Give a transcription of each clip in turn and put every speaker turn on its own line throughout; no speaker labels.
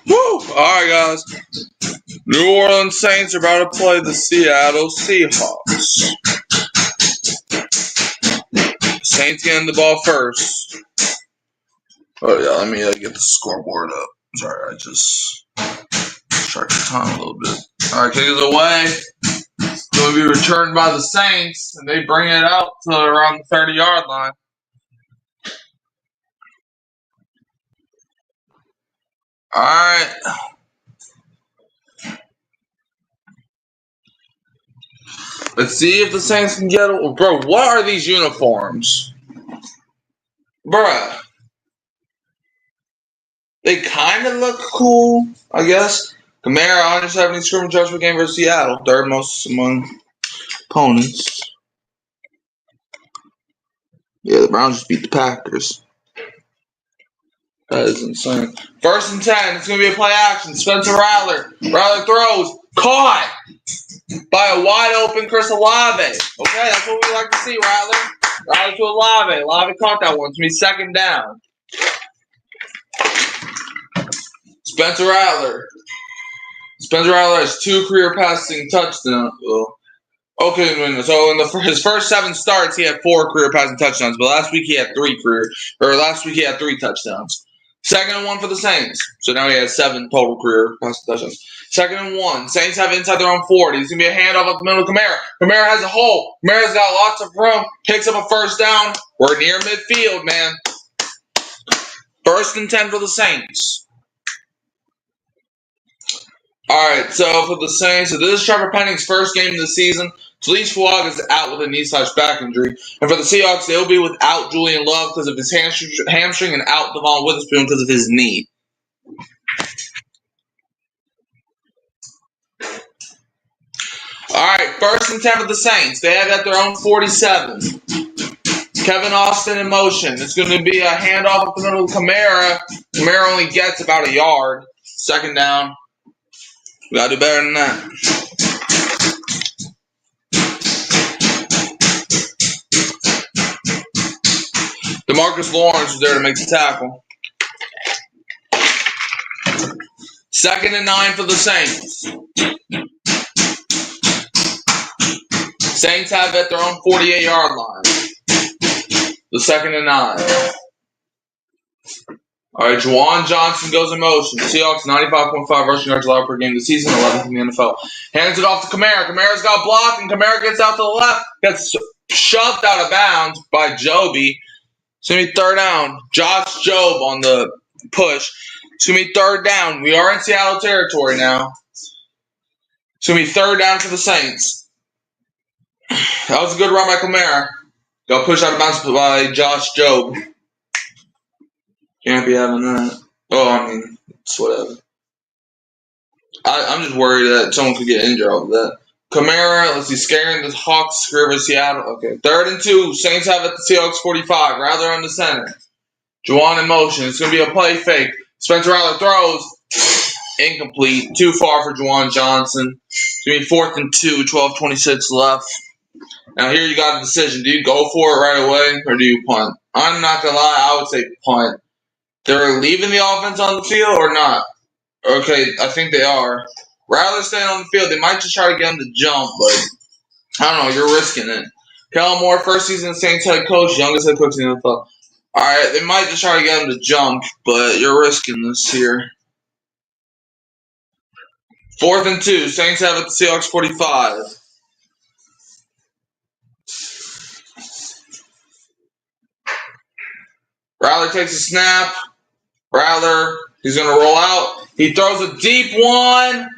Woo! Alright, guys. New Orleans Saints are about to play the Seattle Seahawks. Saints getting the ball first. Oh, yeah, let me get the scoreboard up. Sorry, I just tracked the time a little bit. Alright, kick it away. It's going to be returned by the Saints, and they bring it out to around the 30-yard line. Alright. Let's see if the Saints can get it. Bro, what are these uniforms? Bruh. They kind of look cool, I guess. Kamara, 170 scrimmage yards per game versus Seattle. Third most among opponents. Yeah, the Browns just beat the Packers. That is insane. 1st and 10. It's going to be a play action. Spencer Rattler. Rattler throws. Caught by a wide open Chris Olave. Okay, that's what we like to see, Rattler. Rattler to Olave. Olave caught that one. It's going to be 2nd down. Spencer Rattler. Spencer Rattler has 2 career passing touchdowns. Okay, so in his first 7 starts, he had 4 career passing touchdowns. But last week he had 3 touchdowns. 2nd and 1 for the Saints. So now he has 7 total career passing touchdowns. 2nd and 1. Saints have inside their own 40. It's going to be a handoff up the middle of Kamara. Kamara has a hole. Kamara's got lots of room. Picks up a 1st down. We're near midfield, man. 1st and 10 for the Saints. Alright, so for the Saints, so this is Trevor Penning's first game of the season. Talise Fuaga is out with a knee/back injury. And for the Seahawks, they'll be without Julian Love because of his hamstring and out Devon Witherspoon because of his knee. Alright, 1st and 10 for the Saints. They have at their own 47. Kevin Austin in motion. It's going to be a handoff up the middle of Kamara. Kamara only gets about a yard. 2nd down. We got to do better than that. DeMarcus Lawrence was there to make the tackle. 2nd and 9 for the Saints. Saints have at their own 48-yard line. The 2nd and 9. All right, Juwan Johnson goes in motion. Seahawks 95.5 rushing yards allowed per game this season, 11th in the NFL. Hands it off to Kamara. Kamara's got blocked, and Kamara gets out to the left. Gets shoved out of bounds by Joby. It's going to be 3rd down. Josh Jobe on the push. It's going to be 3rd down. We are in Seattle territory now. It's going to be 3rd down for the Saints. That was a good run by Kamara. Got pushed out of bounds by Josh Jobe. Can't be having that. Oh, I mean, it's whatever. I'm just worried that someone could get injured over that. Kamara, let's see, scaring the Hawks over Seattle. Okay, 3rd and 2. Saints have at the Seahawks 45. Rather on the center. Juwan in motion. It's going to be a play fake. Spencer Rattler throws. Incomplete. Too far for Juwan Johnson. It's going to be 4th and 2. 12:26 left. Now here you got a decision. Do you go for it right away or do you punt? I'm not going to lie. I would say punt. They're leaving the offense on the field or not? Okay, I think they are. Rather staying on the field. They might just try to get him to jump, but I don't know. You're risking it. Kellen Moore, first season Saints head coach, youngest head coach in the NFL. Alright, they might just try to get him to jump, but you're risking this here. 4th and 2. Saints have at the Seahawks 45. Rattler takes a snap. Rattler, he's going to roll out. He throws a deep one.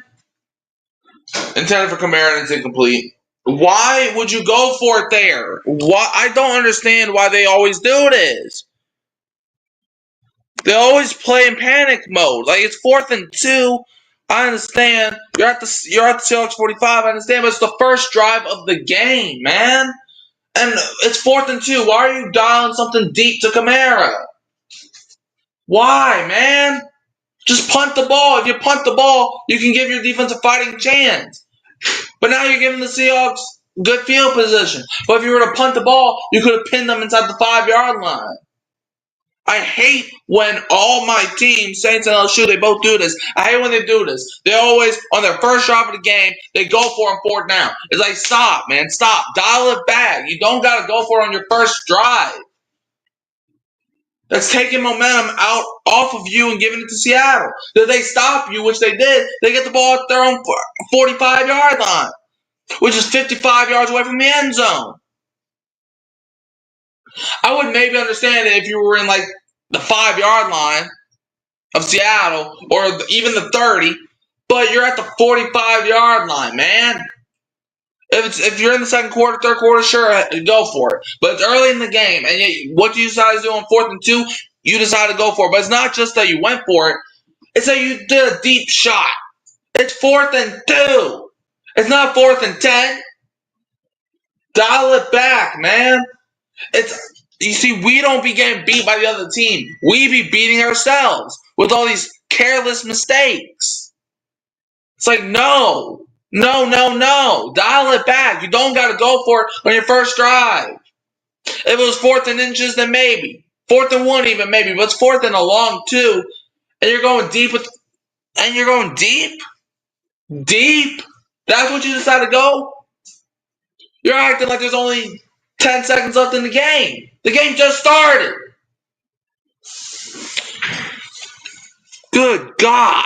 Intended for Kamara, and it's incomplete. Why would you go for it there? Why? I don't understand why they always do this. They always play in panic mode. Like, it's 4th and 2. I understand. You're at the Seahawks 45. I understand, but it's the first drive of the game, man. And it's 4th and 2. Why are you dialing something deep to Kamara? Why, man? Just punt the ball. If you punt the ball, you can give your defense a fighting chance. But now you're giving the Seahawks good field position. But if you were to punt the ball, you could have pinned them inside the 5-yard line. I hate when all my teams, Saints and LSU, they both do this. I hate when they do this. They always, on their first drive of the game, they go for it on fourth down. It's like, stop, man, stop. Dial it back. You don't got to go for it on your first drive. That's taking momentum out off of you and giving it to Seattle. If they stop you, which they did, they get the ball at their own 45-yard line, which is 55 yards away from the end zone. I would maybe understand it if you were in like the 5-yard line of Seattle or even the 30, but you're at the 45-yard line, man. If you're in the second quarter, third quarter, sure, go for it. But it's early in the game, and yet what do you decide to do on 4th and 2? You decide to go for it. But it's not just that you went for it. It's that you did a deep shot. It's 4th and 2. It's not 4th and 10. Dial it back, man. You see, we don't be getting beat by the other team. We be beating ourselves with all these careless mistakes. It's like, no. Dial it back. You don't got to go for it on your first drive. If it was 4th and inches, then maybe. 4th and 1 even maybe. But it's 4th and a long 2. And you're going deep Deep? That's what you decide to go? You're acting like there's only 10 seconds left in the game. The game just started. Good God.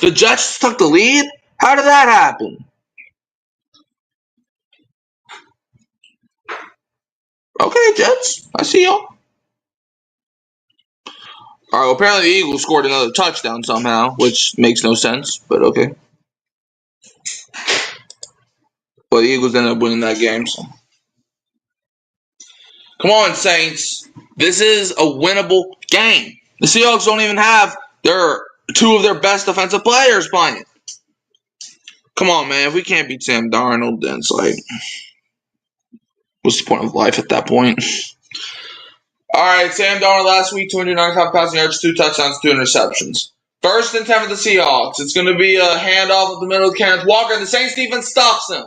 The Jets took the lead? How did that happen? Okay, Jets. I see y'all. All right, well, apparently the Eagles scored another touchdown somehow, which makes no sense, but okay. But the Eagles ended up winning that game. So. Come on, Saints. This is a winnable game. The Seahawks don't even have two of their best defensive players playing. Come on, man. If we can't beat Sam Darnold, then it's like, what's the point of life at that point? All right, Sam Darnold last week, 295 passing yards, 2 touchdowns, 2 interceptions. 1st and 10 for the Seahawks. It's going to be a handoff at the middle of Kenneth Walker. The Saints defense stops him.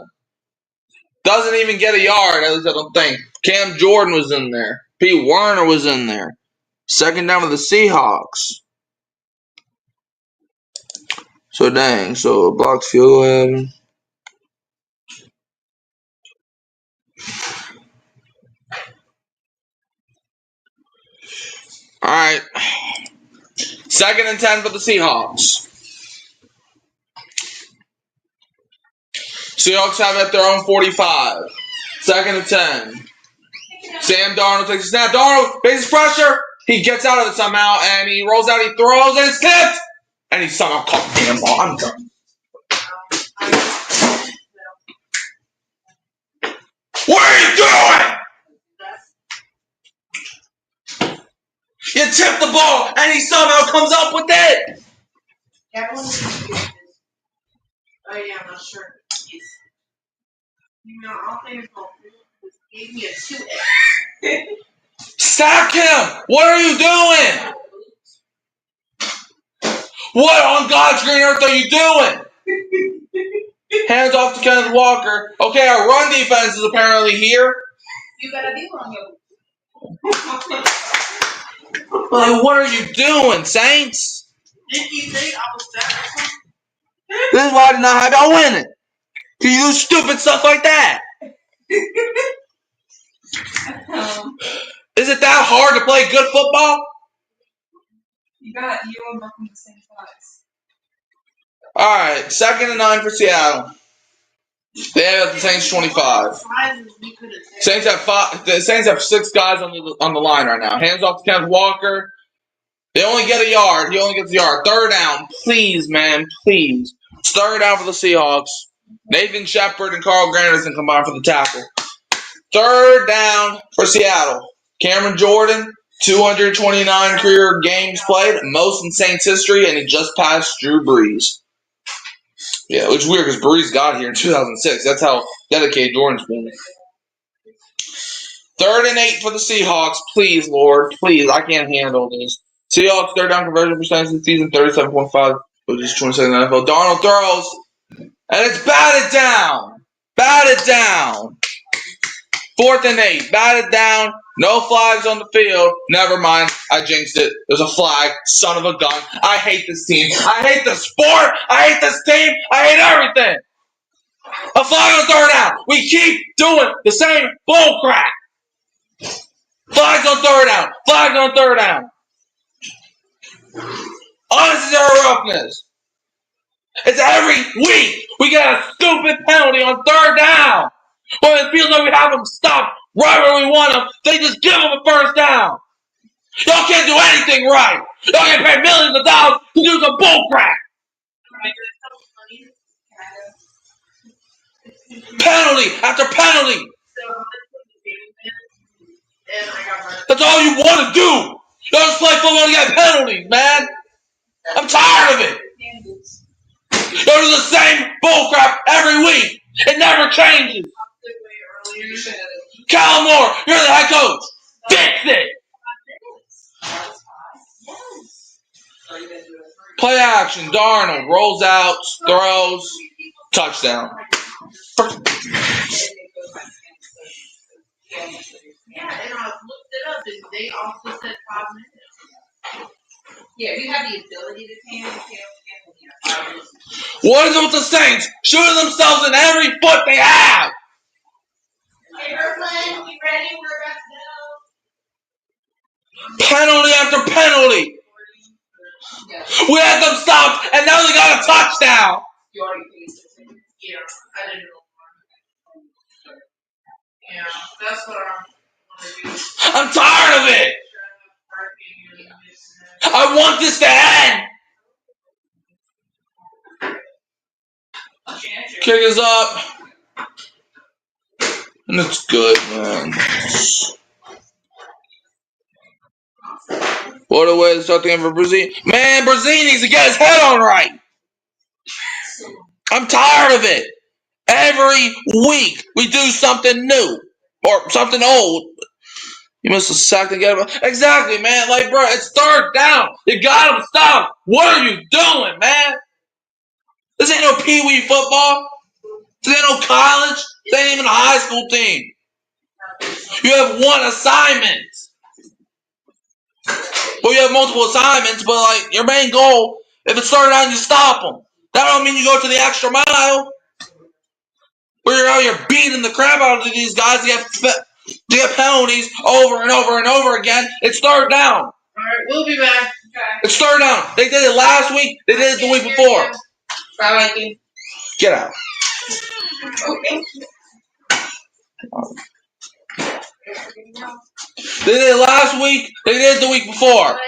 Doesn't even get a yard, at least I don't think. Cam Jordan was in there. Pete Werner was in there. 2nd down for the Seahawks. So, dang. So, blocked field goal. All right. 2nd and 10 for the Seahawks. Seahawks have it at their own 45. 2nd and 10. Sam Darnold takes a snap. Darnold faces pressure. He gets out of it somehow, and he rolls out. He throws, and it's tipped. And he somehow caught the damn ball. I'm done. What are you doing? You tipped the ball, and he somehow comes up with it.
Oh yeah, I'm not sure. You know, I'll think it's gave me a 2X.
Sack him! What are you doing? What on God's green earth are you doing? Hands off to Kenneth Walker. Okay, our run defense is apparently here.
You got a deal on your.
Like, what are you doing, Saints?
Didn't you think I was that?
This is why I did not have y'all winning. Cause you do stupid stuff like that. Is it that hard to play good football?
You and Mark on the same size.
All right, 2nd and 9 for Seattle. They have the Saints 25. Saints have 5. The Saints have 6 guys on the line right now. Hands off to Kenneth Walker. They only get a yard. He only gets a yard. 3rd down, please, man, please. 3rd down for the Seahawks. Nathan Shepard and Carl Granderson combined for the tackle. 3rd down for Seattle. Cameron Jordan, 229 career games played, most in Saints history, and he just passed Drew Brees. Yeah, which is weird because Brees got here in 2006. That's how dedicated Jordan's been. 3rd and 8 for the Seahawks. Please, Lord. Please, I can't handle this. Seahawks 3rd down conversion percentage this season, 37.5. Which is 22nd in the NFL. Darnold throws, and it's batted down. 4th and 8. Batted down. No flags on the field. Never mind. I jinxed it. There's a flag. Son of a gun. I hate this team. I hate the sport. I hate this team. I hate everything. A flag on third down. We keep doing the same bull crap. Flags on third down. Flags on third down. Unnecessary roughness. It's every week we get a stupid penalty on third down. When it feels like we have them stopped right where we want them, they just give them a first down. Y'all can't do anything right. Y'all get paid millions of dollars to do some bull crap. Penalty after penalty. That's all you want to do. Y'all just play football to get penalties, man. I'm tired of it. Y'all do the same bull crap every week. It never changes. Kellen Moore, you're the head coach. Fix it. Play action. Darnold rolls out, throws, touchdown.
Yeah, and I looked it up, and they also said 5 minutes. Yeah, we have the ability to can.
What is it with the Saints? Shooting themselves in every foot they have.
Hey, Brooklyn, you ready? We're about to go.
Penalty after penalty. We had them stopped, and now they got a touchdown.
You already faced it. Yeah, I didn't know. Yeah, that's what
I'm tired of it. I want this to end. Kick is up. And it's good, man. What a way to start the game for Brazil. Man, Brazil needs to get his head on right. I'm tired of it. Every week we do something new. Or something old. You missed a sack to get him. Exactly, man. Like, bro, it's third down. You got him stopped. What are you doing, man? This ain't no pee-wee football. This ain't no college. This ain't even a high school team. You have one assignment. Well, you have multiple assignments, but like your main goal, if it's third down, you stop them. That don't mean you go to the extra mile. Where you're out here beating the crap out of these guys to get penalties over and over and over again. It's third down.
All right, we'll be back. Okay.
It's third down. They did it last week. They did it the week before.
Bye,
Get out.
Okay.
They did it last week. They did it the week before.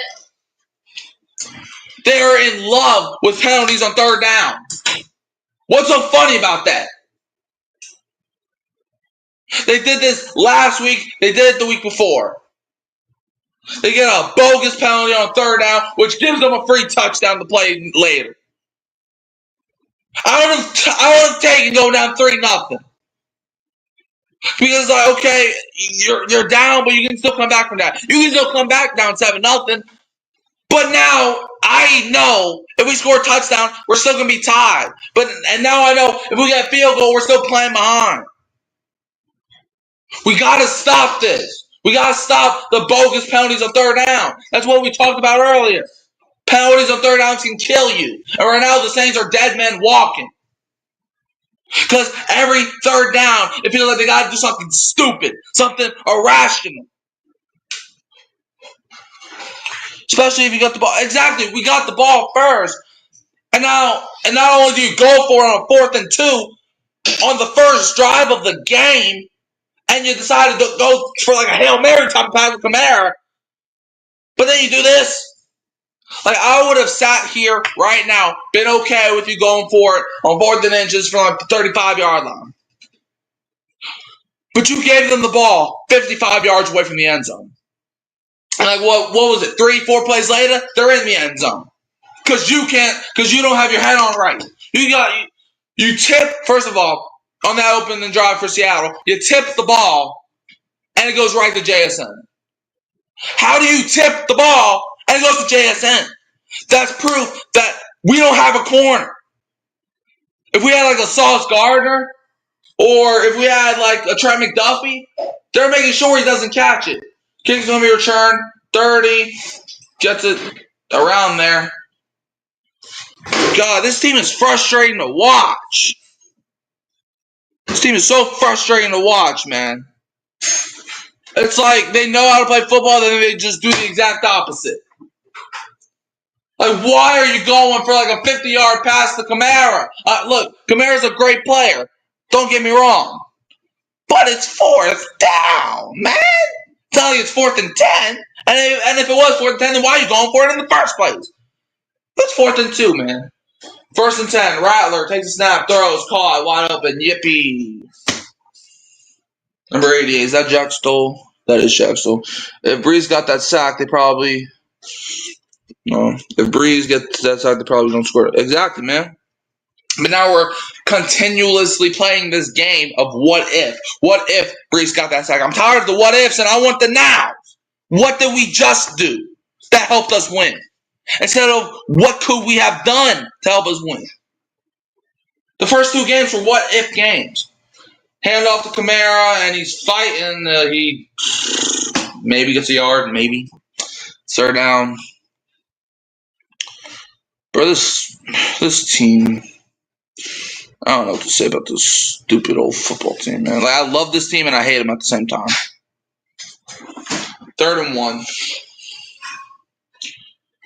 They are in love with penalties on third down. What's so funny about that? They did this last week. They did it the week before. They get a bogus penalty on third down, which gives them a free touchdown to play later. I don't take and go down 3-0. Because like, okay, you're down, but you can still come back from that. You can still come back down 7-0. But now I know if we score a touchdown, we're still gonna be tied. And now I know if we get a field goal, we're still playing behind. We gotta stop this. We gotta stop the bogus penalties on third down. That's what we talked about earlier. Penalties on third downs can kill you. And right now the Saints are dead men walking. Because every third down, it feels like they gotta do something stupid, something irrational. Especially if you got the ball. Exactly, we got the ball first. And not only do you go for it on 4th and 2 on the first drive of the game, and you decided to go for like a Hail Mary type of pass with Kamara, but then you do this. Like, I would have sat here right now, been okay with you going for it on 4th and inches from like the 35-yard line. But you gave them the ball 55 yards away from the end zone. And like, what was it, 3-4 plays later? They're in the end zone. Because you don't have your head on right. You tip, first of all, on that opening drive for Seattle, you tip the ball, and it goes right to JSN. How do you tip the ball, and it goes to JSN? That's proof that we don't have a corner. If we had like a Sauce Gardner, or if we had like a Trent McDuffie, they're making sure he doesn't catch it. Kick's going to be returned. 30. Gets it around there. God, this team is frustrating to watch. This team is so frustrating to watch, man. It's like they know how to play football, then they just do the exact opposite. Like, why are you going for like a 50-yard pass to Kamara? Look, Kamara's a great player. Don't get me wrong. But it's fourth down, man. I'm telling you, it's 4th and 10. And if it was 4th and 10, then why are you going for it in the first place? It's 4th and 2, man. 1st and 10. Rattler takes a snap, throws, caught, wide open. Yippee. Number 88. Is that Jack Stoll? That is Jack Stoll. If Breeze got that sack, they probably... No. If Breeze gets that sack, they probably don't score. Exactly, man. But now we're continuously playing this game of what if. What if Breeze got that sack? I'm tired of the what ifs and I want the nows. What did we just do that helped us win? Instead of what could we have done to help us win? The first 2 games were what if games. Hand off to Kamara and he's fighting. He maybe gets a yard, maybe. 3rd down. Bro, this team... I don't know what to say about this stupid old football team, man. Like, I love this team and I hate them at the same time. 3rd and 1.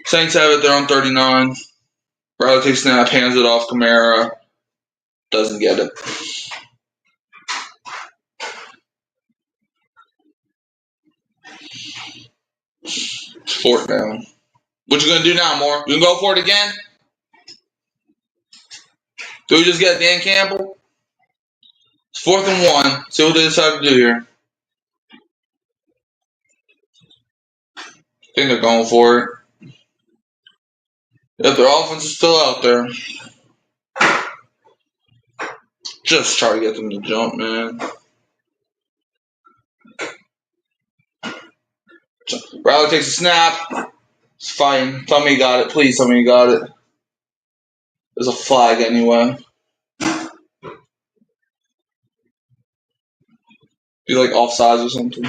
Saints have it. They're on 39. Riley takes snap, hands it off. Kamara doesn't get it. It's 4th down. What you gonna do now, Moore? You gonna go for it again? Do we just get Dan Campbell? It's 4th and 1. See what they decide to do here. I think they're going for it. If their offense is still out there, just try to get them to jump, man. Riley takes a snap. It's fine. Tell me you got it. Please tell me you got it. There's a flag anyway. Be like offsides or something.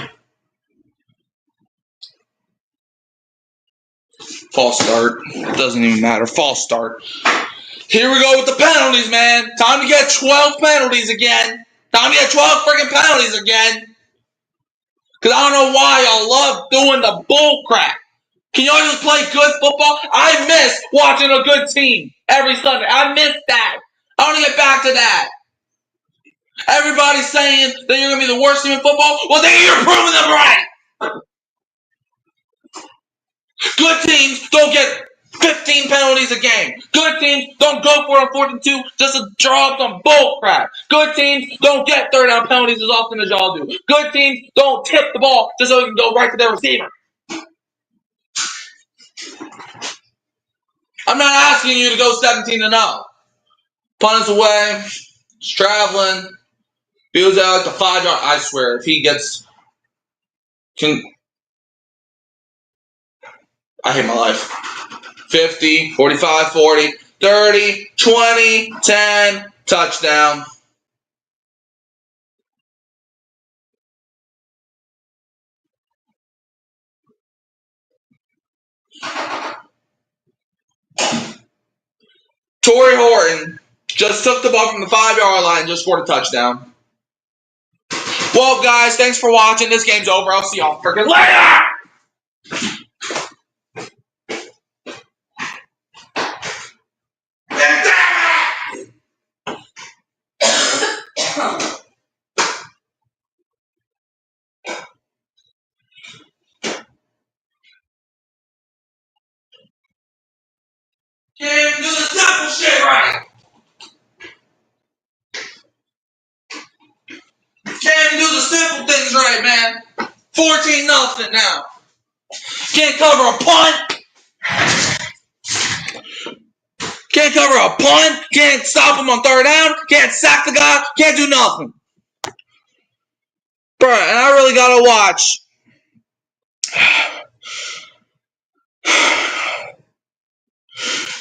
False start. Doesn't even matter. False start. Here we go with the penalties, man. Time to get 12 penalties again. Time to get 12 freaking penalties again. Because I don't know why y'all love doing the bull crap. Can y'all just play good football? I miss watching a good team every Sunday. I miss that. I want to get back to that. Everybody's saying that you're going to be the worst team in football. Well, then you're proving them right. Good teams don't get 15 penalties a game. Good teams don't go for it on 4th and 2 just to draw up some bull crap. Good teams don't get 3rd down penalties as often as y'all do. Good teams don't tip the ball just so it can go right to their receiver. I'm not asking you to go 17-0. Punt is away. He's traveling. Feels out like the 5-yard. I swear, if he gets... I hate my life. 50, 45, 40, 30, 20, 10, touchdown. Torrey Horton just took the ball from the 5-yard line and just scored a touchdown. Well, guys, thanks for watching. This game's over. I'll see y'all freaking later! Can't even do the simple shit right. Can't even do the simple things right, man. 14-0 now. Can't cover a punt. Can't cover a punt. Can't stop him on 3rd down. Can't sack the guy. Can't do nothing. Bro, and I really gotta watch.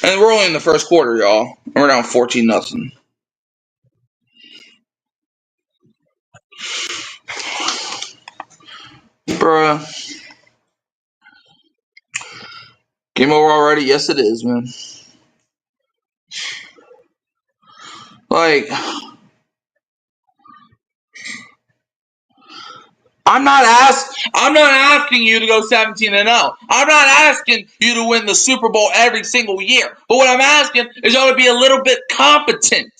And we're only in the first quarter, y'all. And we're down 14-0. Bruh. Game over already? Yes, it is, man. Like, I'm not asking you to go 17-0. I'm not asking you to win the Super Bowl every single year. But what I'm asking is y'all to be a little bit competent.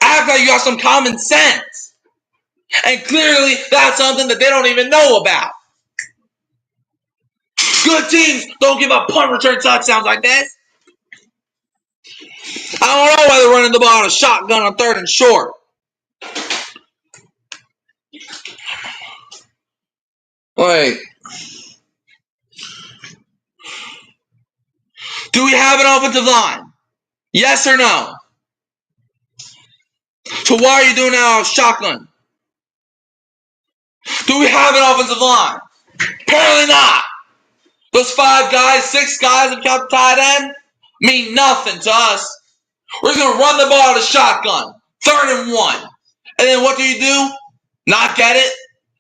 Act like you got some common sense. And clearly, that's something that they don't even know about. Good teams don't give up punt return touchdowns like this. I don't know why they're running the ball on a shotgun on 3rd and short. Like, do we have an offensive line? Yes or no? So why are you doing that on a shotgun? Do we have an offensive line? Apparently not. Those 5 guys, 6 guys that count the tight end mean nothing to us. We're just going to run the ball on a shotgun. 3rd and 1. And then what do? Not get it?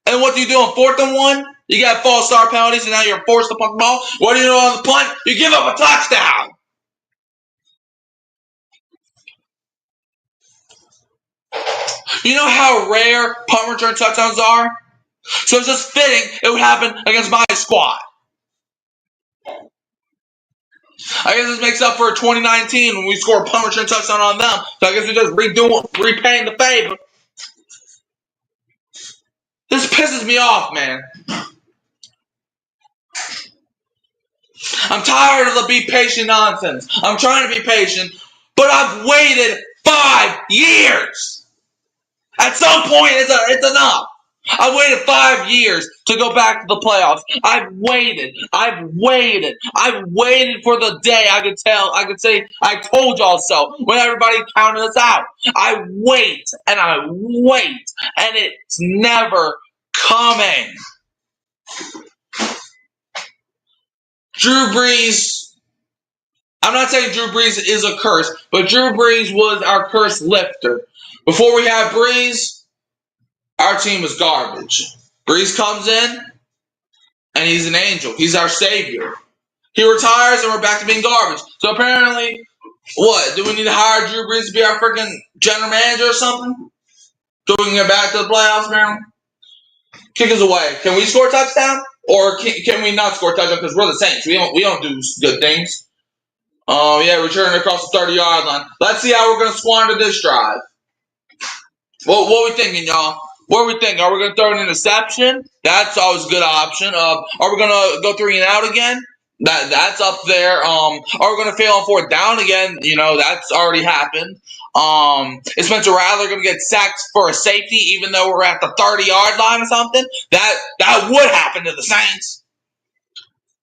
And what do you do on 4th and 1? You get false start penalties and now you're forced to punt the ball. What do you do on the punt? You give up a touchdown. You know how rare punt return touchdowns are? So it's just fitting it would happen against my squad. I guess this makes up for 2019 when we scored a punt return touchdown on them. So I guess we're just repaying the favor. This pisses me off, man. I'm tired of the be patient nonsense. I'm trying to be patient, but I've waited 5 years. At some point, it's enough. I waited 5 years to go back to the playoffs. I've waited for the day I could say, I told y'all so, when everybody counted us out. I wait, and it's never coming. Drew Brees, I'm not saying Drew Brees is a curse, but Drew Brees was our curse lifter. Before we had Brees, our team was garbage. Brees comes in, and he's an angel. He's our savior. He retires, and we're back to being garbage. So apparently, what? Do we need to hire Drew Brees to be our freaking general manager or something? So we can get back to the playoffs, man? Kick us away. Can we score a touchdown? Or can we not score a touchdown because we're the Saints? We don't do good things. Yeah, returning across the 30-yard line. Let's see how we're going to squander this drive. What are we thinking, y'all? What are we thinking? Are we going to throw an interception? That's always a good option. Are we going to go 3 and out again? That's up there. Are we going to fail on 4th down again? You know, that's already happened. Is Spencer Rattler going to get sacked for a safety even though we're at the 30-yard line or something? That would happen to the Saints.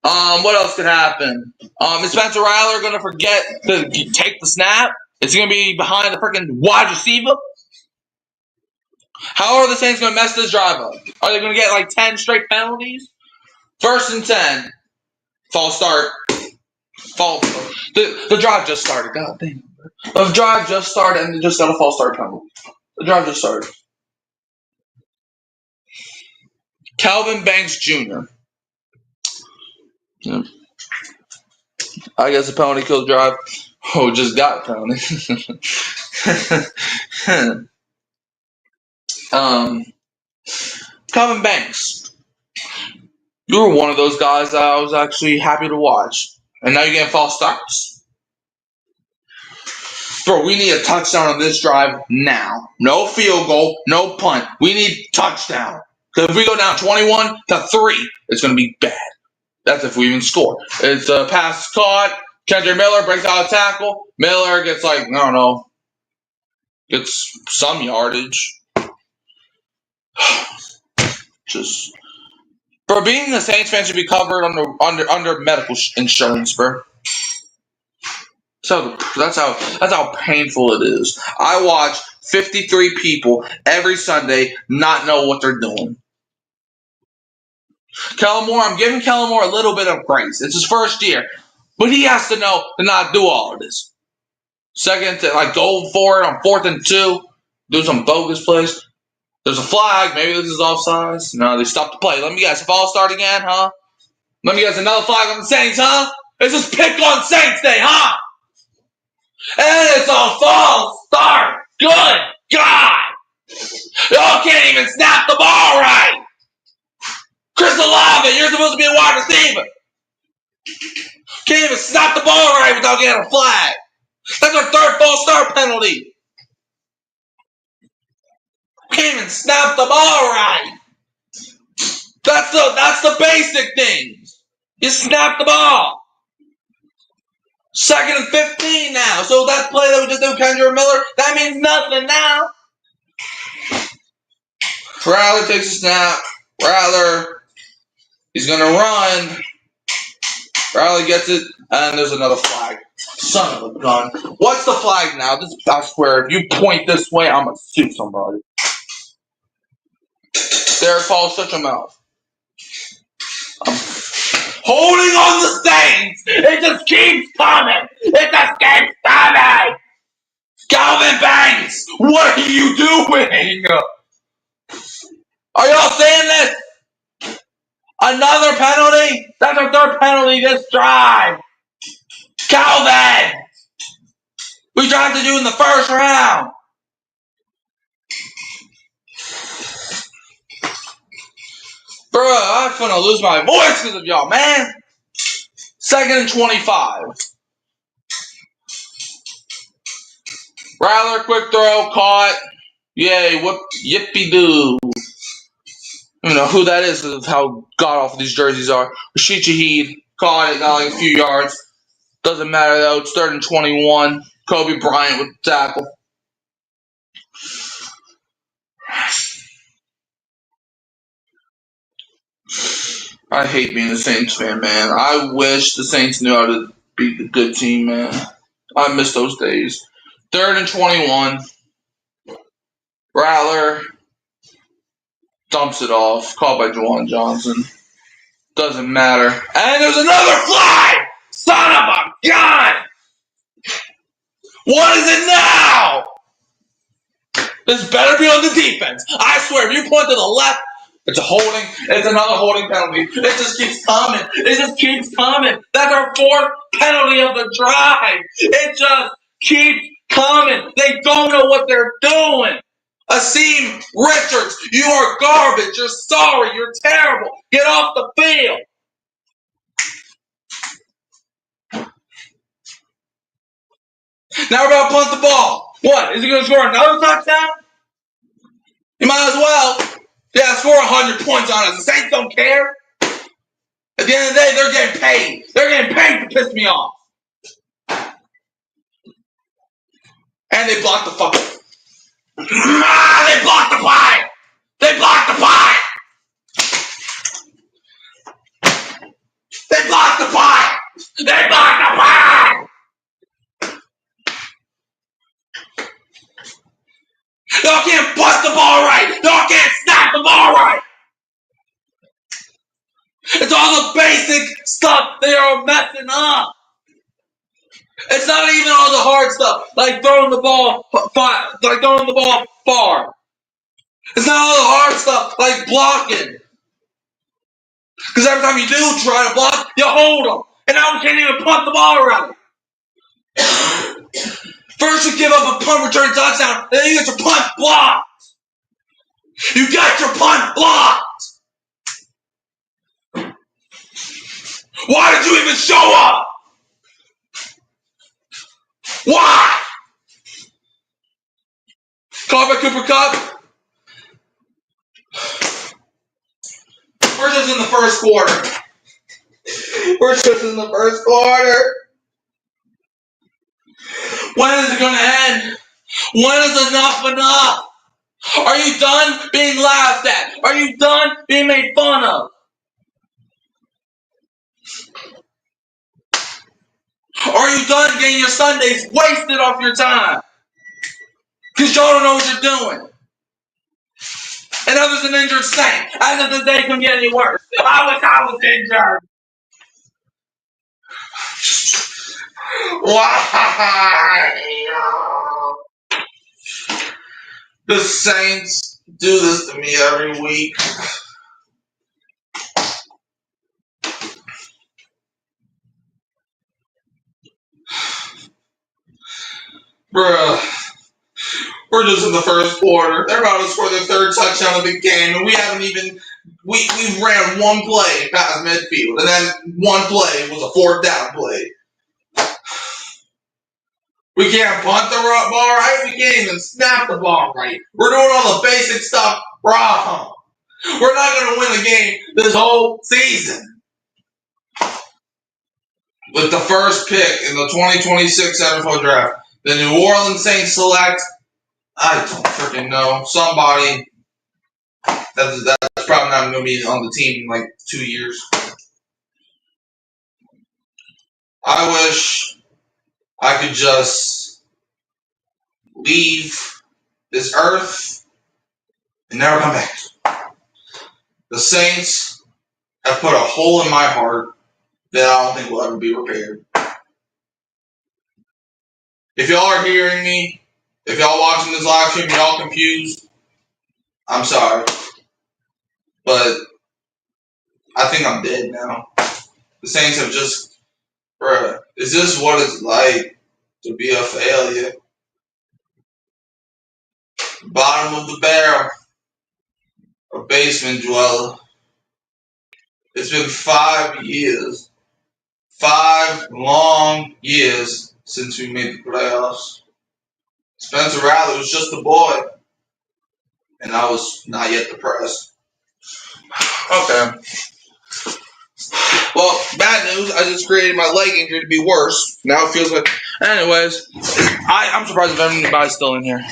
What else could happen? Is Spencer Rattler going to forget to take the snap? Is he going to be behind the freaking wide receiver? How are the Saints going to mess this drive up? Are they going to get like 10 straight penalties? 1st and 10. False start. The drive just started. God damn. The drive just started and they just got a false start penalty. The drive just started. Calvin Banks Jr. Yeah. I guess the penalty killed the drive. Oh, just got penalty. Calvin Banks. You were one of those guys that I was actually happy to watch. And now you're getting false starts? Bro, we need a touchdown on this drive now. No field goal, no punt. We need touchdown. Because if we go down 21-3, it's going to be bad. That's if we even score. It's a pass caught. Kendrick Miller breaks out a tackle. Miller gets gets some yardage. Just, bro, being a Saints fan should be covered under medical insurance, bro. So that's how painful it is. I watch 53 people every Sunday not know what they're doing. Kellen Moore, I'm giving Kellen Moore a little bit of grace. It's his first year, but he has to know to not do all of this. Second, to go for it on 4th and 2, do some bogus plays. There's a flag. Maybe this is offsides. No, they stopped the play. Let me guess. False start again, huh? Let me guess, another flag on the Saints, huh? It's just pick on Saints Day, huh? And it's a false start. Good God. Y'all can't even snap the ball right. Chris Olave, you're supposed to be a wide receiver. Can't even snap the ball right without getting a flag. That's our third false start penalty. Can't even snap the ball right. That's the basic things. You snap the ball. 2nd and 15 now. So that play that we just did with Kendra Miller, that means nothing now. Rattler takes a snap. Rattler, he's going to run. Rattler gets it, and there's another flag. Son of a gun. What's the flag now? I swear, if you point this way, I'm going to shoot somebody. Derek Paul, shut your mouth. Holding on the Saints. It just keeps coming. It just keeps coming. Calvin Banks, what are you doing? Are y'all seeing this? Another penalty? That's our third penalty this drive. Calvin! We tried to do in the first round. Bruh, I'm gonna lose my voice because of y'all, man. 2nd and 25. Rattler, quick throw, caught. Yay, whoop, yippee-doo. You know who that is how god-awful these jerseys are. Rashid Shaheed caught it, got like a few yards. Doesn't matter though, it's 3rd and 21. Kobe Bryant with the tackle. I hate being a Saints fan, man. I wish the Saints knew how to beat the good team, man. I miss those days. 3rd and 21. Rattler dumps it off. Caught by Juwan Johnson. Doesn't matter. And there's another flag! Son of a gun! What is it now? This better be on the defense. I swear, if you point to the left, it's a holding. It's another holding penalty. It just keeps coming. It just keeps coming. That's our 4th penalty of the drive. It just keeps coming. They don't know what they're doing. Asim Richards, you are garbage. You're sorry. You're terrible. Get off the field. Now we're about to punt the ball. What? Is he going to score another touchdown? You might as well. Yeah, score 100 points on us. The Saints don't care. At the end of the day, they're getting paid. They're getting paid to piss me off. And they blocked the fuck. They blocked the pie. They blocked the pie. They blocked the pie. They blocked the pie. Y'all can't bust the ball right. Y'all can't snap the ball right. It's all the basic stuff they are messing up. It's not even all the hard stuff, like throwing the ball far. It's not all the hard stuff, like blocking. Because every time you do try to block, you hold them. And now we can't even punt the ball right. First you give up a punt return touchdown, and then you get your punt blocked. You got your punt blocked. Why did you even show up? Why? Called by Cooper Kupp. We're just in the first quarter. We're just in the first quarter. When is it going to end? When is enough? Are you done being laughed at? Are you done being made fun of? Are you done getting your Sundays wasted off your time? Because y'all don't know what you're doing. And others an injured Saint. As if the day couldn't get any worse. I was injured. Why? The Saints do this to me every week. Bruh. We're just in the first quarter. They're about to score their third touchdown of the game, and we haven't even we ran one play past midfield, and then one play was a fourth down play. We can't punt the ball right. We can't even snap the ball right. We're doing all the basic stuff wrong. We're not going to win the game this whole season. With the first pick in the 2026 NFL Draft, the New Orleans Saints select, I don't freaking know, somebody that's probably not going to be on the team in like 2 years. I wish I could just leave this earth and never come back. The Saints have put a hole in my heart that I don't think will ever be repaired. If y'all are hearing me, if y'all watching this live stream, y'all confused, I'm sorry. But I think I'm dead now. The Saints have just, bruh, is this what it's like to be a failure? Bottom of the barrel, a basement dweller. It's been 5 years, 5 long years since we made the playoffs. Spencer Rattler was just a boy, and I was not yet depressed. Okay. Well, bad news. I just created my leg injury to be worse. Now it feels like. Anyways, I'm surprised if anybody's still in here.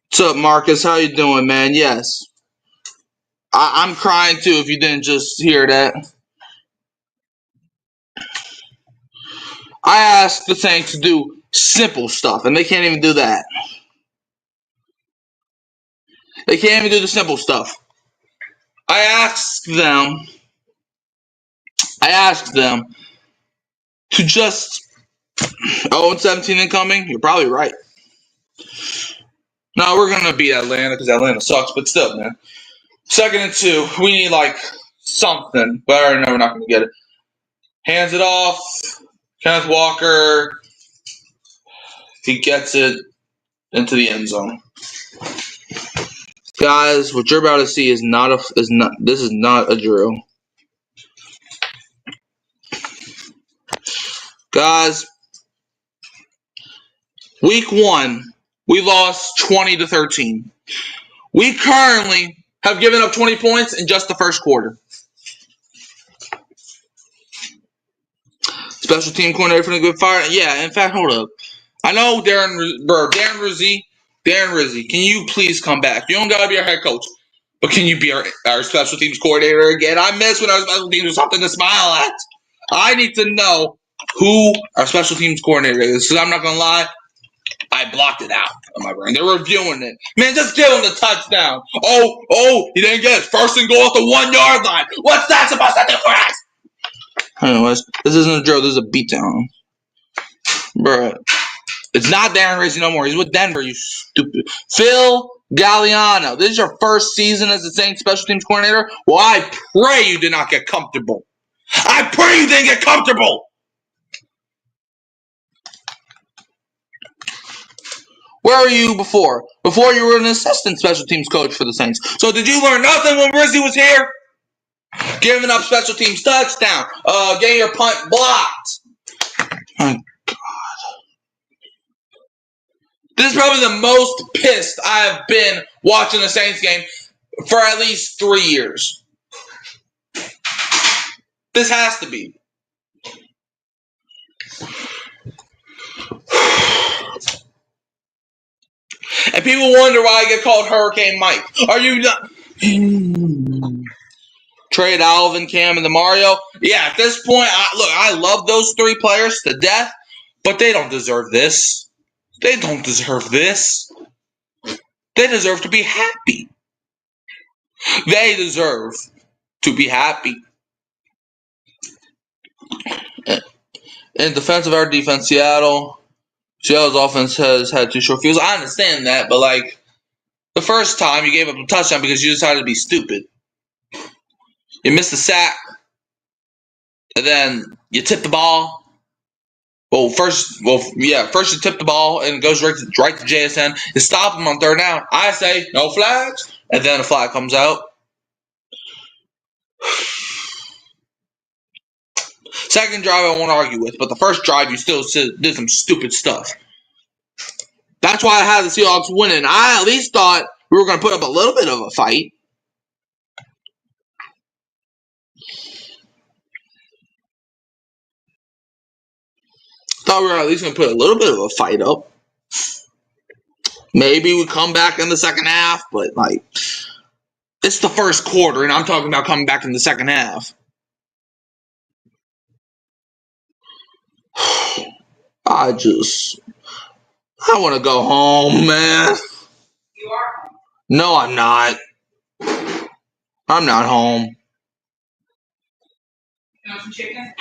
What's up, Marcus? How you doing, man? Yes. I'm crying too if you didn't just hear that. I asked the Saints to do simple stuff, and they can't even do that. They can't even do the simple stuff. I asked them to just 0-17 incoming. You're probably right. No, we're going to beat Atlanta because Atlanta sucks, but still, man. 2nd and 2. We need, like, something. But I already know we're not going to get it. Hands it off. Kenneth Walker. He gets it into the end zone. Guys, what you're about to see is not a drill. Guys, week 1, we lost 20-13. We currently have given up 20 points in just the first quarter. Special team coordinator for the good fire. Yeah, in fact, hold up. I know Darren Rizzi, can you please come back? You don't gotta be our head coach, but can you be our special teams coordinator again? I miss when our special teams was something to smile at. I need to know who our special teams coordinator is, because I'm not gonna lie, I blocked it out of my brain. They're reviewing it. Man, just give him the touchdown. Oh, he didn't get it. 1st and goal at the 1-yard line. What's that supposed to do for us? Anyways, this isn't a drill. This is a beatdown. Bruh. It's not Darren Rizzi no more. He's with Denver, you stupid. Phil Galliano. This is your first season as the Saints special teams coordinator? Well, I pray you did not get comfortable. I pray you didn't get comfortable. Where were you before? Before you were an assistant special teams coach for the Saints. So did you learn nothing when Rizzi was here? Giving up special teams touchdown. Getting your punt blocked. My God. This is probably the most pissed I have been watching a Saints game for at least 3 years. This has to be. And people wonder why I get called Hurricane Mike. Are you not? Trade Alvin, Cam, and the Mario. Yeah, at this point, I love those 3 players to death, but they don't deserve this. They don't deserve this. They deserve to be happy. They deserve to be happy. In defense of our defense, Seattle's offense has had 2 short fields. I understand that, but like the first time you gave up a touchdown because you decided to be stupid. You missed the sack, and then you tipped the ball. First you tip the ball and it goes right to JSN. You stop him on third down. I say no flags, and then a flag comes out. Second drive I won't argue with, but the first drive you still did some stupid stuff. That's why I had the Seahawks winning. I at least thought we were going to put up a little bit of a fight. Thought we were at least going to put a little bit of a fight up. Maybe we come back in the second half, but like it's the first quarter, and I'm talking about coming back in the second half. I want to go home, man.
You are home.
No, I'm not. I'm not home.
You want some chicken?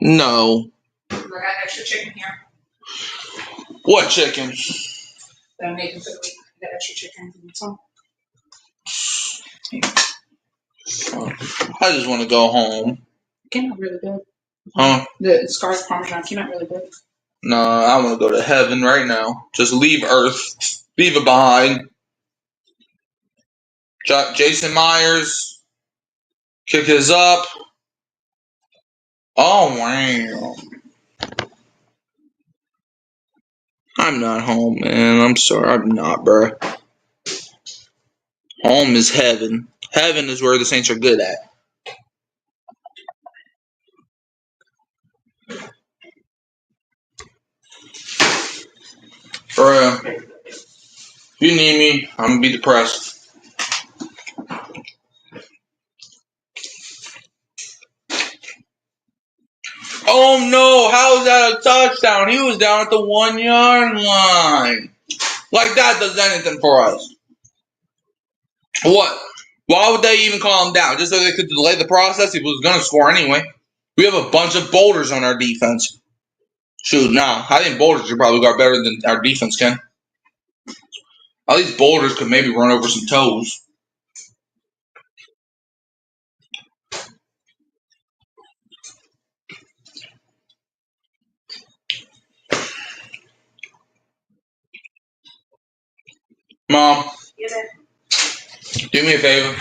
No.
I got extra chicken here.
What chicken?
That I'm making for the week. I got extra chicken. You want some?
I just want to go home.
It came out really good.
Huh?
The Scar's Parmesan came out really good.
No, I want to go to heaven right now. Just leave Earth. Leave it behind. Jason Myers. Kick his up. Oh, wow. I'm not home, man. I'm sorry. I'm not, bro. Home is heaven. Heaven is where the Saints are good at. Bro, if you need me, I'm going to be depressed. Oh, no. How is that a touchdown? He was down at the 1 yard line. Like that does anything for us. What? Why would they even call him down? Just so they could delay the process? He was going to score anyway. We have a bunch of boulders on our defense. Shoot, nah. I think boulders are probably got better than our defense can. At least boulders could maybe run over some toes. Mom, do me a favor.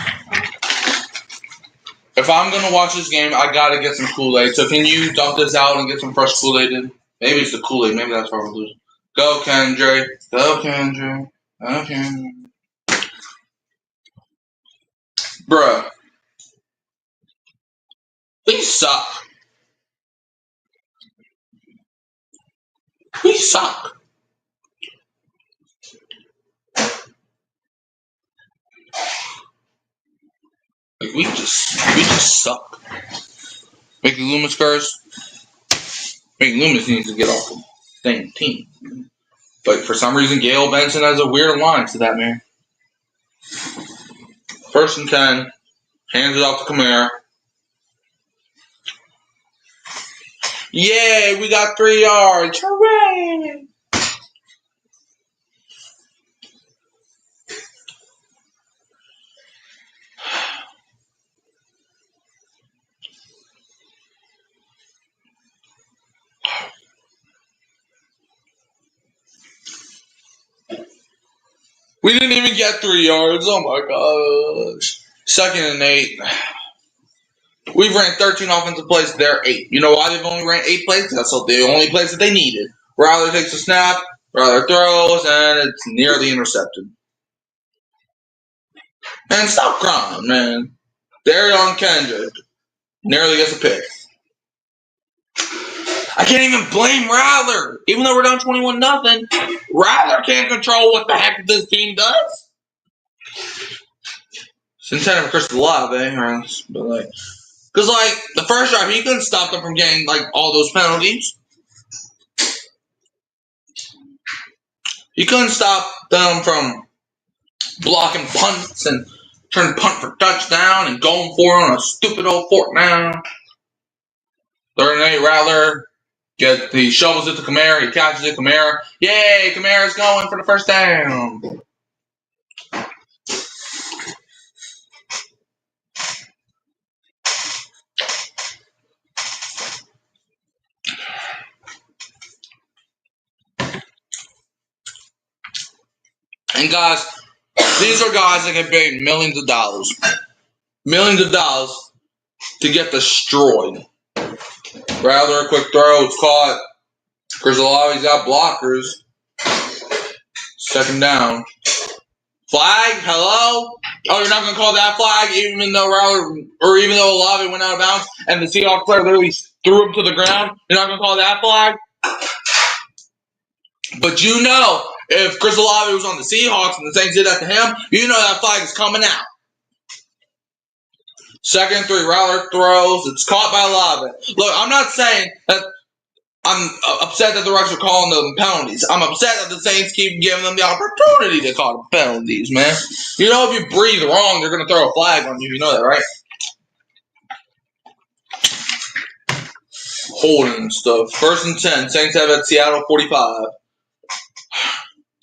If I'm going to watch this game, I got to get some Kool-Aid. So can you dump this out and get some fresh Kool-Aid in? Maybe it's the Kool-Aid. Maybe that's why we're losing. Go, Kendra. Go, Kendra. Go, Kendra. Bruh. We suck. We suck. Like we just suck. Mickey Loomis first. Mickey Loomis needs to get off the same team. But for some reason, Gail Benson has a weird alliance to that man. 1st and 10. Hands it off to Kamara. Yay, we got 3 yards. Hooray! We didn't even get 3 yards. Oh my gosh. 2nd and 8. We've ran 13 offensive plays. They're 8. You know why they've only ran 8 plays? That's the only plays that they needed. Riley takes a snap. Riley throws, and it's nearly intercepted. Man, stop crying, man. Darion Kendrick nearly gets a pick. I can't even blame Rattler. Even though we're down 21-0, Rattler can't control what the heck this team does. It's intended for Chris Love, but because the first drive, he couldn't stop them from getting all those penalties. He couldn't stop them from blocking punts and turning punt for touchdown and going for it on a stupid old 4th down. 3rd and 8, Rattler. He shovels it to Kamara. He catches it. Kamara. Yay! Kamara's going for the 1st down. And guys, these are guys that get paid millions of dollars. Millions of dollars to get destroyed. Rather a quick throw, it's caught. Chris Olave's got blockers. Second down. Flag? Hello? Oh, you're not gonna call that flag even though Olave went out of bounds and the Seahawks player literally threw him to the ground? You're not gonna call that flag? But you know, if Chris Olave was on the Seahawks and the Saints did that to him, you know that flag is coming out. Second and 3, Rattler throws. It's caught by Olave. Look, I'm not saying that I'm upset that the refs are calling them penalties. I'm upset that the Saints keep giving them the opportunity to call them penalties, man. You know, if you breathe wrong, they're going to throw a flag on you. You know that, right? Holding and stuff. First and 10. Saints have at Seattle 45.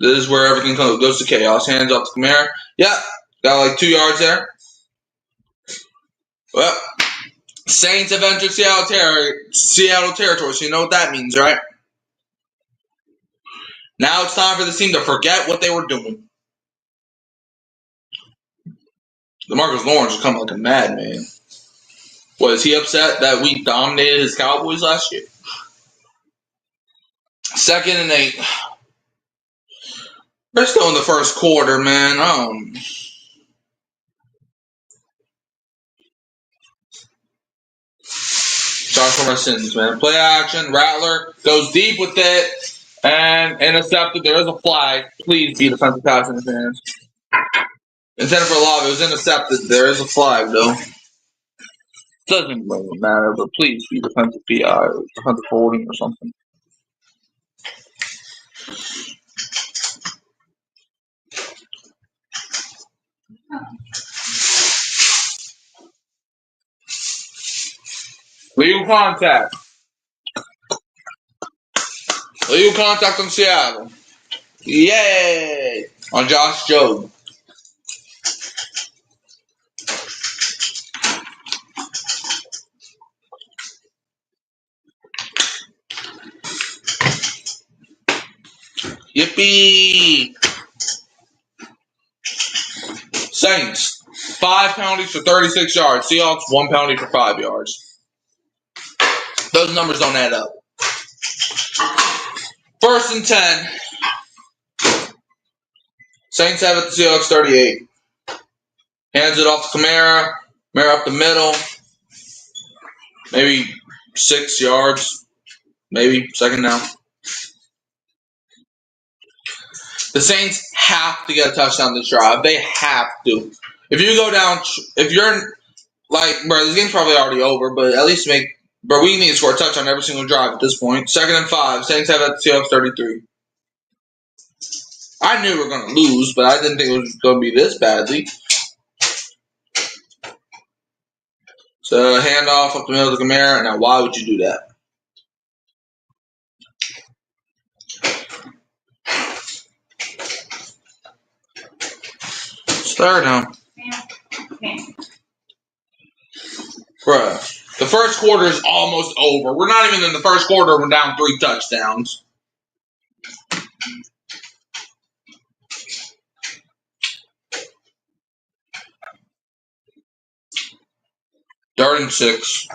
This is where everything goes to chaos. Hands off to Kamara. Yep. Got like 2 yards there. Well, Saints have entered Seattle territory, so you know what that means, right? Now it's time for this team to forget what they were doing. DeMarcus Lawrence is coming like a madman. Was he upset that we dominated his Cowboys last year? Second and 8. They're still in the first quarter, man. Sorry for my sins, man. Play action. Rattler goes deep with it and intercepted. There is a flag. Please be defensive pass in his hands. Intended for Olave. It was intercepted. There is a flag, though. Doesn't really matter, but please be defensive PI or defensive holding or something. Legal contact. Legal contact on Seattle. Yay! On Josh Jobe. Yippee! Saints, 5 penalties for 36 yards. Seahawks, 1 penalty for 5 yards. Those numbers don't add up. First and 10. Saints have it, the Seahawks 38. Hands it off to Kamara. Kamara up the middle. Maybe 6 yards. Maybe. Second down. The Saints have to get a touchdown this drive. They have to. If you go down, if you're like, bro, this game's probably already over, but at least bro, we need to score a touchdown every single drive at this point. Second and 5. Saints have it, the Seahawks 33. I knew we were going to lose, but I didn't think it was going to be this badly. So, handoff up the middle of the Kamara. Now, why would you do that? Third down. Bruh, the first quarter is almost over. We're not even in the first quarter. We're down 3 touchdowns. Third and 6.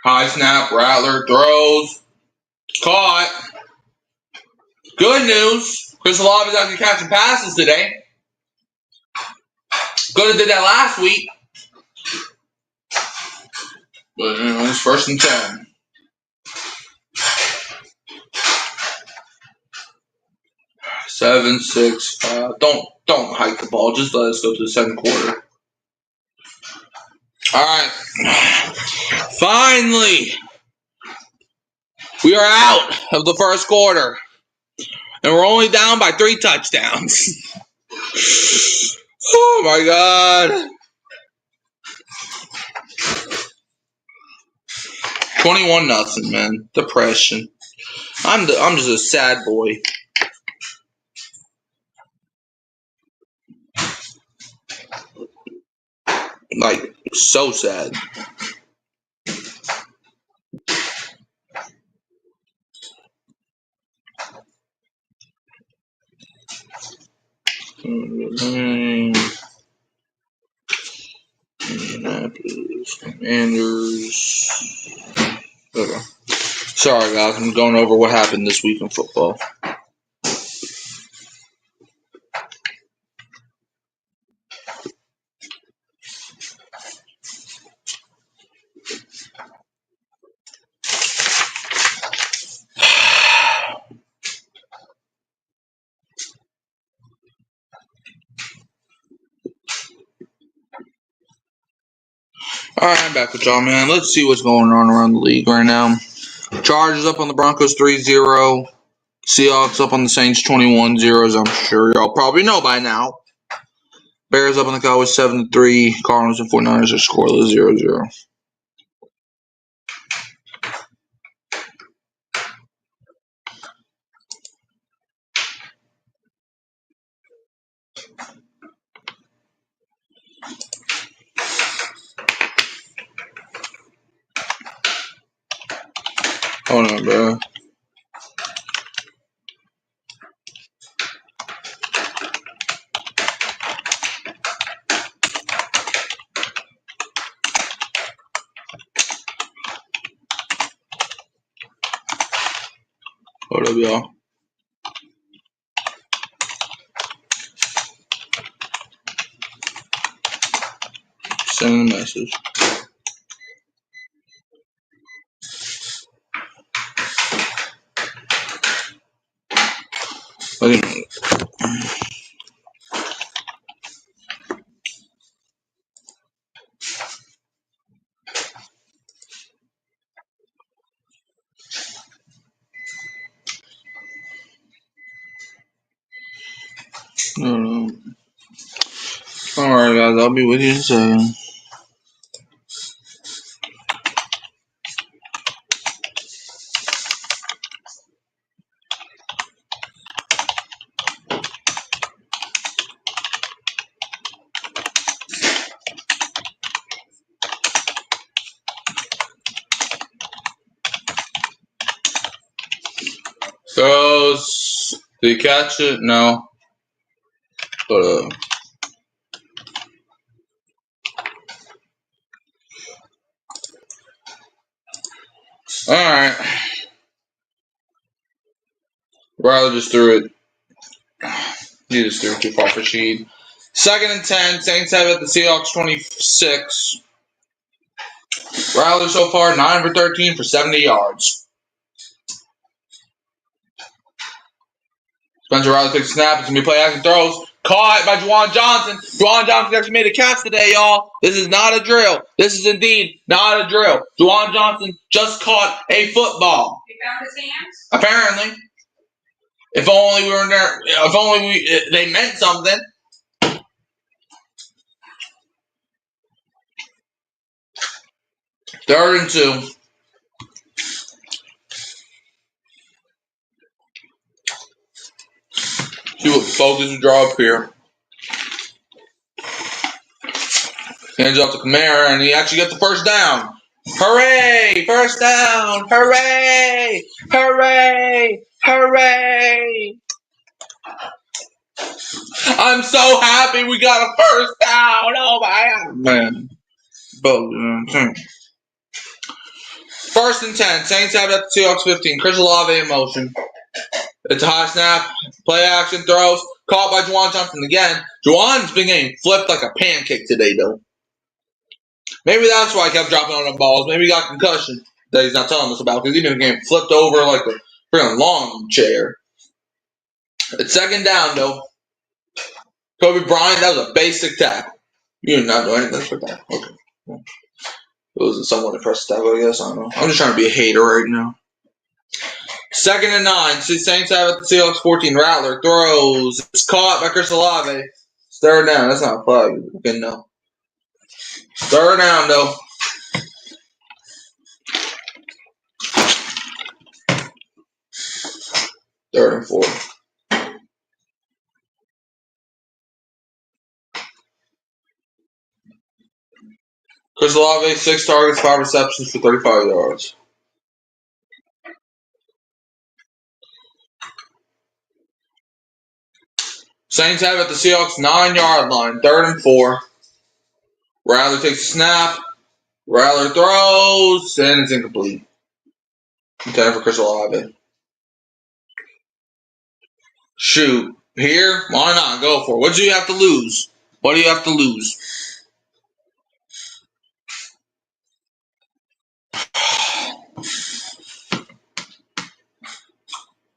High snap, Rattler throws. Caught. Good news. Chris Olave is actually catching passes today. Could have did that last week. But anyways, first and 10. Seven, 6, 5. Don't hike the ball. Just let us go to the second quarter. All right. Finally, we are out of the first quarter, and we're only down by 3 touchdowns. Oh my God. 21-0, man. Depression. I'm just a sad boy. Like, so sad. Indianapolis Commanders. Okay. Sorry, guys. I'm going over what happened this week in football. Alright, I'm back with y'all, man. Let's see what's going on around the league right now. Chargers up on the Broncos 3-0. Seahawks up on the Saints 21-0, as I'm sure y'all probably know by now. Bears up on the Cowboys 7-3. Cardinals and 49ers are scoreless 0-0. Hold on, bro. Hold up, y'all. Sending a message. Okay. Alright, guys. I'll be with you in a second. Throws. Did he catch it? No. But, alright. Riley just threw it. He just threw it too far for Sheed. 2nd and 10. Saints have it. The Seahawks 26. Riley so far 9 for 13 for 70 yards. Spencer Riley takes a snap. It's going to be play action throws. Caught by Juwan Johnson. Juwan Johnson actually made a catch today, y'all. This is not a drill. This is indeed not a drill. Juwan Johnson just caught a football.
He found his hands?
Apparently. If only we were in there. If only they meant something. Third and 2. See what focus we draw up here. Hands off to Kamara, and he actually gets the first down. Hooray! First down! Hooray! Hooray! Hooray! I'm so happy we got a first down! Oh my God! Man. First and 10. Saints have it at the Seahawks 15. Chris Olave in motion. It's a high snap. Play action throws. Caught by Juwan Johnson again. Juwan's been getting flipped like a pancake today, though. Maybe that's why I kept dropping on the balls. Maybe he got concussion that he's not telling us about because he's been getting flipped over like a freaking lawn chair. It's 2nd down, though. Kobe Bryant, that was a basic tackle. You did not do anything for that. Okay. It was somewhat impressive tackle, I guess. I don't know. I'm just trying to be a hater right now. 2nd and 9. Saints have it. The Seahawks 14. Rattler throws. It's caught by Chris Olave. It's 3rd down. That's not a flag. Okay, no. 3rd down, though. Third and 4. Chris Olave, 6 targets, 5 receptions for 35 yards. Saints have it at the Seahawks 9-yard line. 3rd and 4. Rattler takes a snap. Rattler throws, and it's incomplete. Intended for Chris Olave. Shoot. Here? Why not? Go for it. What do you have to lose? What do you have to lose?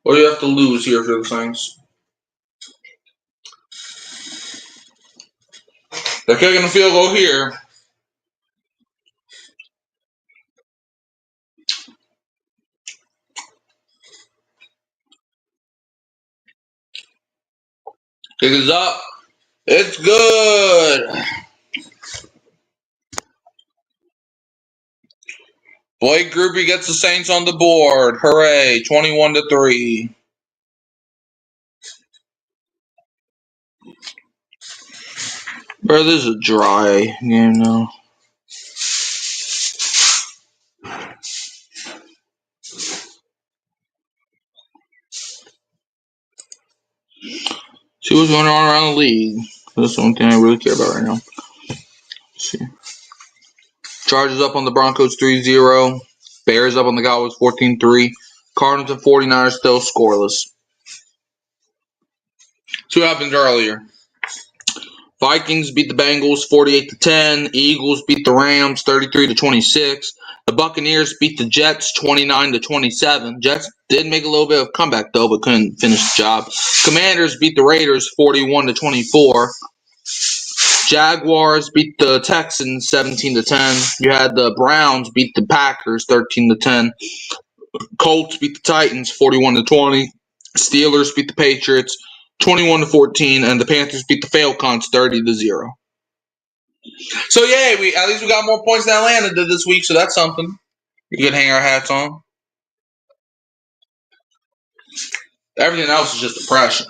What do you have to lose here for the Saints? They're kicking a field goal here. Kick is up. It's good. Blake Groupie gets the Saints on the board. Hooray. 21-3. Bro, this is a dry game now. See what's going on around the league. That's the only thing I really care about right now. Let's see. Chargers up on the Broncos 3-0. Bears up on the Cowboys 14-3. Cardinals and 49ers still scoreless. See what happened earlier. Vikings beat the Bengals 48-10. Eagles beat the Rams 33-26. The Buccaneers beat the Jets 29-27. Jets did make a little bit of a comeback though, but couldn't finish the job. Commanders beat the Raiders 41-24. Jaguars beat the Texans 17-10. You had the Browns beat the Packers 13-10. Colts beat the Titans 41-20. Steelers beat the Patriots 21-14, and the Panthers beat the Falcons 30-0. So yeah, at least we got more points than Atlanta did this week, so that's something. We could hang our hats on. Everything else is just depression.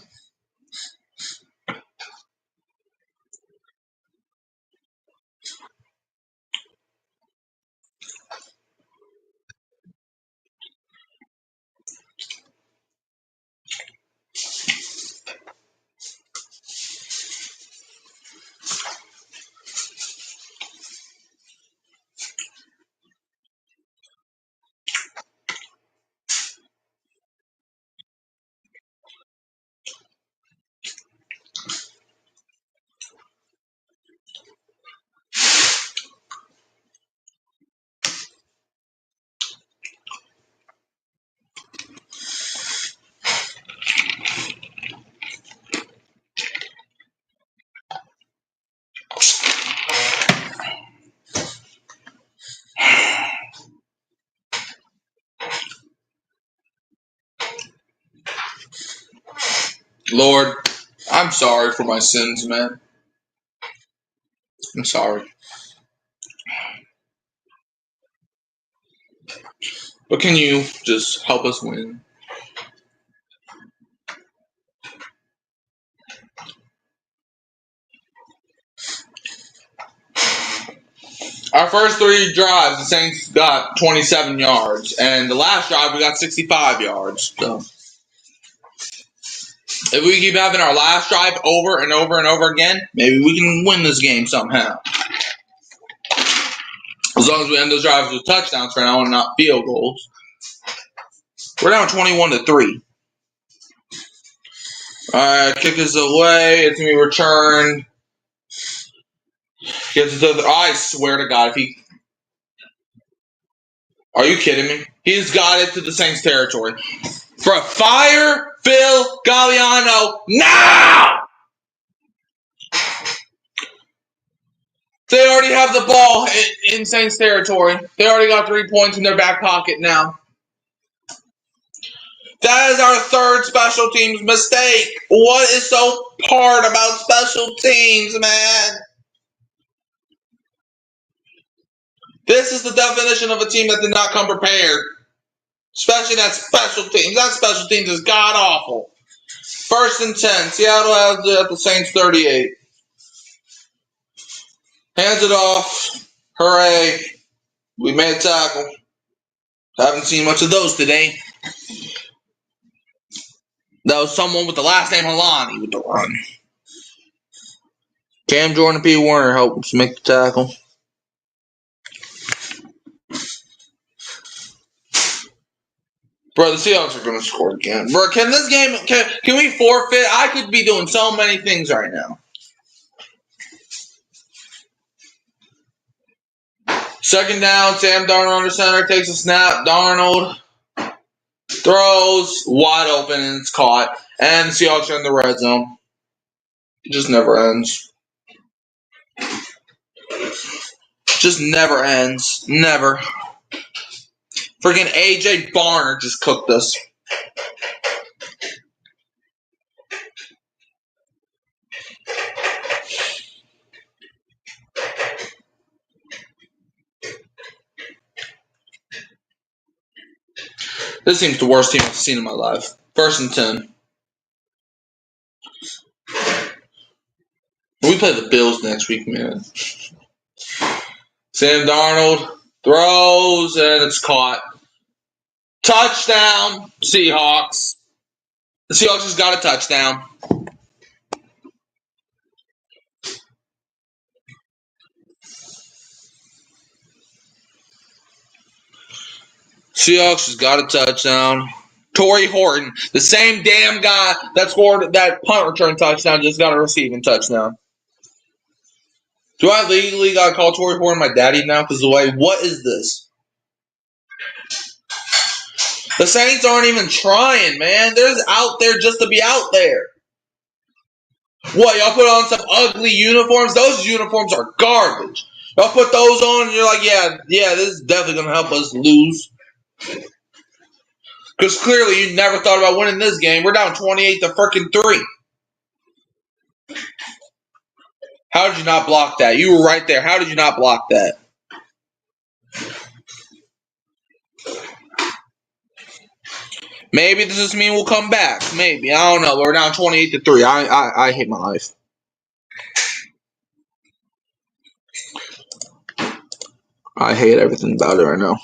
Lord, I'm sorry for my sins, man. I'm sorry. But can you just help us win? Our first 3 drives, the Saints got 27 yards, and the last drive we got 65 yards. So if we keep having our last drive over and over and over again, maybe we can win this game somehow. As long as we end those drives with touchdowns for now and not field goals. We're down 21-3. Alright, kick is away. It's going to be returned. Gets it to the. I swear to God, if he. Are you kidding me? He's got it to the Saints territory. For fire Phil Galliano now! They already have the ball in Saints territory. They already got 3 points in their back pocket now. That is our 3rd special teams mistake. What is so hard about special teams, man? This is the definition of a team that did not come prepared. Especially that special teams. That special teams is god-awful. 1st and 10. Seattle has it at the Saints 38. Hands it off. Hooray. We made a tackle. Haven't seen much of those today. That was someone with the last name Halani with the run. Cam Jordan P. Warner helps make the tackle. Bro, the Seahawks are going to score again. Bro, can this game, can we forfeit? I could be doing so many things right now. Second down, Sam Darnold under center, takes a snap. Darnold throws, wide open, and it's caught. And the Seahawks are in the red zone. It just never ends. Just never ends. Never. Freaking A.J. Barner just cooked us. This seems the worst team I've seen in my life. 1st and 10. We play the Bills next week, man. Sam Darnold throws, and it's caught. Touchdown, Seahawks. The Seahawks just got a touchdown. Seahawks just got a touchdown. Torrey Horton, the same damn guy that scored that punt return touchdown, just got a receiving touchdown. Do I legally got to call Torrey Horton my daddy now? Because the way, what is this? The Saints aren't even trying, man. They're out there just to be out there. What, y'all put on some ugly uniforms? Those uniforms are garbage. Y'all put those on and you're like, yeah, this is definitely going to help us lose. Because clearly you never thought about winning this game. We're down 28 to freaking 3. How did you not block that? You were right there. How did you not block that? Maybe this just mean we'll come back. Maybe. I don't know. We're down 28 to 3. I hate my life. I hate everything about it right now.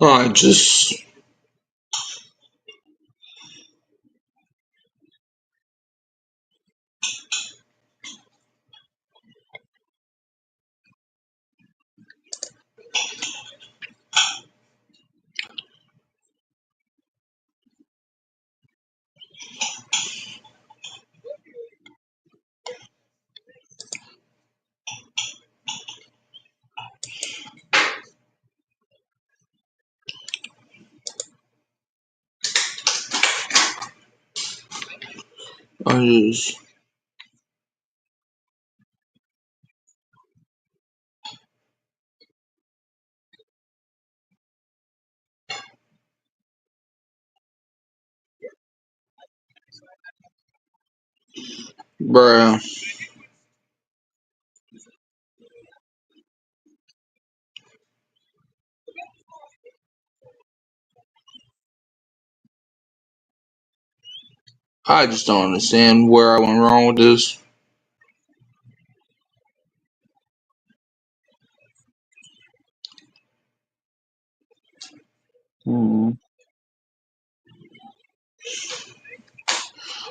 I just... Bruh. I just don't understand where I went wrong with this.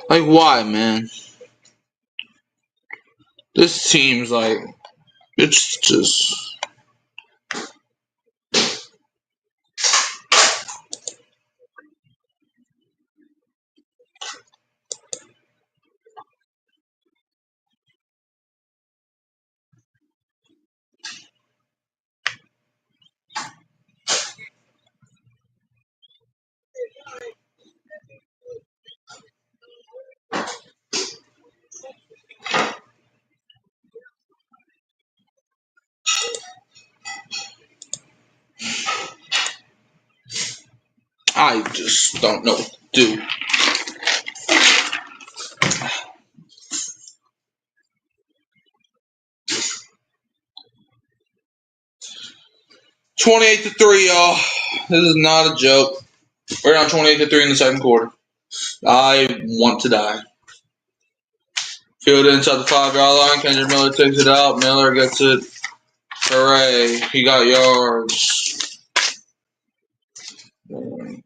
Like, why, man? This seems like it's just... I just don't know what to do. 28-3, y'all. This is not a joke. We're down 28-3 in the second quarter. I want to die. Field inside the 5-yard line. Kendrick Miller takes it out. Miller gets it. Hooray. He got yards. I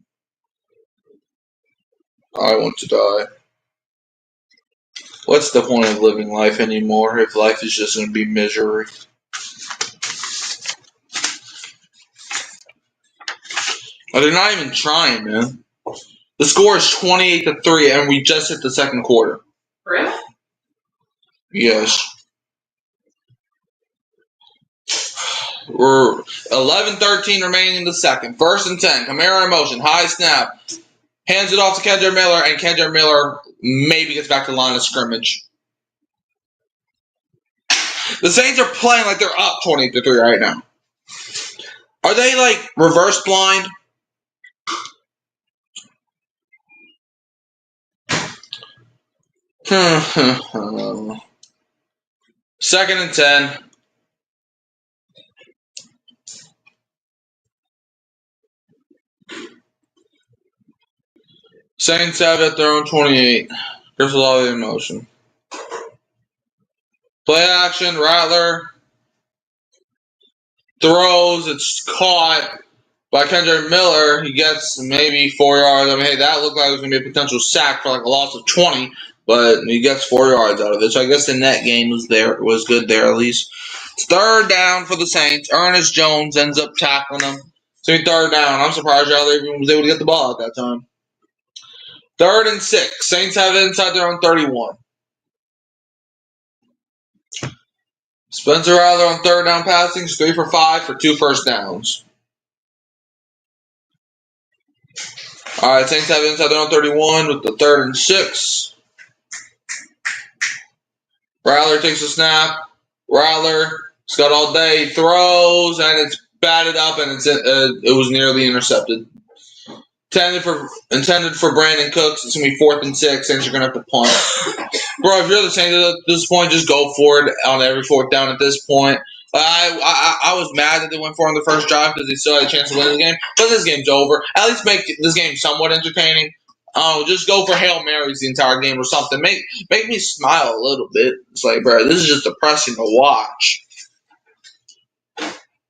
want to die. What's the point of living life anymore if life is just going to be misery? They're not even trying, man. The score is 28-3, and we just hit the second quarter.
Really?
Yes. We're 11-13 remaining in the second. 1st and 10. Kamara in motion. High snap. Hands it off to Kendrick Miller, and Kendrick Miller maybe gets back to the line of scrimmage. The Saints are playing like they're up 28-3 right now. Are they like reverse blind? Second and 10. Saints have at their own 28. There's a lot of emotion. Play action. Rattler throws. It's caught by Kendrick Miller. He gets maybe 4 yards. I mean, hey, that looked like it was going to be a potential sack for like a loss of 20, but he gets 4 yards out of it. So I guess the net gain was good there at least. It's 3rd down for the Saints. Ernest Jones ends up tackling him. So 3rd down. I'm surprised Rattler even was able to get the ball at that time. 3rd and 6. Saints have it inside their own 31. Spencer Rattler on 3rd down passing, 3 for 5 for 2 first downs. All right, Saints have it inside their own 31 with the 3rd and 6. Rattler takes a snap. Rattler's got all day, throws, and it's batted up, and it was nearly intercepted. Intended for Brandon Cooks. It's going to be 4th and 6, and you're going to have to punt. Bro, if you're the Saints at this point, just go for it on every 4th down at this point. I was mad that they went for it on the first drive because they still had a chance to win this game. But this game's over. At least make this game somewhat entertaining. Just go for Hail Marys the entire game or something. Make me smile a little bit. It's like, bro, this is just depressing to watch.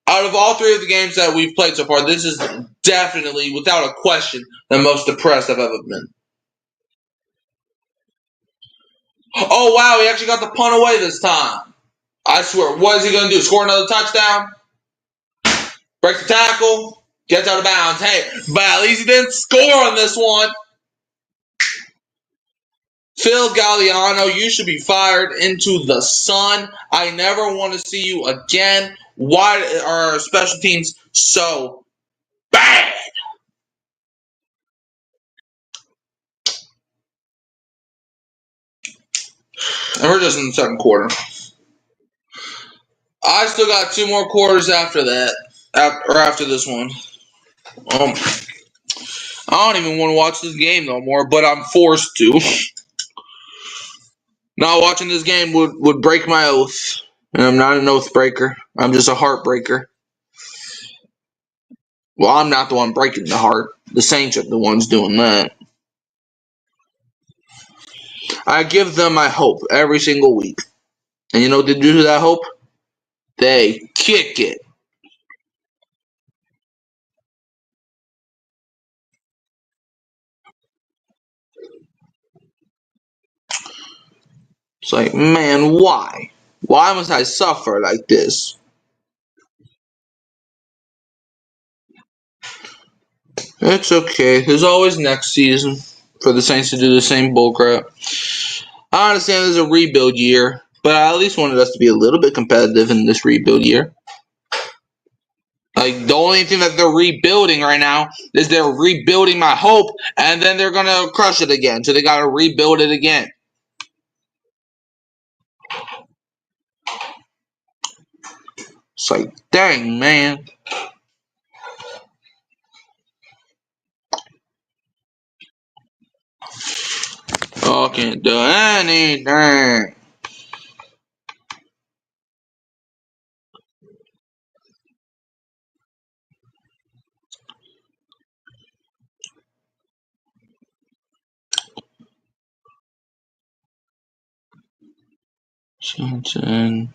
Out of all 3 of the games that we've played so far, this is definitely, without a question, the most depressed I've ever been. Oh, wow, he actually got the punt away this time. I swear, what is he going to do? Score another touchdown? Break the tackle? Gets out of bounds. Hey, but at least he didn't score on this one. Phil Galliano, you should be fired into the sun. I never want to see you again. Why are our special teams so bad? And we're just in the second quarter. I still got 2 more quarters after that, after this one. I don't even want to watch this game no more, but I'm forced to. Not watching this game would break my oath. And I'm not an oath breaker. I'm just a heartbreaker. Well, I'm not the one breaking the heart. The Saints are the ones doing that. I give them my hope every single week. And you know what they do to that hope? They kick it. It's like, man, why? Why must I suffer like this? It's okay. There's always next season for the Saints to do the same bullcrap. I understand there's a rebuild year, but I at least wanted us to be a little bit competitive in this rebuild year. Like, the only thing that they're rebuilding right now is they're rebuilding my hope, and then they're going to crush it again. So they got to rebuild it again. It's like, dang, man. Oh, I can't do anything. Johnson.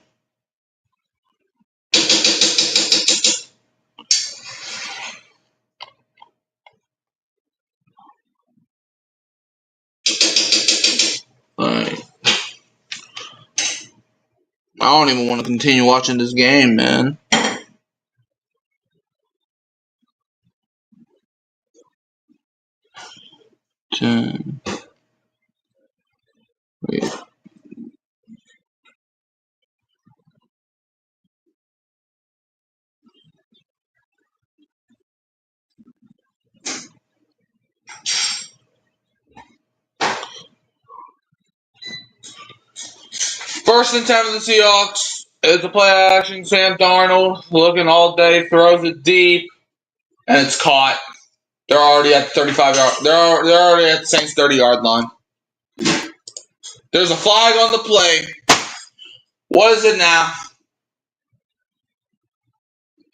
Alright. I don't even want to continue watching this game, man. Wait. First and 10 of the Seahawks. It's a play action. Sam Darnold looking all day, throws it deep, and it's caught. They're already at 35 yard. They're already at the Saints 30-yard line. There's a flag on the play. What is it now?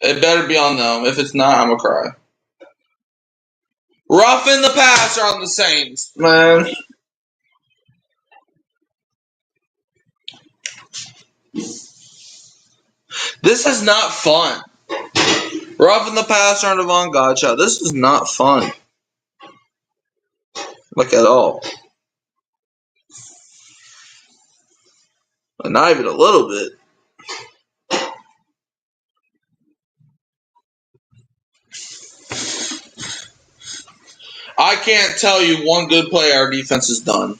It better be on them. If it's not, I'm gonna cry. Roughing the passer on the Saints, man. This is not fun. Roughing the passer on Devon Godchaux. This is not fun. Like at all. Not even a little bit. I can't tell you one good play our defense has done.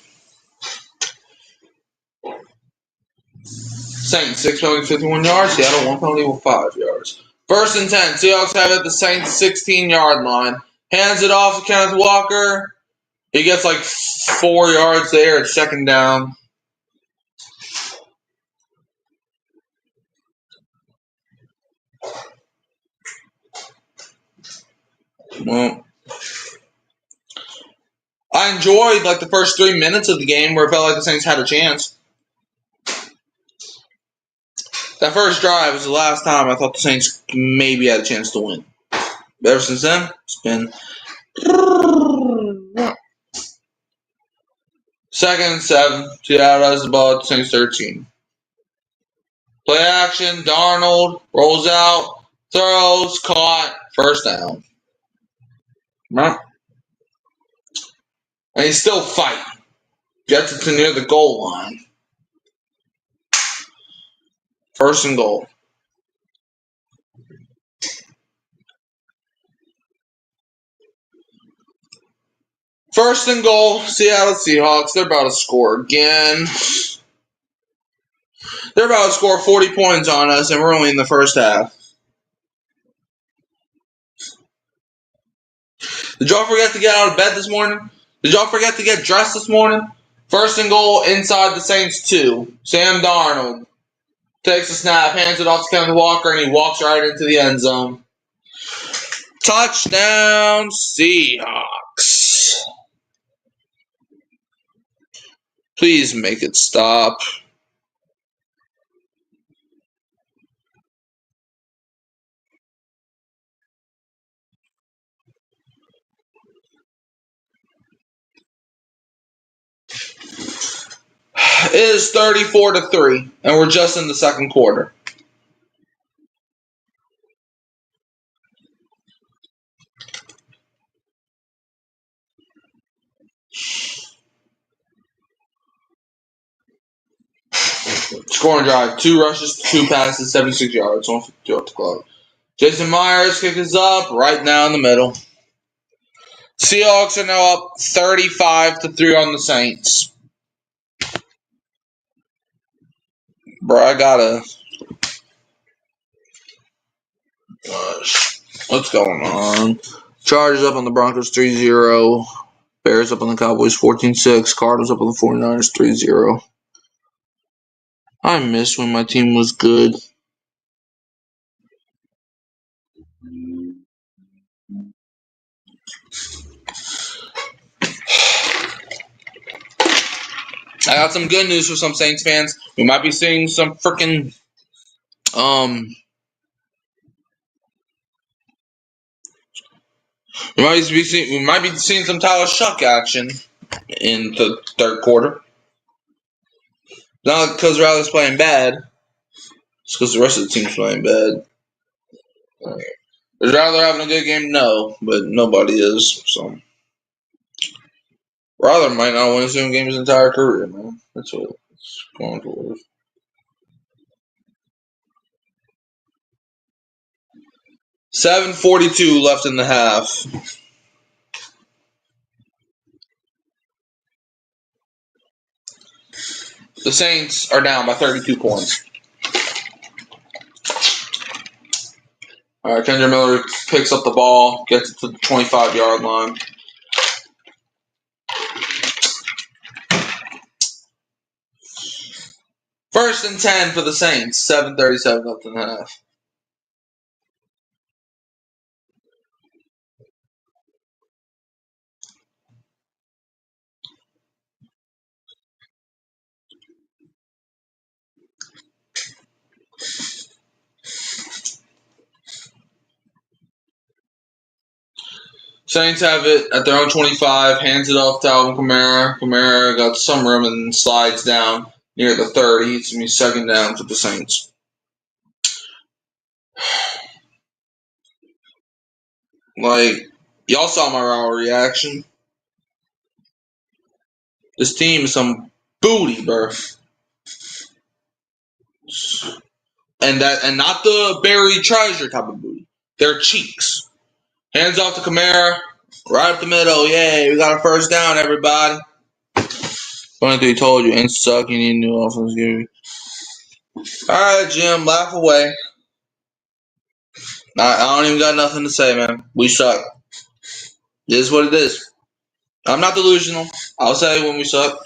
Saints, 6 penalties, 51 yards. Seattle, 1 penalty with 5 yards. First and 10. Seahawks have it at the Saints 16-yard line. Hands it off to Kenneth Walker. He gets like 4 yards there. It's second down. Well, I enjoyed like the first 3 minutes of the game where it felt like the Saints had a chance. That first drive was the last time I thought the Saints maybe had a chance to win. But ever since then, it's been second and 7. Seattle has the ball at the Saints 13. Play action. Darnold rolls out, throws, caught, first down. And he's still fighting. Gets it to near the goal line. First and goal. First and goal, Seattle Seahawks. They're about to score again. They're about to score 40 points on us, and we're only in the first half. Did y'all forget to get out of bed this morning? Did y'all forget to get dressed this morning? First and goal inside the Saints 2. Sam Darnold takes a snap, hands it off to Kenneth Walker, and he walks right into the end zone. Touchdown, Seahawks. Please make it stop. It is 34-3, and we're just in the second quarter. Scoring drive, 2 rushes, 2 passes, 76 yards, 152 off the clock. Jason Myers kick is up right now in the middle. Seahawks are now up 35-3 on the Saints. Bro, I gotta. Gosh. What's going on? Chargers up on the Broncos 3-0. Bears up on the Cowboys 14-6. Cardinals up on the 49ers 3-0. I miss when my team was good. I got some good news for some Saints fans. We might be seeing some freaking we might be seeing some Tyler Shuck action in the third quarter. Not because Riley's playing bad. It's because the rest of the team's playing bad. Is Riley having a good game? No, but nobody is. So Riley might not win a single game his entire career, man. That's what it's going towards. 7:42 left in the half. The Saints are down by 32 points. All right, Kendra Miller picks up the ball, gets it to the 25-yard line. First and 10 for the Saints. 7:37 left in the half. Saints have it at their own 25, hands it off to Alvin Kamara. Kamara got some room and slides down near the 30. It's going to be second down for the Saints. Like, y'all saw my raw reaction. This team is some booty, bro. And not the buried treasure type of booty. Their cheeks. Hands off to Kamara. Right up the middle. Yay, we got a first down, everybody. 23 told you, ain't suck. You need a new offense. Alright, Jim, laugh away. I don't even got nothing to say, man. We suck. It is what it is. I'm not delusional. I'll say when we suck.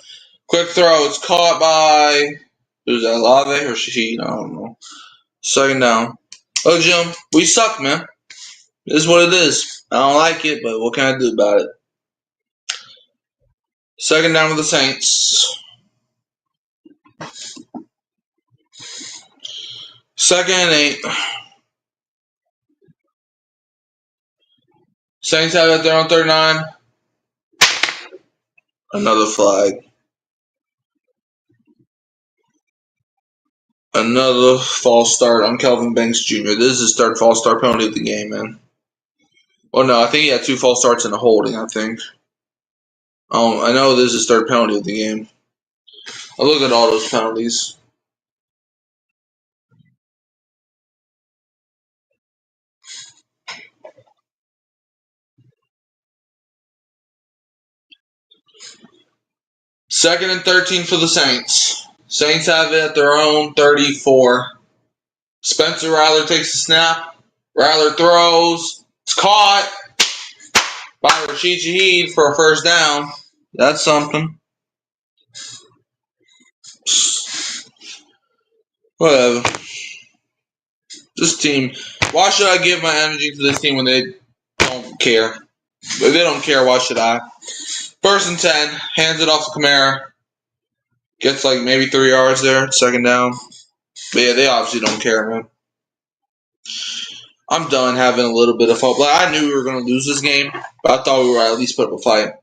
Quick throw. It's caught by, who's that, Lave or Shaheen? I don't know. Second down. Oh, Jim, we suck, man. It is what it is. I don't like it, but what can I do about it? Second down with the Saints. Second and 8. Saints have it at their own 39. Another flag. Another false start on Kelvin Banks Jr. This is his third false start penalty of the game, man. Well, no, I think he had 2 false starts and a holding, I think. I know this is his third penalty of the game. I look at all those penalties. Second and 13 for the Saints. Saints have it at their own 34. Spencer Rattler takes the snap. Rattler throws. It's caught by Rashid Shaheed for a first down. That's something. Whatever. This team. Why should I give my energy to this team when they don't care? If they don't care, why should I? First and 10. Hands it off to Kamara. Gets like maybe 3 yards there. Second down. But yeah, they obviously don't care, man. I'm done having a little bit of hope. Like, I knew we were going to lose this game, but I thought we were at least put up a fight.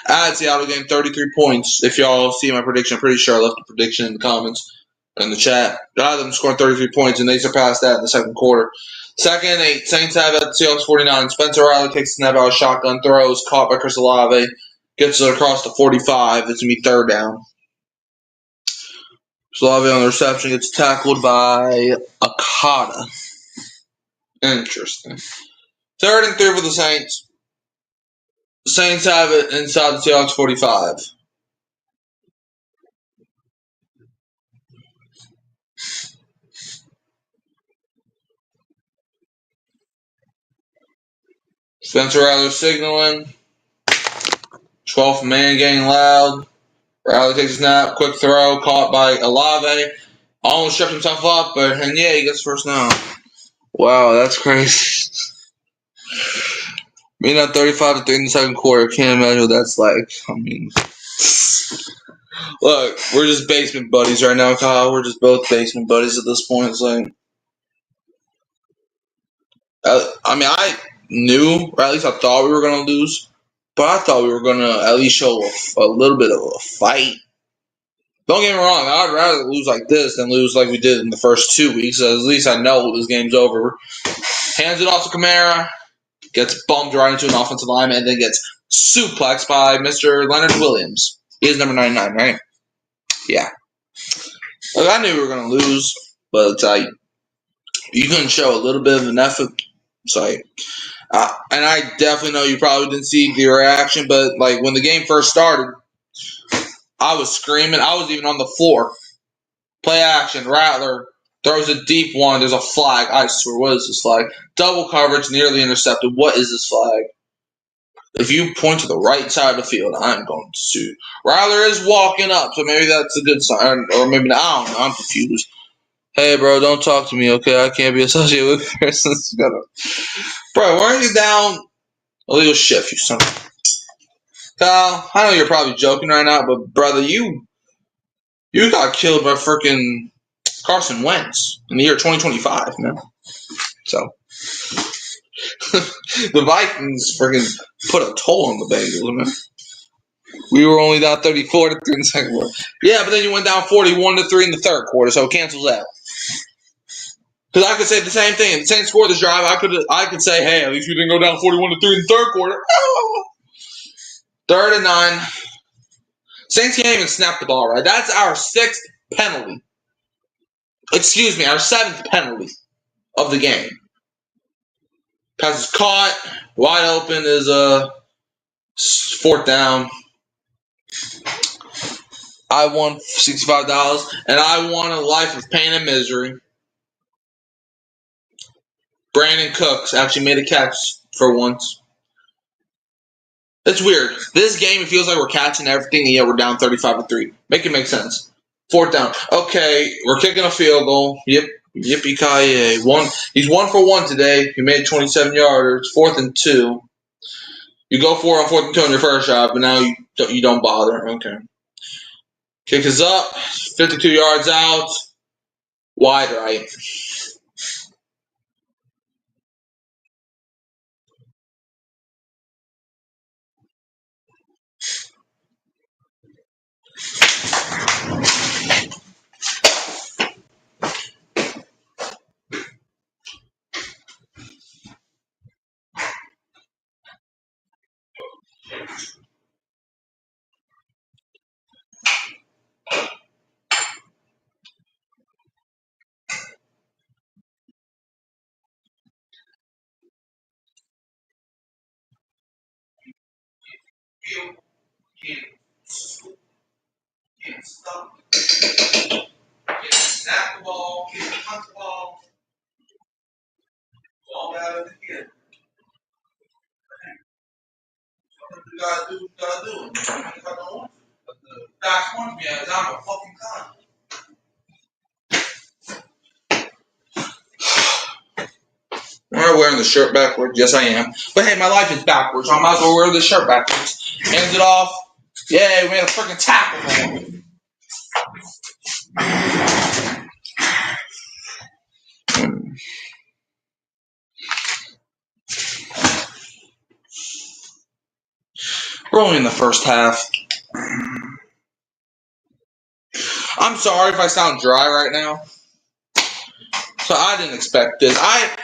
I had Seattle game 33 points. If y'all see my prediction, I'm pretty sure I left a prediction in the comments in the chat. I had them scoring 33 points, and they surpassed that in the second quarter. Second and 8. Saints have it at Seahawks 49. Spencer Rattler takes the snap out of shotgun, throws, caught by Chris Olave, gets it across the 45. It's going to be third down. Olave on the reception gets tackled by Akata. Interesting. Third and 3 for the Saints. The Saints have it inside the Seahawks 45. Spencer Rattler signaling. 12th man getting loud. Rattler takes a snap. Quick throw. Caught by Olave. Almost tripped himself up, and yeah, he gets first down. Wow, that's crazy. Being at 35-3 in the second quarter, can't imagine what that's like. I mean, look, we're just basement buddies right now, Kyle. We're just both basement buddies at this point. It's like, I knew, or at least I thought we were going to lose, but I thought we were going to at least show a little bit of a fight. Don't get me wrong. I'd rather lose like this than lose like we did in the first 2 weeks. So at least I know this game's over. Hands it off to Kamara. Gets bumped right into an offensive lineman and then gets suplexed by Mr. Leonard Williams. He is number 99, right? Yeah. Look, I knew we were going to lose, but it's like you couldn't show a little bit of an effort. It's like, and I definitely know you probably didn't see the reaction, but like when the game first started, I was screaming. I was even on the floor. Play action. Rattler throws a deep one. There's a flag. I swear, what is this flag? Double coverage, nearly intercepted. What is this flag? If you point to the right side of the field, I'm going to sue. Rattler is walking up, so maybe that's a good sign. Or maybe not. I don't know. I'm confused. Hey, bro, don't talk to me, okay? I can't be associated with persons. Bro, weren't you down illegal shift, you son of Kyle, I know you're probably joking right now, but brother, you got killed by freaking Carson Wentz in the year 2025, man. So the Vikings freaking put a toll on the Bengals, man. We were only down 34 to 3 in the second quarter. Yeah, but then you went down 41 to 3 in the third quarter, so it cancels out. Because I could say the same thing. If the Saints scored this drive, I could say, hey, at least we didn't go down 41 to 3 in the third quarter. Oh. 3rd and 9. Saints can't even snap the ball right. That's our 6th penalty. Excuse me, our 7th penalty of the game. Pass is caught. Wide open is a 4th down. I won $65, and I won a life of pain and misery. Brandon Cooks actually made a catch for once. It's weird. This game, it feels like we're catching everything, and yet we're down 35-3. Make it make sense. 4th down. Okay, we're kicking a field goal. Yep. Yippee-ki-yay. He's 1 for 1 today. He made 27 yards. 4th and 2. You go for it on 4th and 2 on your first shot, but now you don't bother. Okay. Kick is up. 52 yards out. Wide right. Can't stop. Can't snap the ball. Can't punt the ball. It's all bad at the kid. You gotta do what you gotta do. If I don't want to. But the fact one me is I'm a fucking con. Am I wearing the shirt backwards? Yes, I am. But hey, my life is backwards, so I might as well wear the shirt backwards. Hands it off. Yay, we made a freaking tackle. We're only in the first half. I'm sorry if I sound dry right now. So I didn't expect this. I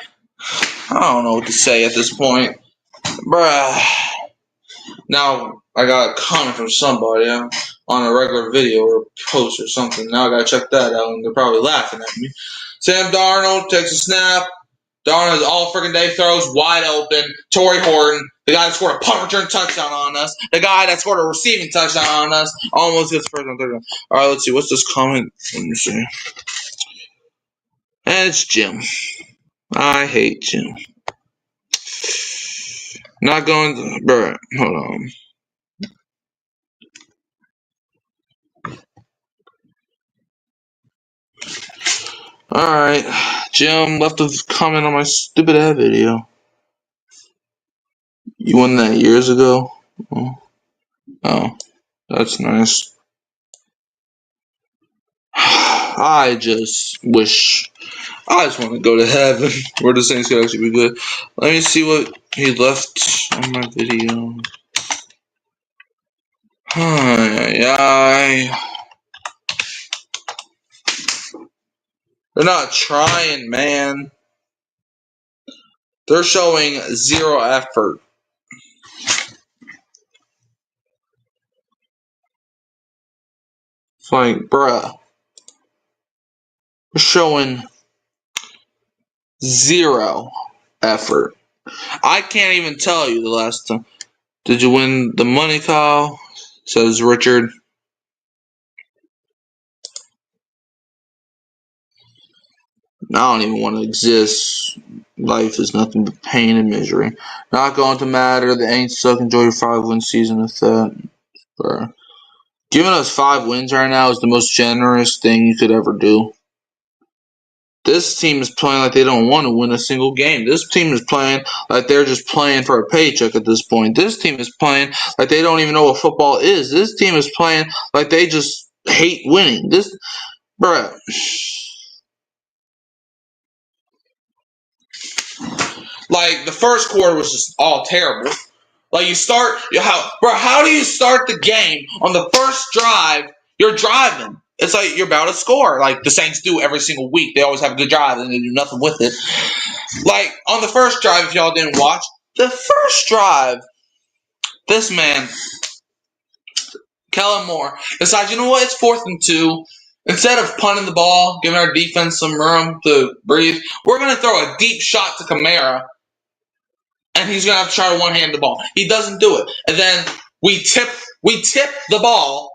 don't know what to say at this point. Bruh. Now I got a comment from somebody on a regular video or post or something. Now I gotta check that out, and they're probably laughing at me. Sam Darnold takes a snap. Darnold all freaking day throws wide open. Torrey Horton, the guy that scored a punt return touchdown on us, the guy that scored a receiving touchdown on us, almost gets first and third down. All right, let's see. What's this comment? Let me see. And it's Jim. I hate Jim. Not going to, bruh, hold on. Alright, Jim left a comment on my stupid ad video. You won that years ago? Oh, that's nice. I just want to go to heaven where the Saints could actually be good. Let me see what he left on my video. They're not trying, man. They're showing zero effort. It's like, bruh. They're showing zero effort. I can't even tell you the last time. Did you win the money, Kyle? Says Richard. I don't even want to exist. Life is nothing but pain and misery. Not going to matter. The Aints suck. Enjoy your 5-win season with that. Bruh. Giving us 5 wins right now is the most generous thing you could ever do. This team is playing like they don't want to win a single game. This team is playing like they're just playing for a paycheck at this point. This team is playing like they don't even know what football is. This team is playing like they just hate winning. Bruh. Like, the first quarter was just all terrible. Like, how do you start the game on the first drive? You're driving. It's like you're about to score, like the Saints do every single week. They always have a good drive and they do nothing with it. Like, on the first drive, if y'all didn't watch, the first drive, this man, Kellen Moore, decides, you know what, it's 4th and 2. Instead of punting the ball, giving our defense some room to breathe, we're going to throw a deep shot to Kamara, and he's going to have to try to one-hand the ball. He doesn't do it. And then we tip the ball,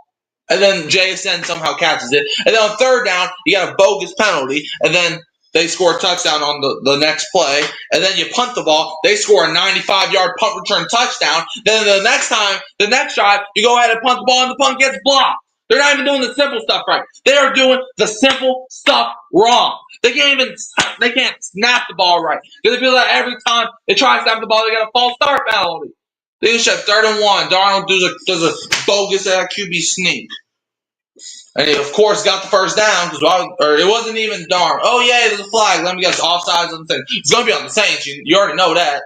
and then JSN somehow catches it. And then on 3rd down, you got a bogus penalty, and then they score a touchdown on the next play. And then you punt the ball. They score a 95-yard punt return touchdown. Then the next drive, you go ahead and punt the ball, and the punt gets blocked. They're not even doing the simple stuff right. They are doing the simple stuff wrong. They can't snap the ball right. Because they feel that every time they try to snap the ball, they get a false start penalty. They just have 3rd and 1. Darnold does a bogus QB sneak. And he, of course, got the first down, or it wasn't even Darnold. Oh, yeah, there's a flag. Let me guess, offsides on the thing. It's going to be on the Saints. You already know that.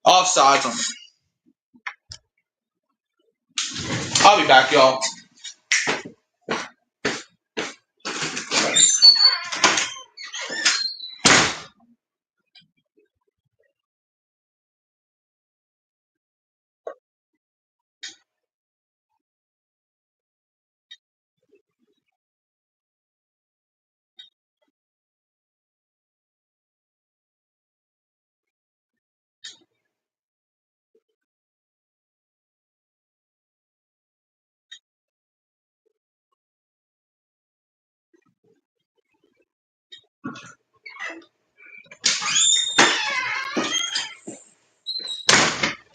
Offsides on. I'll be back, y'all.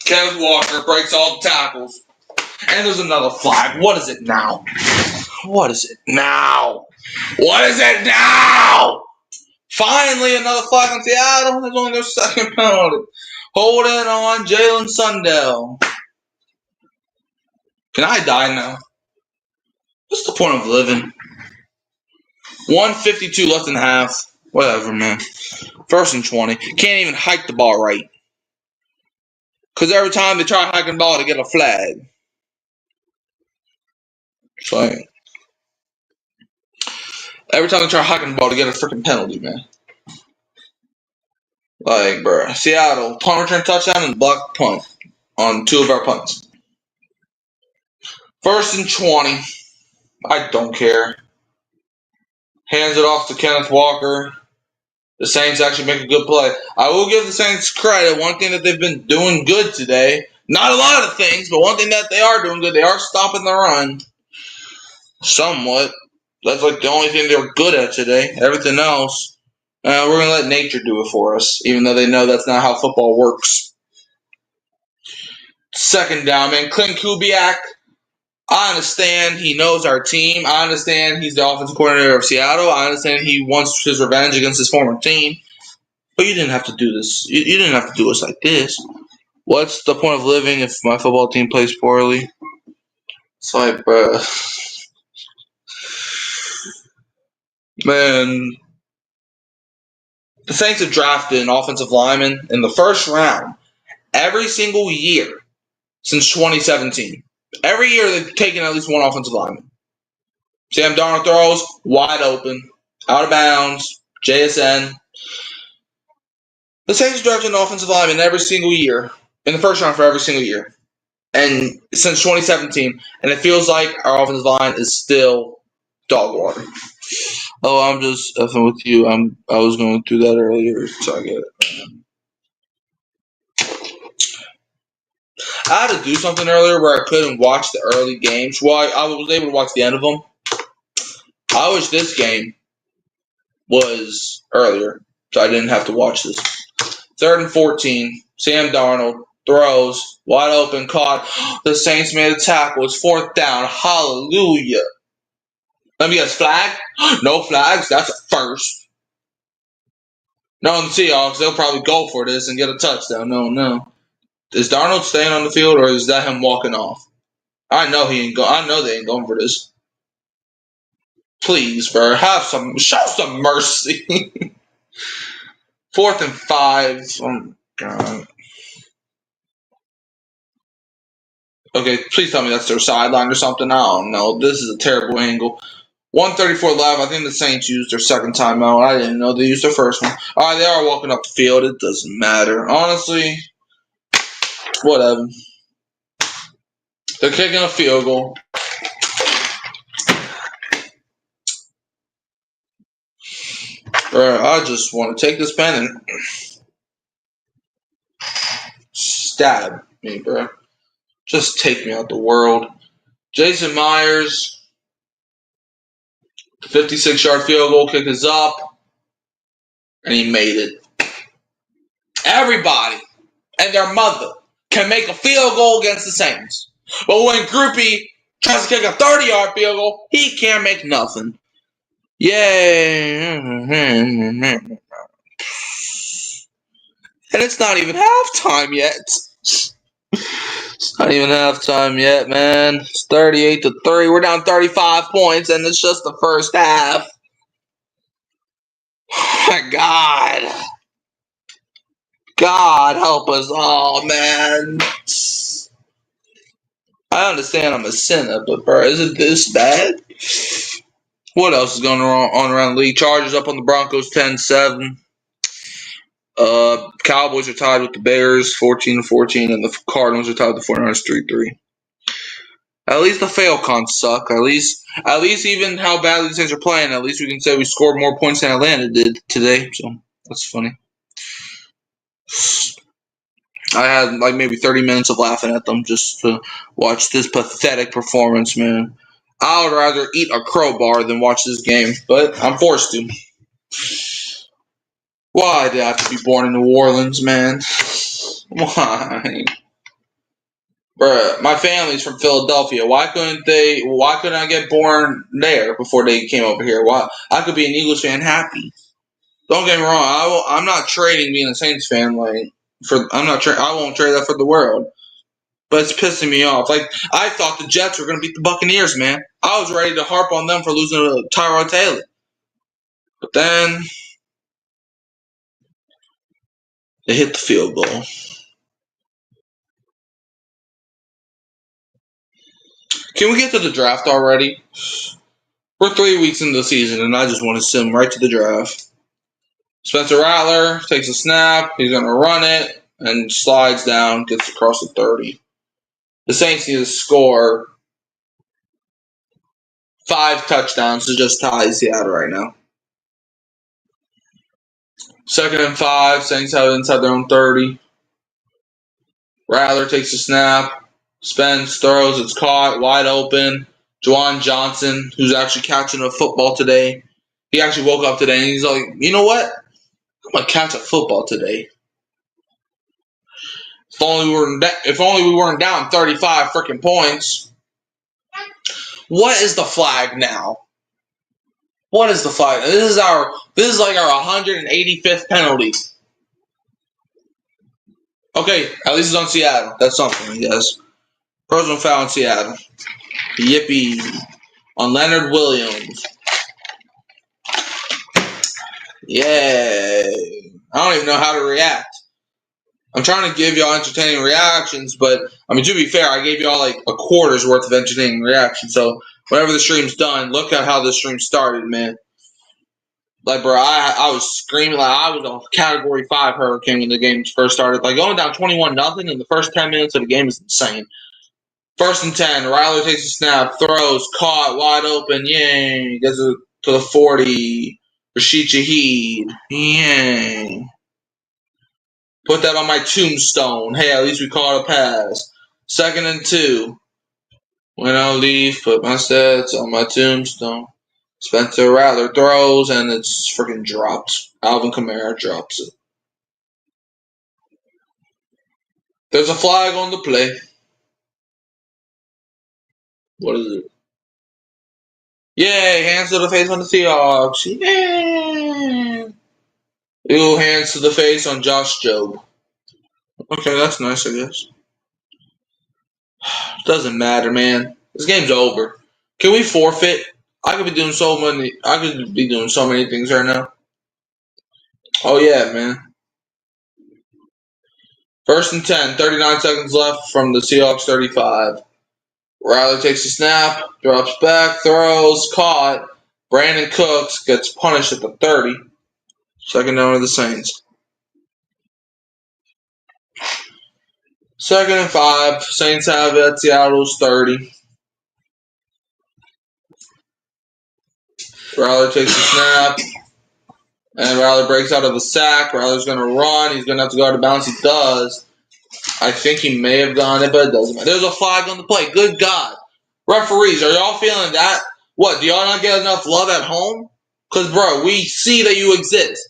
Kenneth Walker breaks all the tackles. And there's another flag. What is it now? What is it now? What is it now? Finally, another flag on Seattle. There's only their 2nd penalty. Holding on Jalen Sundell. Can I die now? What's the point of living? 152 left in the half. Whatever, man. 1st and 20. Can't even hike the ball right. Because every time they try hiking the ball, they get a flag. It's like, every time they try hiking the ball, they get a freaking penalty, man. Like, bro. Seattle, punt return touchdown and block punt on 2 of our punts. 1st and 20. I don't care. Hands it off to Kenneth Walker. The Saints actually make a good play. I will give the Saints credit. One thing that they've been doing good today, not a lot of things, but one thing that they are doing good, they are stopping the run. Somewhat. That's like the only thing they're good at today. Everything else, we're going to let nature do it for us, even though they know that's not how football works. 2nd down, man. Clint Kubiak, I understand he knows our team. I understand he's the offensive coordinator of Seattle. I understand he wants his revenge against his former team. But you didn't have to do this. You didn't have to do us like this. What's the point of living if my football team plays poorly? It's like, bruh. Man, the Saints have drafted an offensive lineman in the 1st round every single year since 2017. Every year they've taken at least one offensive lineman. Sam Darnold throws wide open. Out of bounds. JSN. The Saints draft an offensive lineman every single year. In the first round for every single year. And since 2017. And it feels like our offensive line is still dog water. Oh, I'm just effing with you. I was going through that earlier, so I get it. I had to do something earlier where I couldn't watch the early games. Well, I was able to watch the end of them. I wish this game was earlier, so I didn't have to watch this. 3rd and 14. Sam Darnold throws wide open, caught. The Saints made a tackle. It's 4th down. Hallelujah. Let me guess, flag? No flags. That's a first. No, the Seahawks, they'll probably go for this and get a touchdown. No. Is Darnold staying on the field, or is that him walking off? I know he ain't go. I know they ain't going for this. Please, bro, show some mercy. 4th and 5. Oh God. Okay, please tell me that's their sideline or something. I don't know. This is a terrible angle. 134 left. I think the Saints used their second timeout. I didn't know they used their first one. All right, they are walking up the field. It doesn't matter. Honestly, whatever. They're kicking a field goal. Bro, I just want to take this pen and stab me, bro. Just take me out the world. Jason Myers, 56-yard field goal kick is up, and he made it. Everybody and their mother can make a field goal against the Saints. But when Groupie tries to kick a 30-yard field goal, he can't make nothing. Yay. And it's not even halftime yet. It's not even halftime yet, man. It's 38-3. We're down 35 points, and it's just the first half. Oh, my God. God help us all, man. I understand I'm a sinner, but bro, is it this bad? What else is going on around the league? Chargers up on the Broncos 10-7. Cowboys are tied with the Bears 14-14, and the Cardinals are tied with the 49ers 3-3. At least the Falcons suck. At least even how badly the Saints are playing, at least we can say we scored more points than Atlanta did today. So that's funny. I had like maybe 30 minutes of laughing at them just to watch this pathetic performance, man. I would rather eat a crowbar than watch this game, but I'm forced to. Why did I have to be born in New Orleans, man? Why? Bruh, my family's from Philadelphia. Why couldn't I get born there before they came over here? Why? I could be an Eagles fan happy. Don't get me wrong. I'm not trading being a Saints fan. I won't trade that for the world. But it's pissing me off. Like, I thought the Jets were going to beat the Buccaneers, man. I was ready to harp on them for losing to Tyrod Taylor. But then they hit the field goal. Can we get to the draft already? We're 3 weeks into the season, and I just want to sim right to the draft. Spencer Rattler takes a snap. He's going to run it and slides down, gets across the 30. The Saints need to score 5 touchdowns to just tie Seattle right now. 2nd and 5. Saints have it inside their own 30. Rattler takes a snap. Spence throws. It's caught. Wide open. Juwan Johnson, who's actually catching a football today. He actually woke up today and he's like, you know what? I'm going to catch a football today. If only we weren't down 35 freaking points. What is the flag now? What is the flag? This is like our 185th penalty. Okay, at least it's on Seattle. That's something, I guess. Personal foul in Seattle. Yippee. On Leonard Williams. Yay. I don't even know how to react. I'm trying to give y'all entertaining reactions, but, I mean, to be fair, I gave y'all like a quarter's worth of entertaining reactions. So, whenever the stream's done, look at how the stream started, man. Like, bro, I was screaming like I was a Category 5 hurricane when the game first started. Like, going down 21-0 in the first 10 minutes of the game is insane. 1st and 10. Riley takes a snap, throws, caught, wide open. Yay. Gets it to the 40. Rashid Shaheed. Yay. Put that on my tombstone. Hey, at least we caught a pass. 2nd and 2. When I leave, put my stats on my tombstone. Spencer Rattler throws, and it's freaking dropped. Alvin Kamara drops it. There's a flag on the play. What is it? Yay, hands to the face on the Seahawks. Yay. Ew, hands to the face on Josh Jobe. Okay, that's nice, I guess. Doesn't matter, man. This game's over. Can we forfeit? I could be doing so many things right now. Oh yeah, man. 1st and 10, 39 seconds left from the Seahawks 35. Riley takes a snap, drops back, throws, caught. Brandon Cooks gets punished at the 30. 2nd down to the Saints. 2nd and 5. Saints have it at Seattle's 30. Riley takes a snap. And Riley breaks out of the sack. Riley's going to run. He's going to have to go out of bounds. He does. I think he may have done it, but it doesn't matter. There's a flag on the play. Good God. Referees, are y'all feeling that? What, do y'all not get enough love at home? Because, bro, we see that you exist.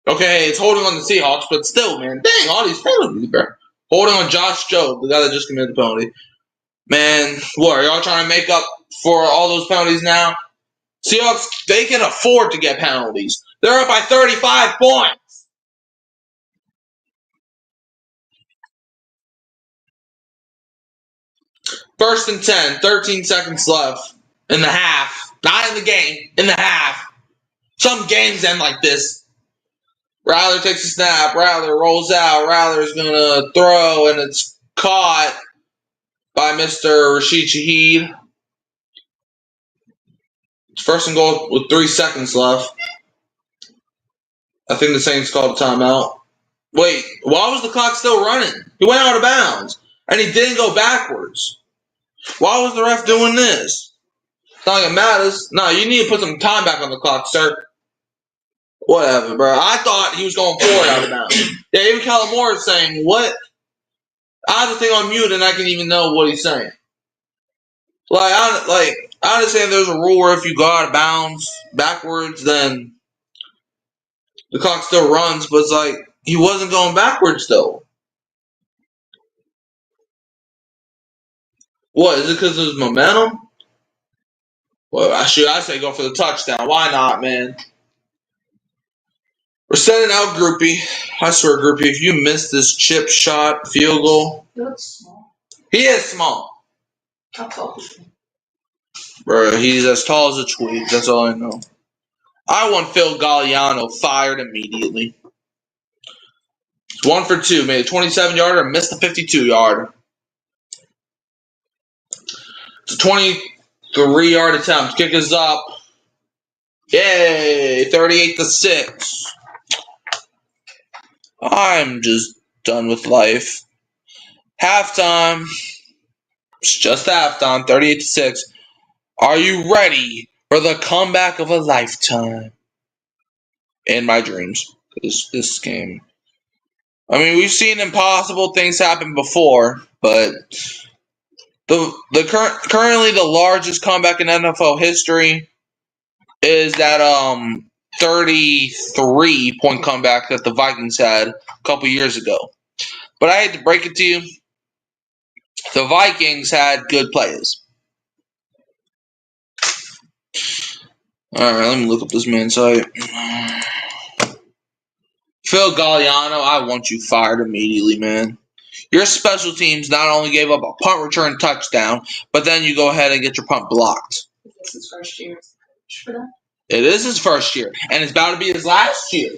Okay, it's holding on the Seahawks, but still, man. Dang, all these penalties, bro. Holding on Josh Jobe, the guy that just committed the penalty. Man, what, are y'all trying to make up for all those penalties now? Seahawks, they can afford to get penalties. They're up by 35 points. First and 10, 13 seconds left in the half. Not in the game, in the half. Some games end like this. Rattler takes a snap. Rattler rolls out. Rattler's going to throw, and it's caught by Mr. Rashid Shaheed. It's 1st and goal with 3 seconds left. I think the Saints called a timeout. Wait, why was the clock still running? He went out of bounds, and he didn't go backwards. Why was the ref doing this? It's not like it matters. No, you need to put some time back on the clock, sir. Whatever, bro. I thought he was going forward out of bounds. Yeah, even Kellen Moore is saying, what? I have the thing on mute, and I can even know what he's saying. I understand there's a rule where if you go out of bounds backwards, then the clock still runs, but it's like, he wasn't going backwards, though. What, is it because of his momentum? Well, I say go for the touchdown. Why not, man? We're sending out Groupie. I swear, Groupie, if you miss this chip shot field goal.
He looks small.
He is small.
How tall is he?
Bro, he's as tall as a twig. That's all I know. I want Phil Galliano fired immediately. 1 for 2. Made a 27-yarder and missed a 52-yarder. It's a 23-yard attempt. Kick is up. Yay! 38-6. I'm just done with life. Halftime. It's just halftime. 38-6. Are you ready for the comeback of a lifetime? In my dreams. This game. I mean, we've seen impossible things happen before, but currently the largest comeback in NFL history is that 33-point comeback that the Vikings had a couple years ago. But I hate to break it to you, the Vikings had good players. All right, let me look up this man's site. Phil Galliano, I want you fired immediately, man. Your special teams not only gave up a punt return touchdown, but then you go ahead and get your punt blocked.
Is this his first year as coach for them?
It is his first year, and it's about to be his last year.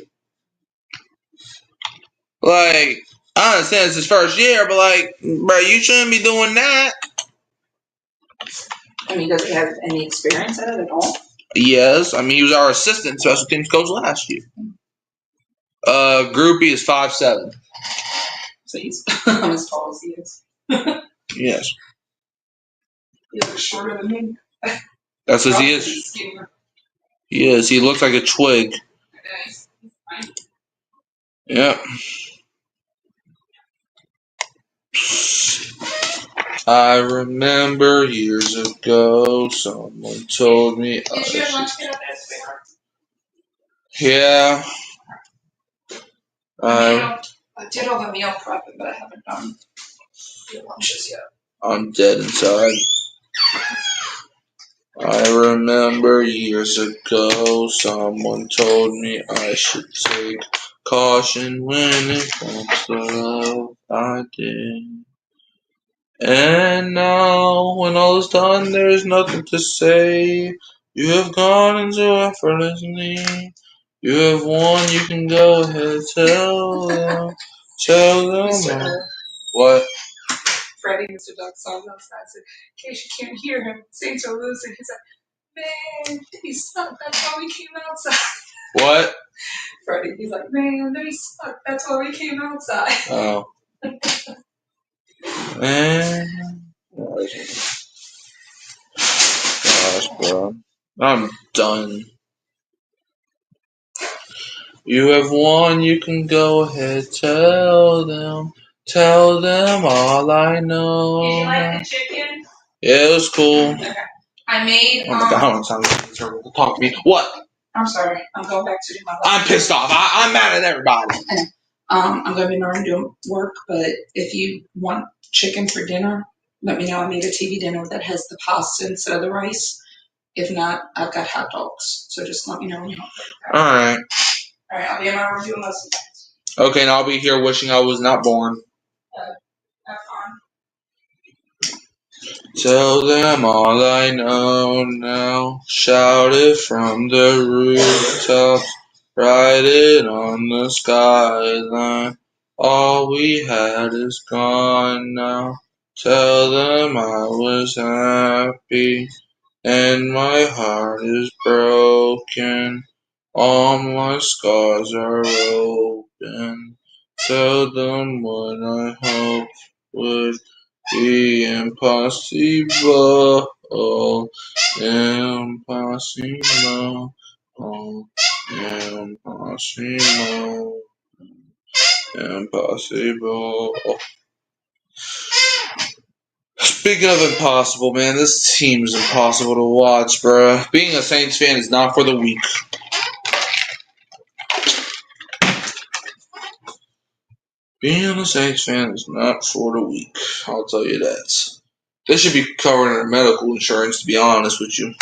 Like, I understand it's his first year, but like, bro, you shouldn't be doing that.
I mean, does he have any experience at it at all?
Yes, I mean he was our assistant special teams coach last year. Groupie is 5'7".
So he's as tall as he is.
Yes.
He looks shorter than me.
That's as he is. He is. He looks like a twig. Yep. I remember years ago, someone told me.
Did you have lunch get up there, sweetheart?
Yeah.
I did all the meal prepping, but I haven't done the lunches yet.
I'm dead inside. I remember years ago, someone told me I should take caution when it comes to love. I did. And now, when all is done, there is nothing to say. You have gone into effortlessly. You have won, you can go ahead, tell them. Tell them. What?
Freddie, Mr. Duck, saw him outside. Said, in case you can't hear him, Saints are losing. He's like, man, they suck. That's why we came outside.
What?
Freddie, he's like, man, they suck. That's why we came outside.
Oh. Man. Gosh, bro. I'm done. You have won, you can go ahead, tell them. Tell them all I know.
Did you like the chicken?
Yeah, it was cool.
Okay. I made.
Oh my god, hold on, sounds like to talk to me. What?
I'm sorry. I'm going back to do my life.
I'm pissed off. I'm mad at everybody.
I'm going to be normal doing work, but if you want chicken for dinner, let me know. I made a TV dinner that has the pasta instead of the rice. If not, I've got hot dogs. So just let me know when you're home.
Alright.
Alright, I'll be in my room doing lessons.
Okay, and I'll be here wishing I was not born.
Have fun.
Tell them all I know now. Shout it from the rooftops. Write it on the skyline. All we had is gone now. Tell them I was happy and my heart is broken. All my scars are open. Tell them what I hoped would be impossible. Impossible. Impossible. Impossible. Speaking of impossible, man, this team is impossible to watch, bruh. Being a Saints fan is not for the weak. Being a Saints fan is not for the weak. I'll tell you that. They should be covering their medical insurance, to be honest with you.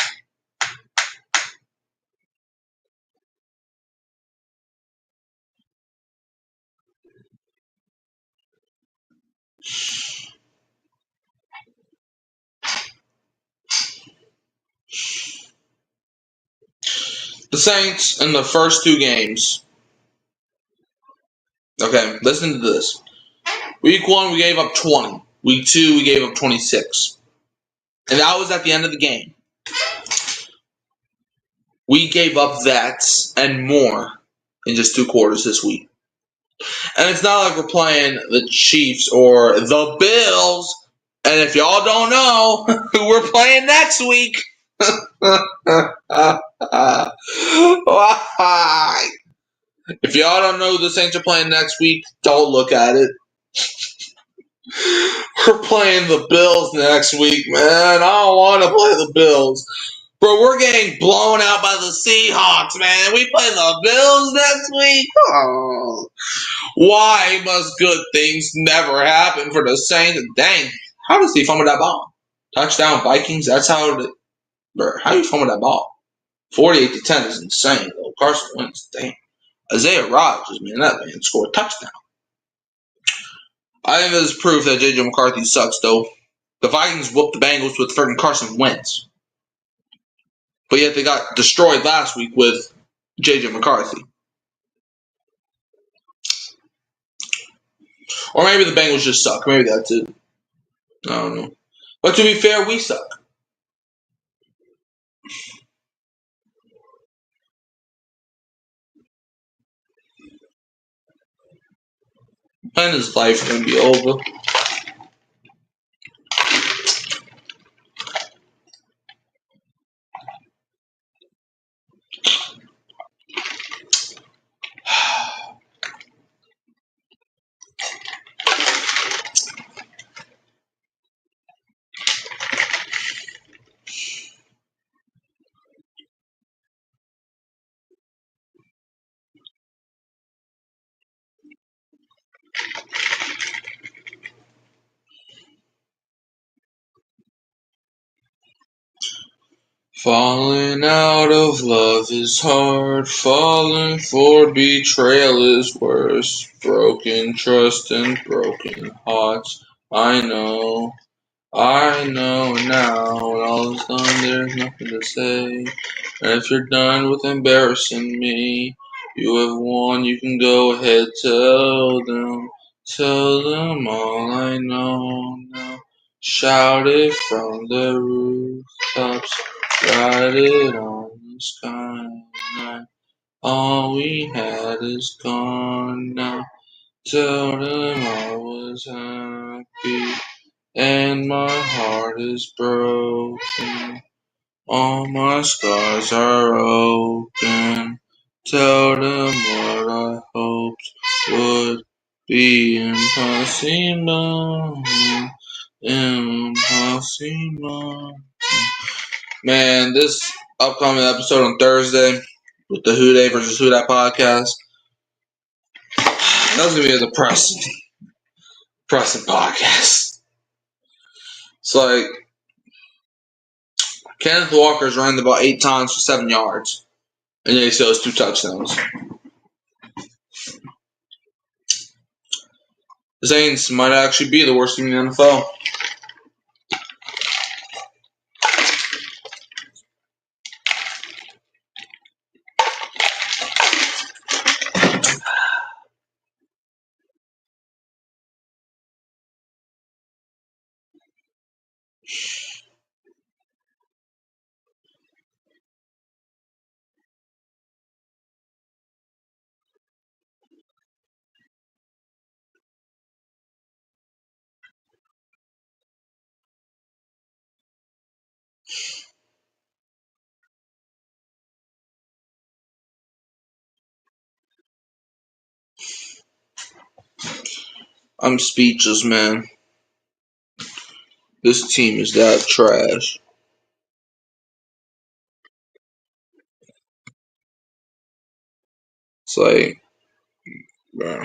The Saints in the first two games. Okay, listen to this. Week 1, we gave up 20. Week 2, we gave up 26. And that was at the end of the game. We gave up that and more in just 2 quarters this week. And it's not like we're playing the Chiefs or the Bills. And if y'all don't know who we're playing next week, why? If y'all don't know who the Saints are playing next week, don't look at it. We're playing the Bills next week, man. I don't want to play the Bills. Bro, we're getting blown out by the Seahawks, man. We play the Bills next week? Oh. Why must good things never happen for the Saints? Dang, how does he fumble that ball? Touchdown Vikings, that's how it. Bro, how you fumble that ball? 48-10 is insane, though. Carson Wentz, damn. Isaiah Rodgers, man, that man scored a touchdown. I think this is proof that J.J. McCarthy sucks, though. The Vikings whooped the Bengals with freaking Carson Wentz. But yet they got destroyed last week with J.J. McCarthy. Or maybe the Bengals just suck. Maybe that's it. I don't know. But to be fair, we suck. And his life's gonna be over. Falling out of love is hard. Falling for betrayal is worse. Broken trust and broken hearts. I know now. When all is done, there's nothing to say. And if you're done with embarrassing me, you have won. You can go ahead, tell them. Tell them all I know now. Shout it from the rooftops. Write it on the skyline. All we had is gone now. Tell them I was happy and my heart is broken. All my scars are open. Tell them what I hoped would be impossible. Impossible. Man, this upcoming episode on Thursday with the Who Day versus Who Dat podcast, that's gonna be a depressing podcast. It's like Kenneth Walker's running the ball 8 times for 7 yards, and then he still has 2 touchdowns. The Saints might actually be the worst team in the NFL. I'm speechless, man. This team is that trash. It's like, bro.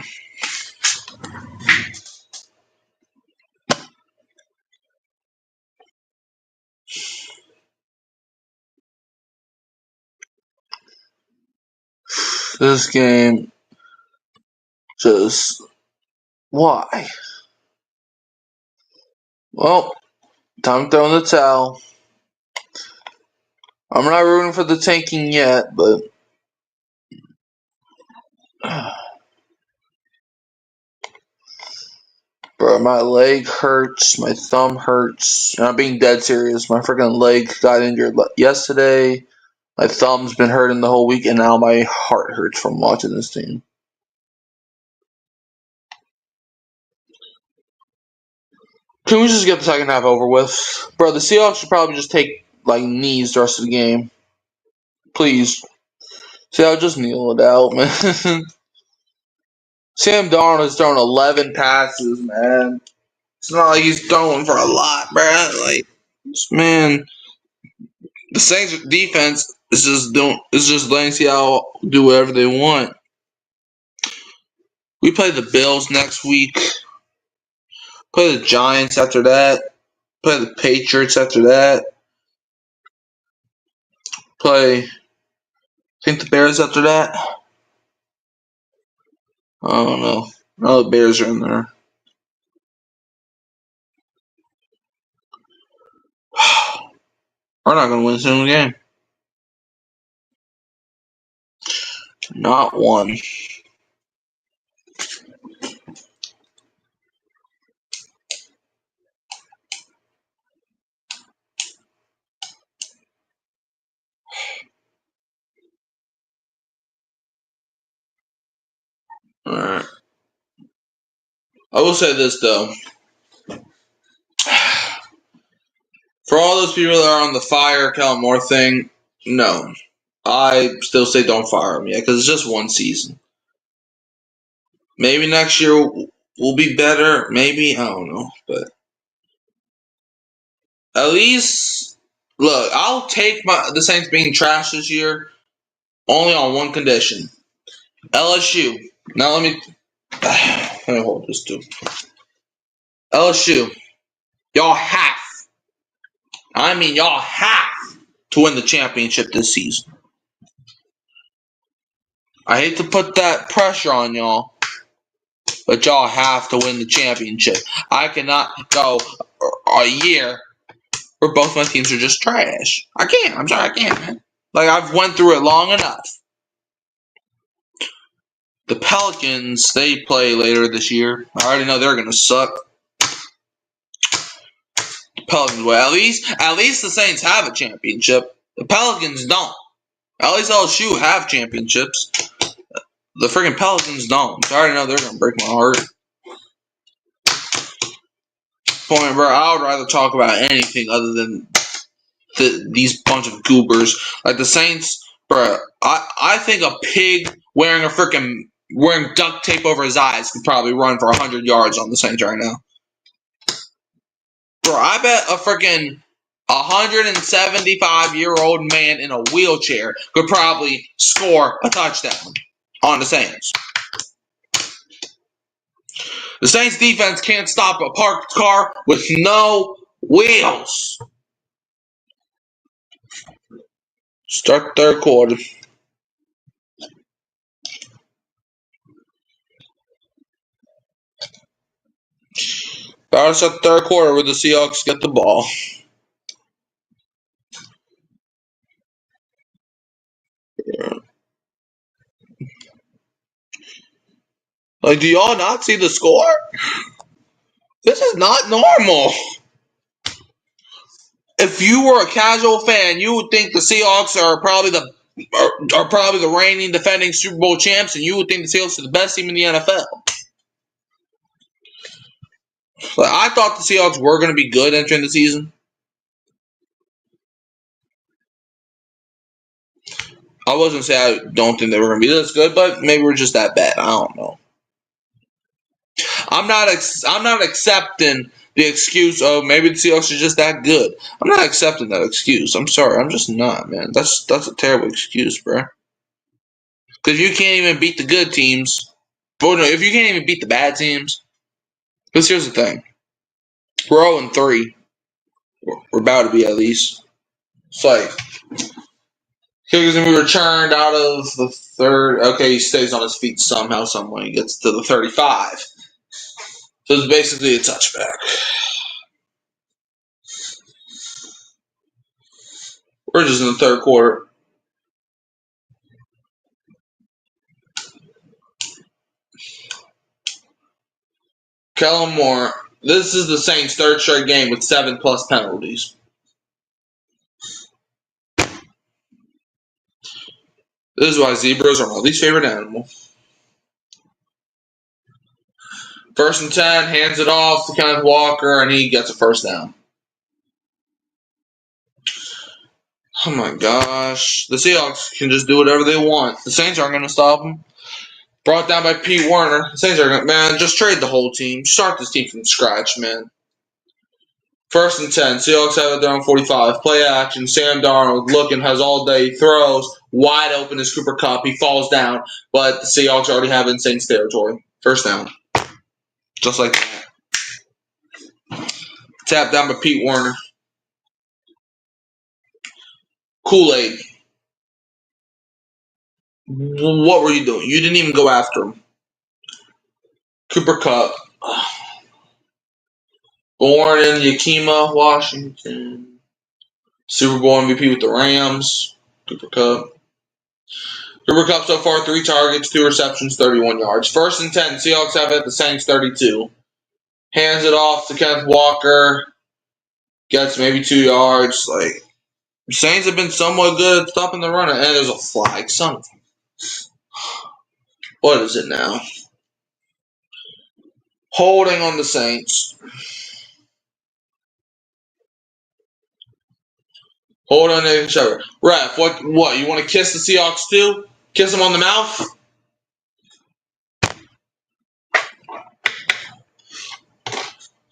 This game just why? Well, time to throw in the towel. I'm not rooting for the tanking yet, but bro, my leg hurts, my thumb hurts. And I'm being dead serious. My freaking leg got injured yesterday. My thumb's been hurting the whole week, and now my heart hurts from watching this team. Can we just get the second half over with? Bro, the Seahawks should probably just take, like, knees the rest of the game. Please. See, I'll just kneel it out, man. Sam Darnold has thrown 11 passes, man. It's not like he's throwing for a lot, bro. Like, man, the Saints defense is just letting Seattle do whatever they want. We play the Bills next week. Play the Giants after that. Play the Patriots after that. Play, I think the Bears after that. I don't know. No, the Bears are in there. We're not going to win a single game. Not one. All right. I will say this though. For all those people that are on the fire Kellen Moore thing, no. I still say don't fire him yet because it's just one season. Maybe next year will be better. Maybe. I don't know. But at least, look, I'll take the Saints being trash this year only on one condition. LSU. Now let me hold this too. LSU. Y'all have. Y'all have to win the championship this season. I hate to put that pressure on y'all, but y'all have to win the championship. I cannot go a year where both my teams are just trash. I can't. I'm sorry, I can't, man. Like, I've went through it long enough. The Pelicans, they play later this year. I already know they're gonna suck. The Pelicans, well, at least the Saints have a championship. The Pelicans don't. At least LSU have championships. The freaking Pelicans don't. I already know they're gonna break my heart. Point, bro. I would rather talk about anything other than these bunch of goobers. Like the Saints, bro. I think a pig wearing duct tape over his eyes could probably run for 100 yards on the Saints right now. Bro, I bet a freaking 175-year-old man in a wheelchair could probably score a touchdown on the Saints. The Saints defense can't stop a parked car with no wheels. Start third quarter. Start the third quarter where the Seahawks get the ball. Like, do y'all not see the score? This is not normal. If you were a casual fan, you would think the Seahawks are probably the reigning defending Super Bowl champs, and you would think the Seahawks are the best team in the NFL. Like, I thought the Seahawks were going to be good entering the season. I wasn't say I don't think they were going to be this good, but maybe we're just that bad. I don't know. I'm not accepting the excuse of maybe the Seahawks are just that good. I'm not accepting that excuse. I'm sorry. I'm just not, man. That's a terrible excuse, bro. Because you can't even beat the good teams. But no, if you can't even beat the bad teams, because here's the thing. We're 0-3. We're about to be at least. It's like Higgins gonna be returned out of the third. Okay, he stays on his feet somehow, someway. He gets to the 35. So it's basically a touchback. We're just in the third quarter. Kellen Moore. This is the Saints' third straight game with 7+ penalties. This is why zebras are my least favorite animal. 1st and 10, hands it off to Kenneth Walker, and he gets a first down. Oh my gosh. The Seahawks can just do whatever they want. The Saints aren't going to stop them. Brought down by Pete Werner. The Saints are going to, man, just trade the whole team. Start this team from scratch, man. 1st and 10. Seahawks have it down 45. Play action. Sam Darnold looking, has all day. Throws. Wide open is Cooper Kupp. He falls down, but the Seahawks already have it in Saints territory. First down. Just like that. Tapped down by Pete Werner. Kool-Aid. What were you doing? You didn't even go after him. Cooper Kupp. Born in Yakima, Washington. Super Bowl MVP with the Rams. Cooper Kupp. Cooper Kupp so far 3 targets, 2 receptions, 31 yards. 1st and 10. Seahawks have it at the Saints 32. Hands it off to Kenneth Walker. Gets maybe 2 yards. Like, the Saints have been somewhat good at stopping the run. And there's a flag. What is it now? Holding on the Saints. Hold on to each other. Ref, what? You want to kiss the Seahawks too? Kiss them on the mouth?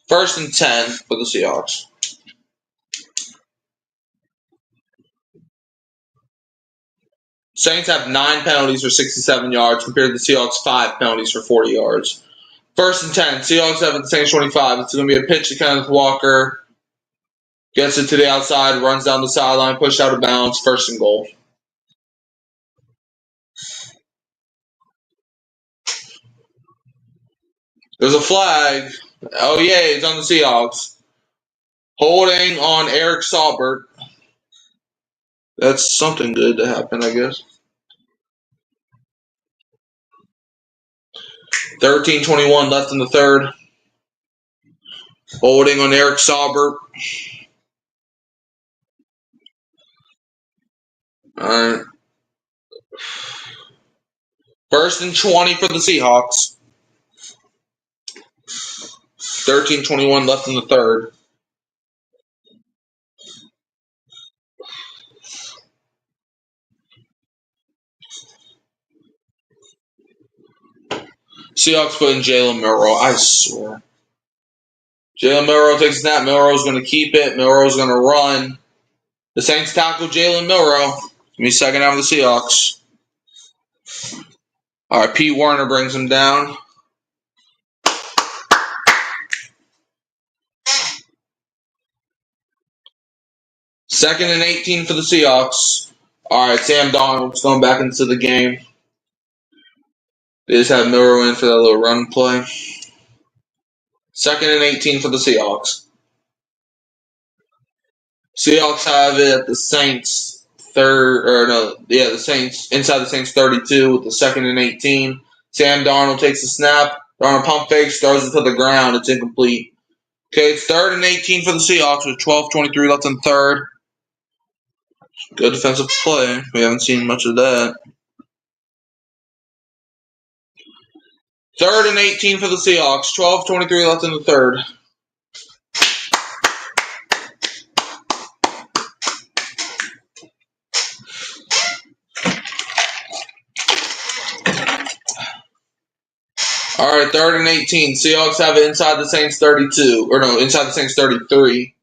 First and 10 for the Seahawks. Saints have 9 penalties for 67 yards compared to the Seahawks' 5 penalties for 40 yards. First and 10. Seahawks have at the Saints 25. It's going to be a pitch to Kenneth Walker. Gets it to the outside, runs down the sideline, pushed out of bounds. First and goal. There's a flag. Oh, yeah, it's on the Seahawks. Holding on Eric Saubert. That's something good to happen, I guess. 13:21 left in the third. Holding on Eric Saubert. All right. First and 20 for the Seahawks. 13:21 left in the third. Seahawks put in Jalen Milroe. I swear. Jalen Milroe takes a snap. Milroe's going to keep it. Milroe's going to run. The Saints tackle Jalen Milroe. Give me second half of the Seahawks. All right, Pete Werner brings him down. Second and 18 for the Seahawks. All right, Sam Darnold's going back into the game. They just have Milroe in for that little run play. Second and 18 for the Seahawks. Seahawks have it at the Saints the Saints inside the Saints 32 with the second and 18. Sam Darnold takes the snap. Darnold pump fakes, throws it to the ground. It's incomplete. Okay, it's third and 18 for the Seahawks with 12:23 left in the third. Good defensive play. We haven't seen much of that. Third and 18 for the Seahawks. 12:23 left in the third. All right, third and 18. Seahawks have it inside the Saints 32. Inside the Saints 33.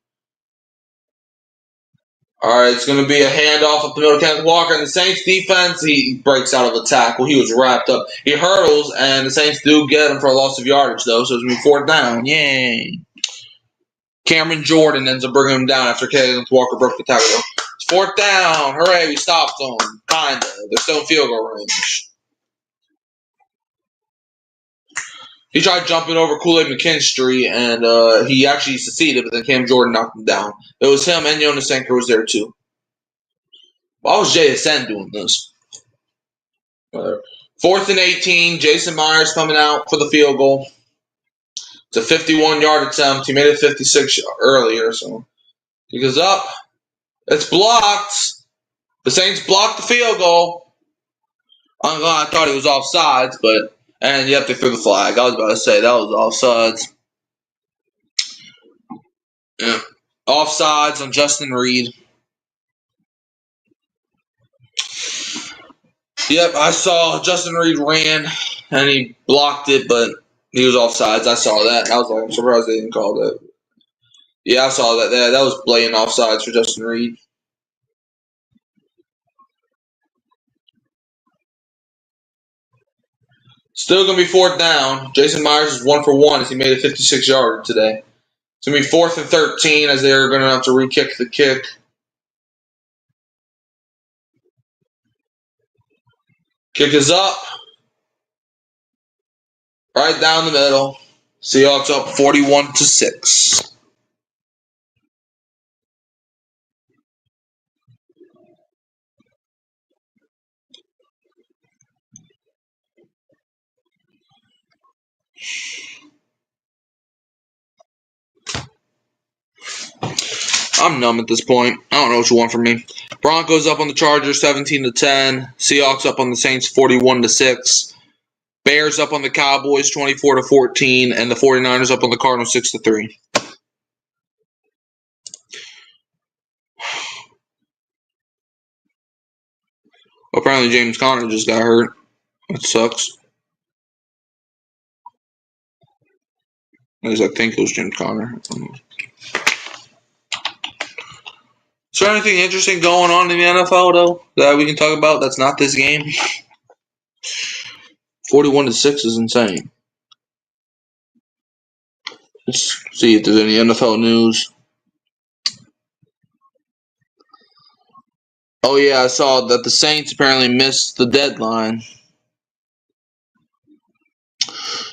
All right, it's going to be a handoff up the middle to Kenneth Walker. And the Saints defense, he breaks out of a tackle. He was wrapped up. He hurdles, and the Saints do get him for a loss of yardage, though. So it's going to be fourth down. Yay. Cameron Jordan ends up bringing him down after Kenneth Walker broke the tackle. It's fourth down. Hooray, we stopped them. Kind of. They're still in field goal range. He tried jumping over Kool-Aid McKinstry, and he actually succeeded, but then Cam Jordan knocked him down. It was him, and Jonas Anker was there, too. Why was JSN doing this? Fourth and 18, Jason Myers coming out for the field goal. It's a 51-yard attempt. He made it 56 earlier, so he goes up. It's blocked. The Saints blocked the field goal. I thought he was offsides, and yep, they threw the flag. I was about to say that was offsides. Yeah. Offsides on Justin Reed. Yep, I saw Justin Reed ran, and he blocked it, but he was offsides. I saw that. I was like, I'm surprised they didn't call that. Yeah, I saw that. That was blatant offsides for Justin Reed. Still going to be fourth down. Jason Myers is 1 for 1 as he made a 56-yarder today. It's going to be 4th and 13 as they're going to have to re-kick the kick. Kick is up. Right down the middle. Seahawks up 41-6. I'm numb at this point. I don't know what you want from me. Broncos up on the Chargers 17-10. Seahawks up on the Saints 41-6. Bears up on the Cowboys 24-14, and the 49ers up on the Cardinals 6-3. Apparently James Conner just got hurt. That sucks. At least I think it was James Conner. Is there anything interesting going on in the NFL though that we can talk about that's not this game? 41-6 is insane. Let's see if there's any NFL news. Oh yeah, I saw that the Saints apparently missed the deadline.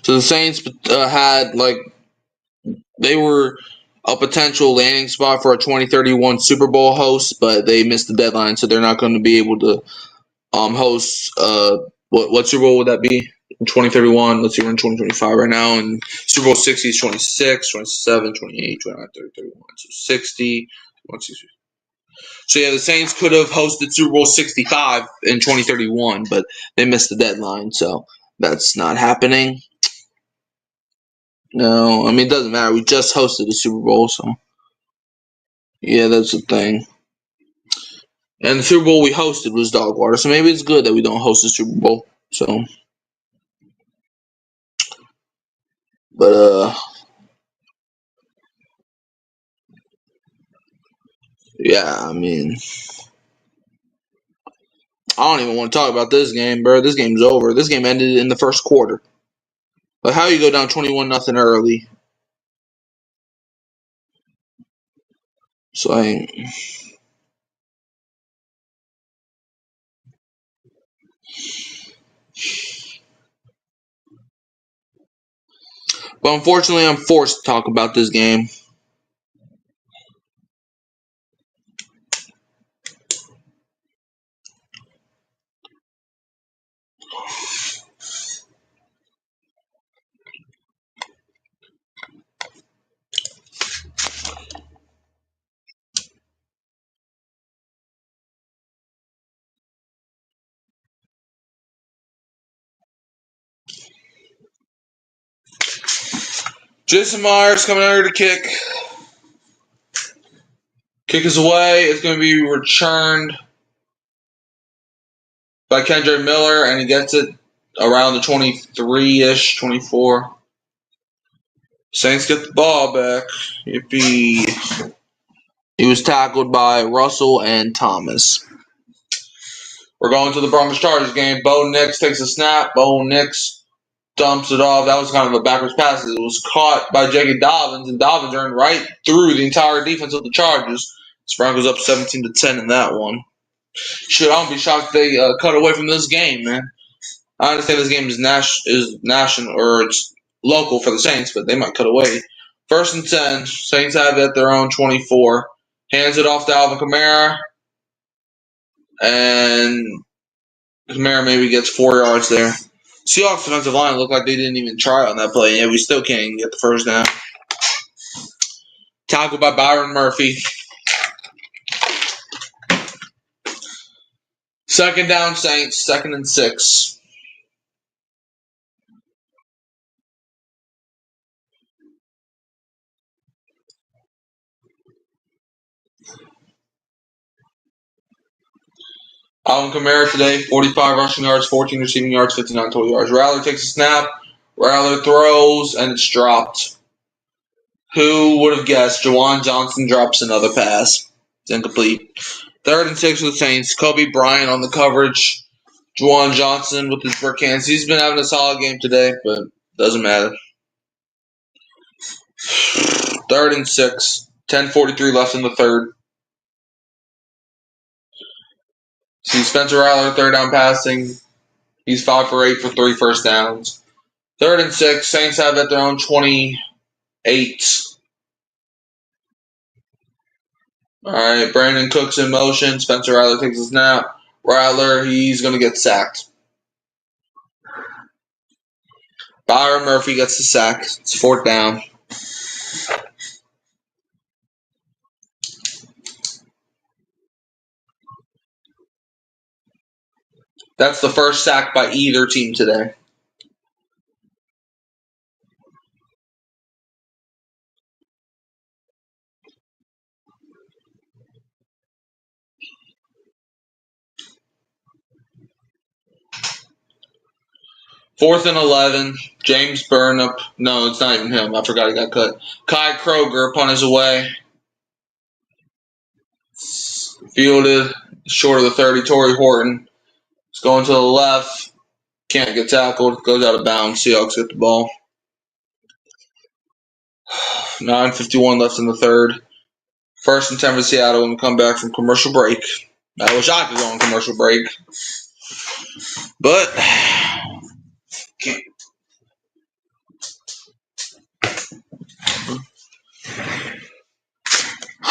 So the Saints had they were a potential landing spot for a 2031 Super Bowl host, but they missed the deadline, so they're not going to be able to host. What Super Bowl would that be? In 2031. Let's see, we're in 2025 right now, and Super Bowl 60 is 26, 27, 28, 29, 30, 31. So 60, 160. So yeah, the Saints could have hosted Super Bowl 65 in 2031, but they missed the deadline, so that's not happening. No, I mean, it doesn't matter. We just hosted the Super Bowl, so yeah, that's the thing. And the Super Bowl we hosted was dog water, so maybe it's good that we don't host the Super Bowl. So, but yeah, I mean, I don't even want to talk about this game, bro. This game's over. This game ended in the first quarter. Like, how you go down 21-0 early? So, but unfortunately, I'm forced to talk about this game. Jason Myers coming out here to kick. Kick is away. It's going to be returned by Kendrick Miller, and he gets it around the 23-ish, 24. Saints get the ball back. Yippee. He was tackled by Russell and Thomas. We're going to the Broncos Chargers game. Bo Nix takes a snap. Bo Nix dumps it off. That was kind of a backwards pass. It was caught by J.K. Dobbins, and Dobbins ran right through the entire defense of the Chargers. Broncos up 17-10 in that one. Shit, I don't be shocked if they cut away from this game, man. I understand this game is national or it's local for the Saints, but they might cut away. 1st and 10. Saints have it at their own 24. Hands it off to Alvin Kamara. And Kamara maybe gets 4 yards there. Seahawks defensive line looked like they didn't even try on that play. Yeah, we still can't even get the first down. Tackled by Byron Murphy. 2nd down, Saints. 2nd and 6. Alvin Kamara today, 45 rushing yards, 14 receiving yards, 59 total yards. Rattler takes a snap. Rattler throws, and it's dropped. Who would have guessed? Juwan Johnson drops another pass. It's incomplete. 3rd and 6 for the Saints. Kobe Bryant on the coverage. Juwan Johnson with his brick hands. He's been having a solid game today, but doesn't matter. 3rd and 6. 10:43 left in the third. See Spencer Rattler, 3rd down passing. He's 5 for 8 for 3 first downs. 3rd and 6. Saints have at their own 28. All right, Brandon Cook's in motion. Spencer Rattler takes a snap. Rattler, he's going to get sacked. Byron Murphy gets the sack. It's 4th down. That's the first sack by either team today. 4th and 11. James Burnip. No, it's not even him. I forgot he got cut. Kai Kroger punt is away. Fielded short of the 30. Torrey Horton. It's going to the left. Can't get tackled. Goes out of bounds. Seahawks get the ball. 9:51 left in the third. 1st and 10 for Seattle when we come back from commercial break. I wish I could go on commercial break. But can't.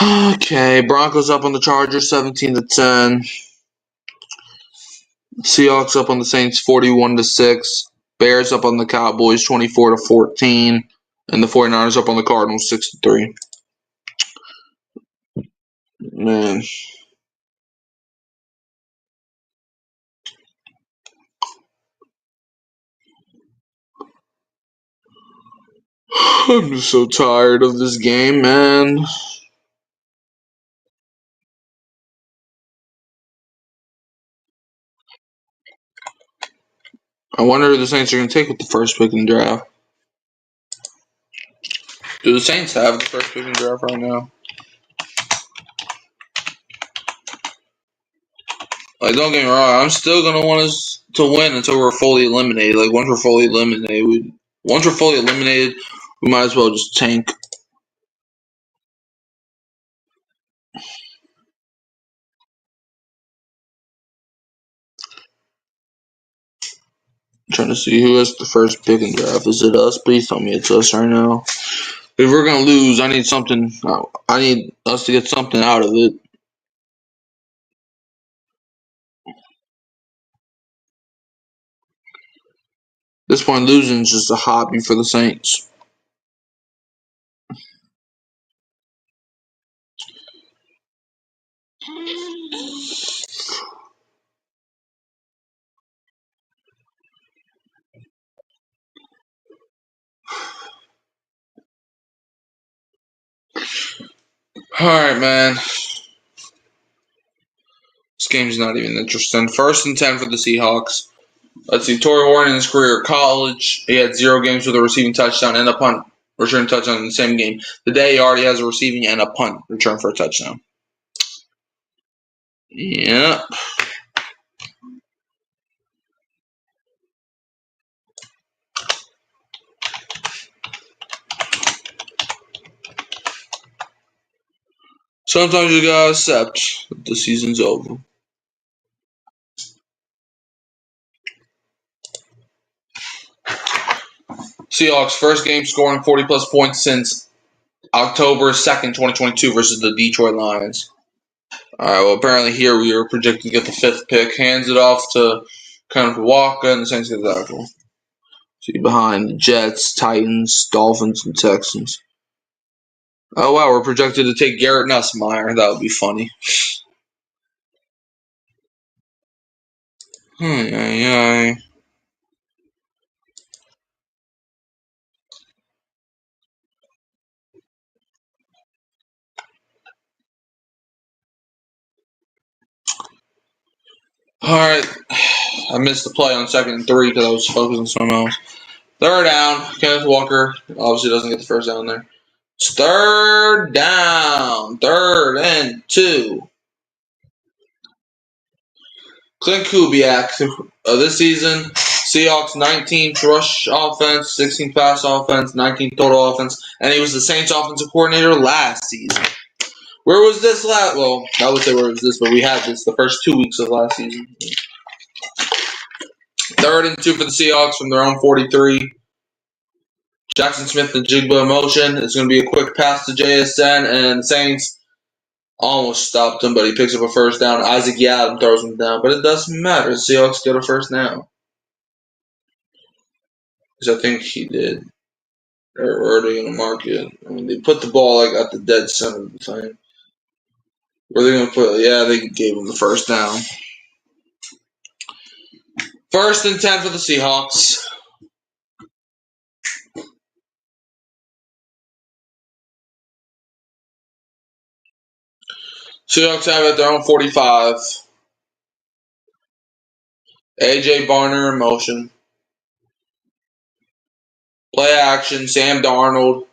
Okay, Broncos up on the Chargers 17-10. Seahawks up on the Saints 41-6. Bears up on the Cowboys 24-14. And the 49ers up on the Cardinals 6-3. Man. I'm just so tired of this game, man. I wonder who the Saints are going to take with the first pick in the draft. Do the Saints have the first pick in the draft right now? Like, don't get me wrong. I'm still going to want us to win until we're fully eliminated. Like, once we're fully eliminated, we might as well just tank. I'm trying to see who has the first pick in the draft. Is it us? Please tell me it's us right now. If we're going to lose, I need something. I need us to get something out of it. At this point, losing is just a hobby for the Saints. All right, man. This game's not even interesting. 1st and 10 for the Seahawks. Let's see. Torrey Horton in his career at college, he had 0 games with a receiving touchdown and a punt return touchdown in the same game. Today, he already has a receiving and a punt return for a touchdown. Yep. Sometimes you gotta accept that the season's over. Seahawks first game scoring 40-plus points since October 2nd, 2022 versus the Detroit Lions. All right, well, apparently here we are projected to get the 5th pick. Hands it off to Kenneth Walker, and the Saints get the tackle. See behind the Jets, Titans, Dolphins, and Texans. Oh, wow, we're projected to take Garrett Nussmeier. That would be funny. Ay. All right, I missed the play on 2nd and 3 because I was focused on something else. 3rd down, Kenneth Walker obviously doesn't get the first down there. It's 3rd down, 3rd and 2. Clint Kubiak, this season, Seahawks 19th rush offense, 16th pass offense, 19th total offense, and he was the Saints offensive coordinator last season. Where was this last? Well, I would say where was this, but we had this the first 2 weeks of last season. 3rd and 2 for the Seahawks from their own 43. Jackson Smith and Jigba in motion. It's going to be a quick pass to JSN, and the Saints almost stopped him, but he picks up a first down. Isaac Yiadom throws him down, but it doesn't matter. The Seahawks get a first down. Because I think he did. Or are they going to mark it? I mean, they put the ball like at the dead center of the thing. Were they going to put? Yeah, they gave him the first down. 1st and 10 for the Seahawks. Seahawks have it at their own 45. AJ Barner in motion. Play action. Sam Darnold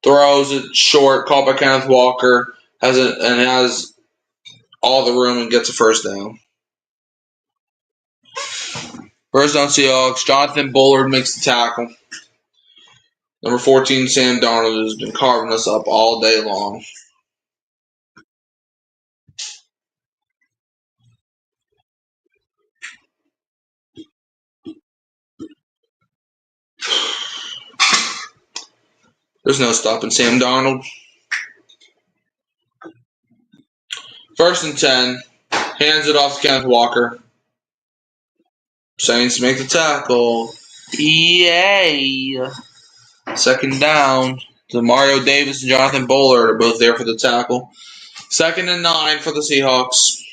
throws it short. Caught by Kenneth Walker. Has all the room and gets a first down. First down Seahawks. Jonathan Bullard makes the tackle. Number 14, Sam Darnold, has been carving us up all day long. There's no stopping Sam Darnold. First and 10. Hands it off to Kenneth Walker. Saints make the tackle. Yay! Second down. Mario Davis and Jonathan Bullard are both there for the tackle. 2nd and 9 for the Seahawks.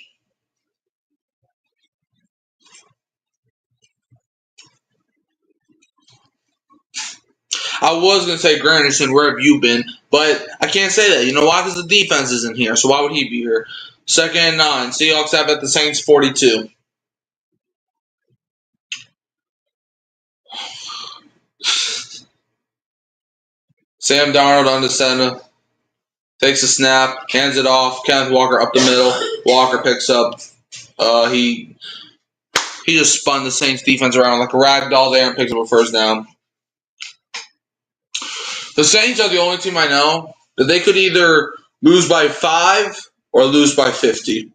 I was going to say Granderson, where have you been? But I can't say that. You know why? Because the defense isn't here. So why would he be here? 2nd and 9. Seahawks have at the Saints 42. Sam Darnold on the center. Takes a snap. Hands it off. Kenneth Walker up the middle. Walker picks up. He just spun the Saints defense around like a rag doll there and picks up a first down. The Saints are the only team I know that they could either lose by 5 or lose by 50.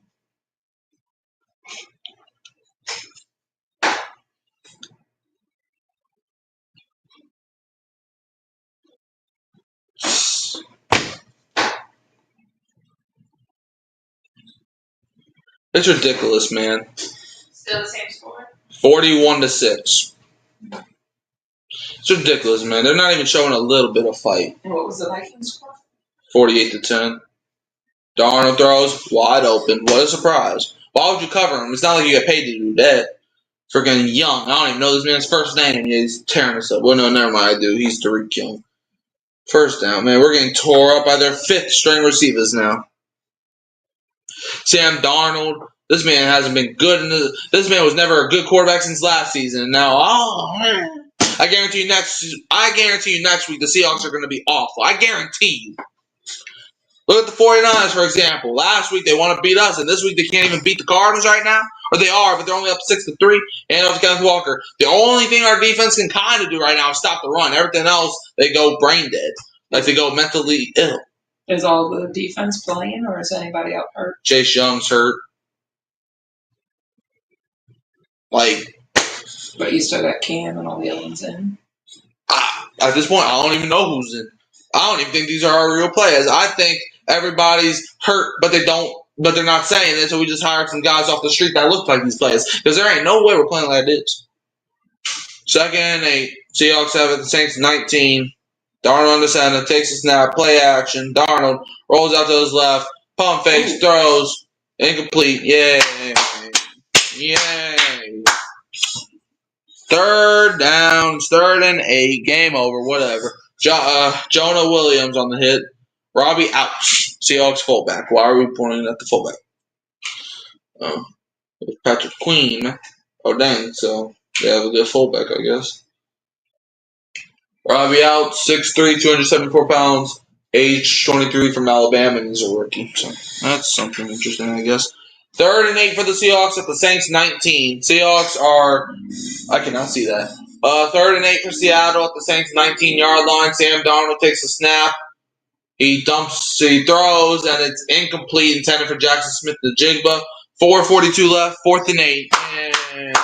It's ridiculous, man.
Still the same score?
41-6. It's ridiculous, man. They're not even showing a little bit of fight.
And what was the Vikings score?
48-10. Darnold throws wide open. What a surprise. Why would you cover him? It's not like you get paid to do that. Freaking Young. I don't even know this man's first name. He's tearing us up. Well, no, never mind. I do. He's Tariq Young. First down, man. We're getting tore up by their 5th string receivers now. Sam Darnold. This man hasn't been good. This man was never a good quarterback since last season. Now, I guarantee you next week the Seahawks are going to be awful. I guarantee you. Look at the 49ers, for example. Last week they want to beat us, and this week they can't even beat the Cardinals right now. Or they are, but they're only up 6-3. And off to Kenneth Walker. The only thing our defense can kind of do right now is stop the run. Everything else, they go brain dead. Like they go mentally ill.
Is all the defense playing, or is anybody out hurt?
Chase Young's hurt.
But you still got Cam and all the other ones in.
At this point, I don't even know who's in. I don't even think these are our real players. I think everybody's hurt, but they're not saying it, so we just hired some guys off the street that look like these players. Because there ain't no way we're playing like this. 2nd and 8. Seahawks have it. The Saints 19. Darnold on the center. Takes a snap. Play action. Darnold rolls out to his left. Pump fakes. Throws. Incomplete. Yay. Yay. 3rd down. 3rd and 8. Game over. Whatever. Jonah Williams on the hit. Robbie out. Seahawks fullback. Why are we pointing at the fullback? Patrick Queen. Oh, dang. So they have a good fullback, I guess. Robbie out. 6'3", 274 pounds. Age 23 from Alabama, and he's a rookie. So that's something interesting, I guess. 3rd and 8 for the Seahawks at the Saints 19. Seahawks are... I cannot see that. 3rd and 8 for Seattle at the Saints 19-yard line. Sam Darnold takes a snap. He throws, and it's incomplete, intended for Jackson Smith-Njigba. 4:42 left, 4th and 8. And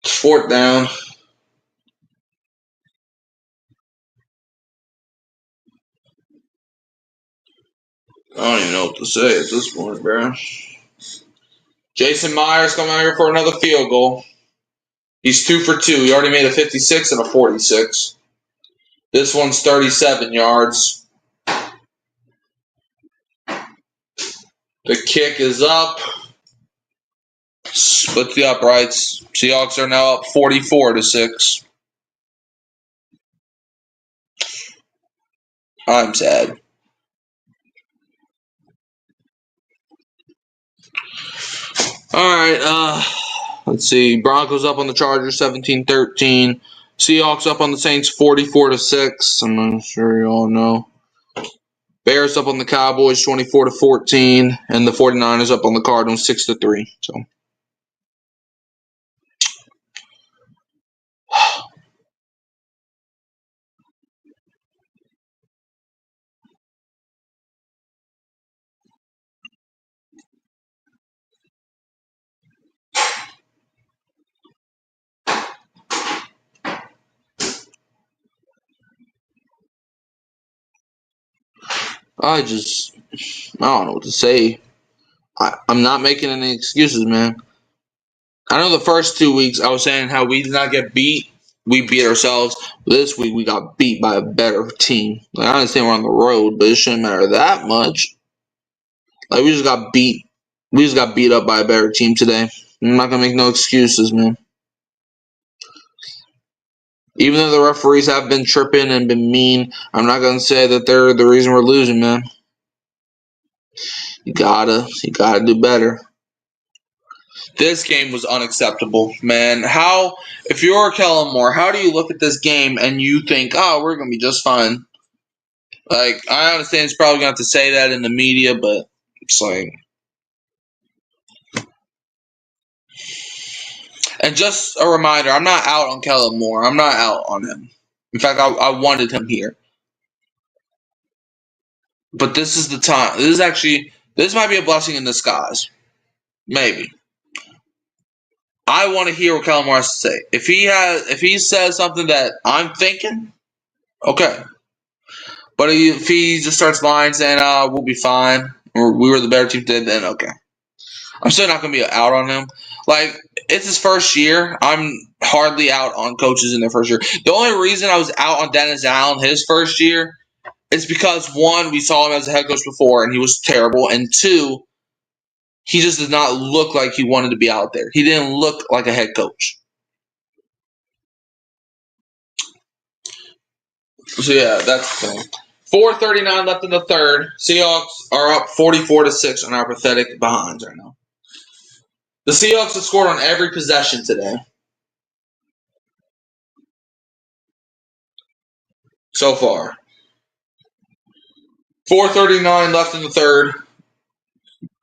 it's 4th down. I don't even know what to say at this point, bro. Jason Myers coming out here for another field goal. He's 2 for 2. He already made a 56 and a 46. This one's 37 yards. The kick is up. Split the uprights. Seahawks are now up 44-6. I'm sad. All right. Let's see. Broncos up on the Chargers 17-13. Seahawks up on the Saints 44-6. I'm not sure you all know. Bears up on the Cowboys 24-14, and the 49ers up on the Cardinals 6-3. So I don't know what to say. I'm not making any excuses, man. I know the first 2 weeks I was saying how we did not get beat. We beat ourselves. This week we got beat by a better team. Like, I understand we're on the road, but it shouldn't matter that much. Like, we just got beat. We just got beat up by a better team today. I'm not gonna make no excuses, man. Even though the referees have been tripping and been mean, I'm not gonna say that they're the reason we're losing, man. You gotta do better. This game was unacceptable, man. If you're Kellen Moore, how do you look at this game and you think, oh, we're gonna be just fine? Like, I understand it's probably gonna have to say that in the media, but it's like, and just a reminder, I'm not out on Kellen Moore. I'm not out on him. In fact, I wanted him here. But this is the time. This might be a blessing in disguise. Maybe. I want to hear what Kellen Moore has to say. If he says something that I'm thinking, okay. But if he just starts lying, saying, we'll be fine, or we were the better team today, then okay. I'm still not going to be out on him. Like, it's his first year. I'm hardly out on coaches in their first year. The only reason I was out on Dennis Allen his first year is because, one, we saw him as a head coach before, and he was terrible, and two, he just did not look like he wanted to be out there. He didn't look like a head coach. So, yeah, that's the thing. 4:39 left in the third. Seahawks are up 44-6 on our pathetic behinds right now. The Seahawks have scored on every possession today. So far. 4:39 left in the third.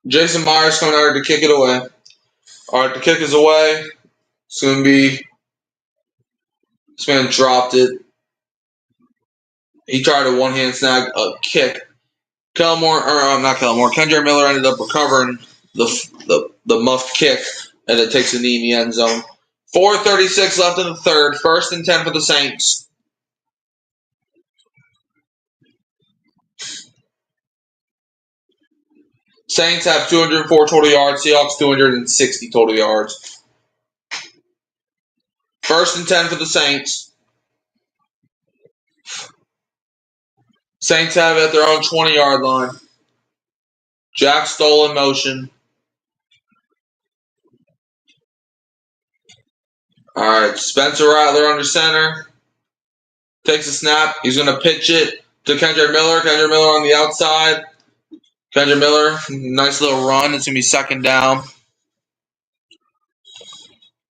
Jason Myers coming out to kick it away. All right, the kick is away. It's going to be. This man dropped it. He tried a one-hand snag, a kick. Kendra Miller ended up recovering the muffed kick, and it takes a knee in the end zone. 4:36 left in the third. 1st and 10 for the Saints. Saints have 204 total yards. Seahawks 260 total yards. 1st and 10 for the Saints. Saints have it at their own 20-yard line. Jack Stoll in motion. All right, Spencer Rattler under center. Takes a snap. He's going to pitch it to Kendra Miller. Kendra Miller on the outside. Kendra Miller, nice little run. It's going to be 2nd down.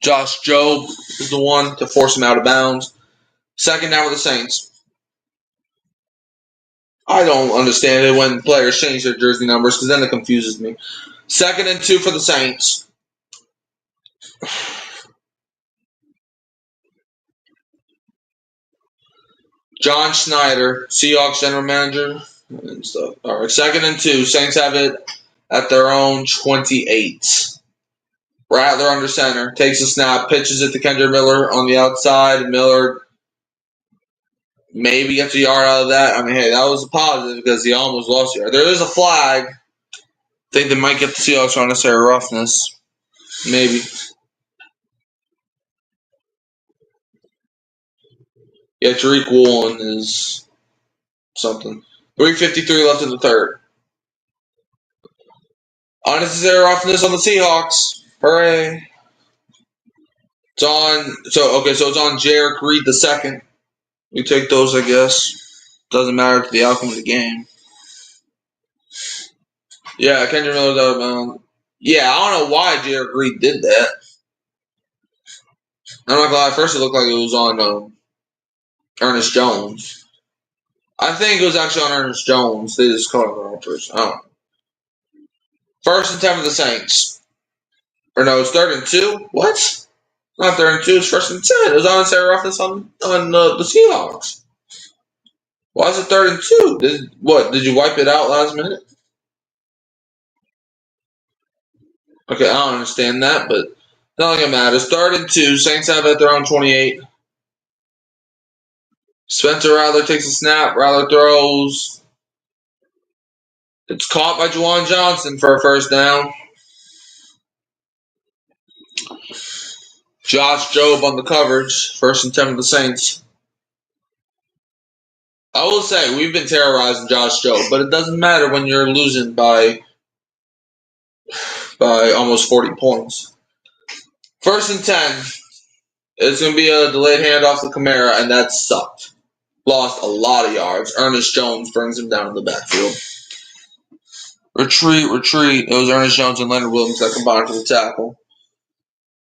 Josh Jobe is the one to force him out of bounds. 2nd down with the Saints. I don't understand it when players change their jersey numbers because then it confuses me. 2nd and 2 for the Saints. John Schneider, Seahawks general manager and stuff. All right, 2nd and 2. Saints have it at their own 28. Rattler under center, takes a snap, pitches it to Kendra Miller on the outside. Miller maybe gets a yard out of that. I mean, hey, that was a positive because he almost lost a yard. There is a flag. I think they might get the Seahawks for unnecessary roughness. Maybe. Yeah, Tariq Woolen is something. 3:53 left in the third. Unnecessary roughness on the Seahawks. Hooray. It's on Jarek Reed the second. We take those, I guess. Doesn't matter to the outcome of the game. Yeah, Kendra Miller's out of bounds. Yeah, I don't know why Jared Reed did that. I'm not gonna lie. At first, it looked like it was on Ernest Jones. I think it was actually on Ernest Jones. They just called it the wrong person. I don't know. 1st and 10 for the Saints. Or no, it's 3rd and 2. What? It's not 3rd and 2. It's 1st and 10. It was on Sarah Roughness on the Seahawks. Why is it 3rd and 2? Did you wipe it out last minute? Okay, I don't understand that, but not like it matters. 3rd and 2. Saints have it at their own 28. Spencer Rattler takes a snap. Rattler throws. It's caught by Juwan Johnson for a 1st down. Josh Jobe on the coverage. 1st and 10 for the Saints. I will say, we've been terrorizing Josh Jobe, but it doesn't matter when you're losing by almost 40 points. 1st and 10. It's going to be a delayed handoff to Kamara, and that sucked. Lost a lot of yards. Ernest Jones brings him down in the backfield. Retreat. It was Ernest Jones and Leonard Williams that combined for the tackle.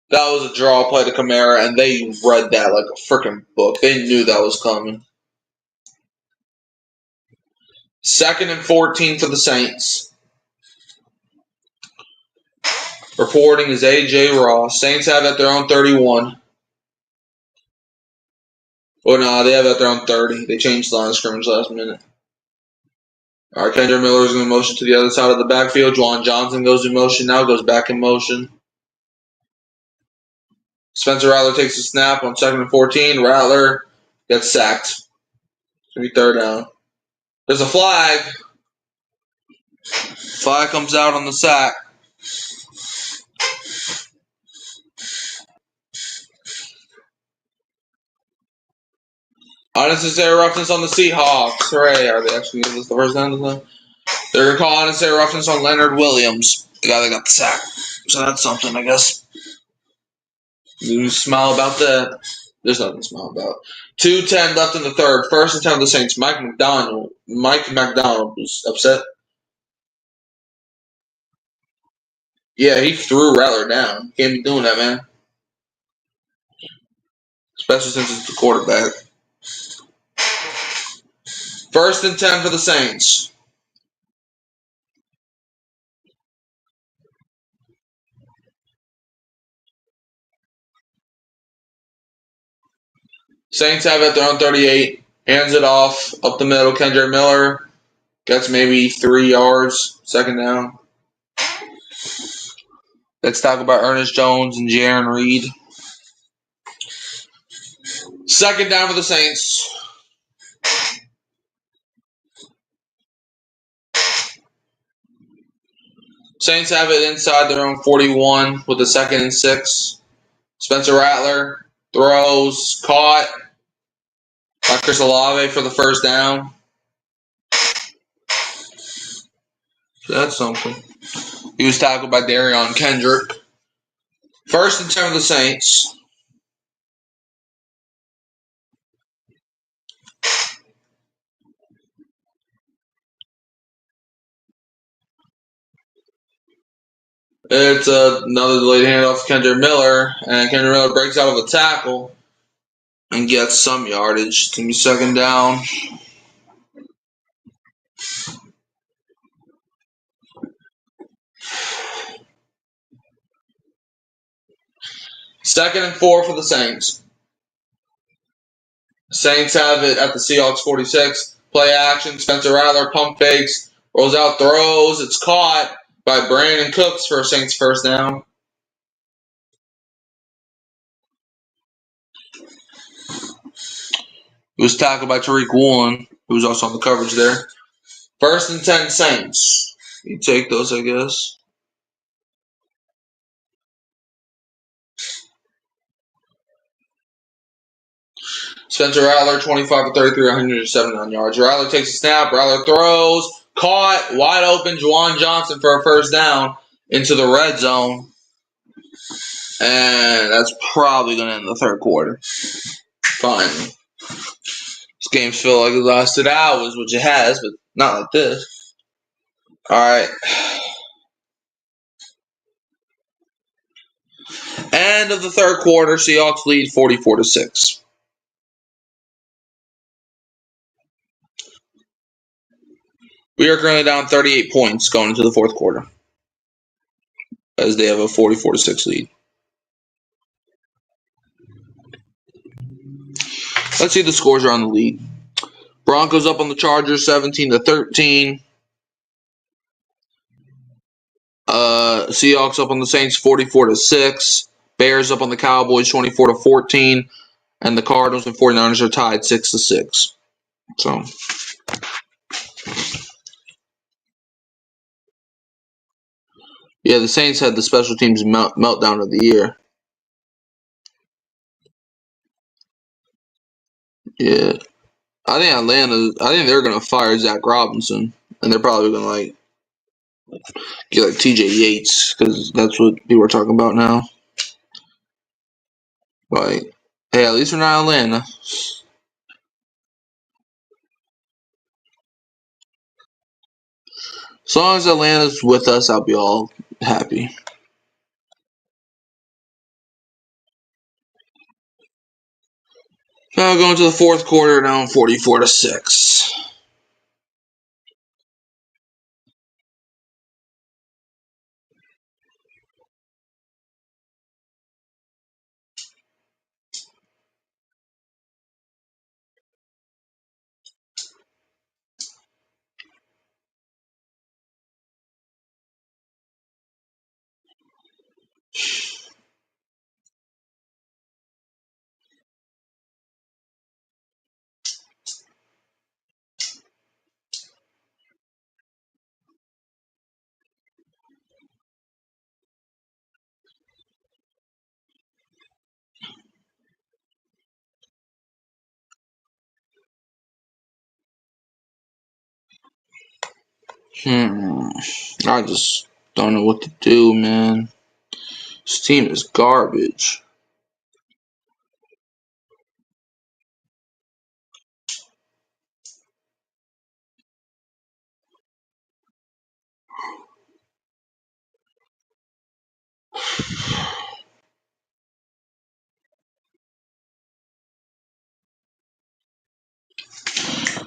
That was a draw play to Kamara, and they read that like a freaking book. They knew that was coming. 2nd and 14 for the Saints. Reporting is A.J. Ross. Saints have at their own 31. Well, no, they have at their own 30. They changed the line of scrimmage last minute. All right, Kendra Miller is going to motion to the other side of the backfield. Juwan Johnson goes in motion now, goes back in motion. Spencer Rattler takes a snap on 2nd and 14. Rattler gets sacked. It's going to be 3rd down. There's a flag. Flag comes out on the sack. Unnecessary roughness on the Seahawks. Hooray. Are they actually going to give us the 1st down? They're going to call unnecessary roughness on Leonard Williams, the guy that got the sack. So that's something, I guess. You smile about that? There's nothing to smile about. 2:10 left in the 3rd. 1st and 10 of the Saints. Mike McDonald was upset. Yeah, he threw Rattler down. Can't be doing that, man. Especially since it's the quarterback. 1st and 10 for the Saints. Saints have it. They're on 38. Hands it off. Up the middle. Kendra Miller gets maybe 3 yards. 2nd down. Let's talk about Ernest Jones and Jaron Reed. 2nd down for the Saints. Saints have it inside their own 41 with a 2nd and 6. Spencer Rattler throws, caught by Chris Olave for the 1st down. That's something. He was tackled by Darion Kendrick. 1st and 10 of the Saints. It's another delayed handoff to Kendra Miller, and Kendra Miller breaks out of a tackle and gets some yardage. It's going to be 2nd down. Second and 4 for the Saints. Saints have it at the Seahawks 46. Play action. Spencer Rattler pump fakes, rolls out, throws. It's caught by Brandon Cooks for a Saints 1st down. It was tackled by Tariq Woolen, who was also on the coverage there. 1st and 10 Saints. You take those, I guess. Spencer Rattler, 25 for 33, 179 yards. Rattler takes a snap. Rattler throws. Caught. Wide open. Juwan Johnson for a 1st down into the red zone. And that's probably going to end the 3rd quarter. Finally. This game's feel like it lasted hours, which it has, but not like this. All right. End of the third quarter. Seahawks lead 44-6. We are currently down 38 points going into the fourth quarter, as they have a 44-6 lead. Let's see the scores around the league. Broncos up on the Chargers 17-13. Seahawks up on the Saints 44-6. Bears up on the Cowboys 24-14. And the Cardinals and 49ers are tied 6-6. So yeah, the Saints had the special teams meltdown of the year. Yeah. I think they're gonna fire Zach Robinson. And they're probably gonna get TJ Yates, because that's what people are talking about now. Hey, at least we're not Atlanta. As long as Atlanta's with us, I'll be all happy. Now going to the fourth quarter, down 44-6. I just don't know what to do, man. This team is garbage.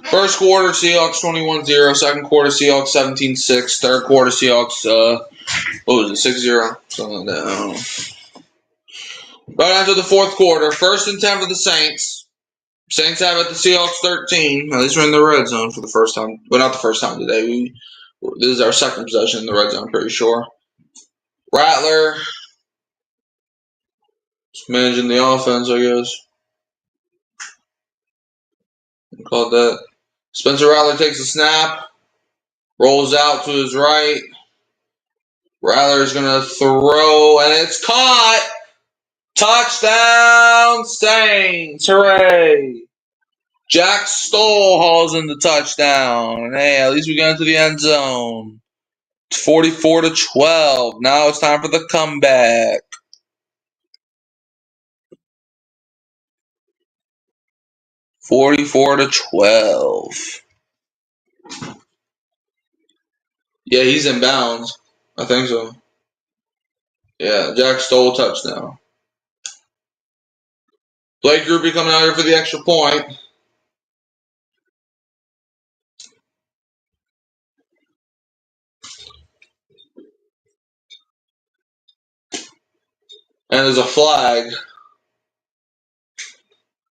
First quarter, Seahawks 21-0. Second quarter, Seahawks 17-6. Third quarter, Seahawks, 6-0? Something like that. I don't know. Right after the fourth quarter, 1st and 10 for the Saints. Saints have it the Seahawks 13. At least we're in the red zone for the first time. Well, not the first time today. This is our second possession in the red zone, I'm pretty sure. Rattler just managing the offense, I guess. Call it that. Spencer Rattler takes a snap. Rolls out to his right. Rattler's going to throw, and it's caught. Touchdown, Saints. Hooray. Jack Stoll hauls in the touchdown. Hey, at least we got into the end zone. It's 44-12. Now it's time for the comeback. $44-12. Yeah, he's in bounds. I think so. Yeah, Jack Stoll touchdown. Blake Groupie coming out here for the extra point. And there's a flag.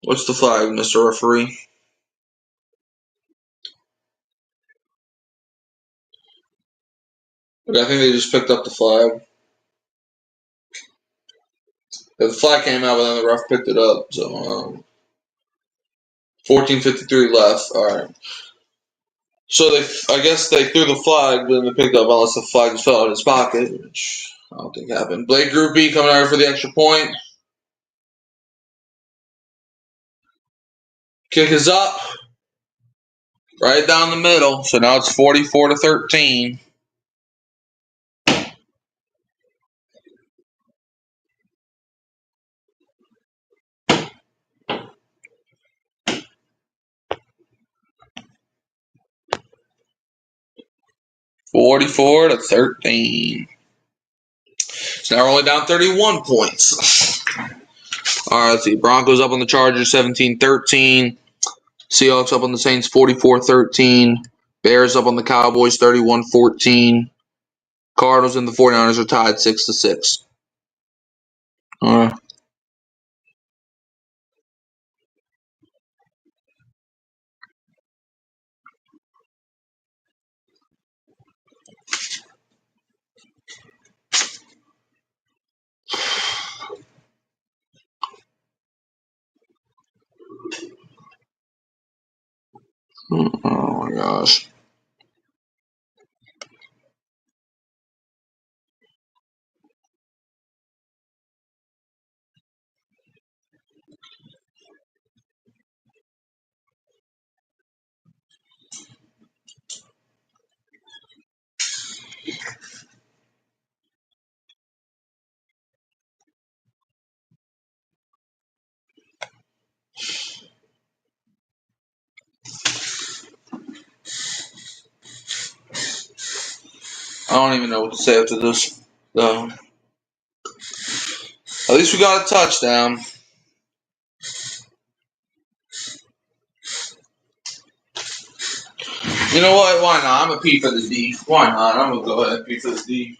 What's the flag, Mr. Referee? Okay, I think they just picked up the flag. The flag came out, but then the ref picked it up. So, 14:53 left. All right. So I guess they threw the flag, but then they picked up unless the flag just fell out of his pocket, which I don't think happened. Blake Groupie coming out here for the extra point. Kick is up. Right down the middle. So now it's 44-13. $44-13. So now we're only down 31 points. All right, let's see. Broncos up on the Chargers 17-13. Seahawks up on the Saints 44-13. Bears up on the Cowboys 31-14. Cardinals and the 49ers are tied 6-6. All right. Oh my gosh. I don't even know what to say after this. So, at least we got a touchdown. You know what? Why not? I'm a P for the D. Why not? I'm gonna go ahead and P for the D.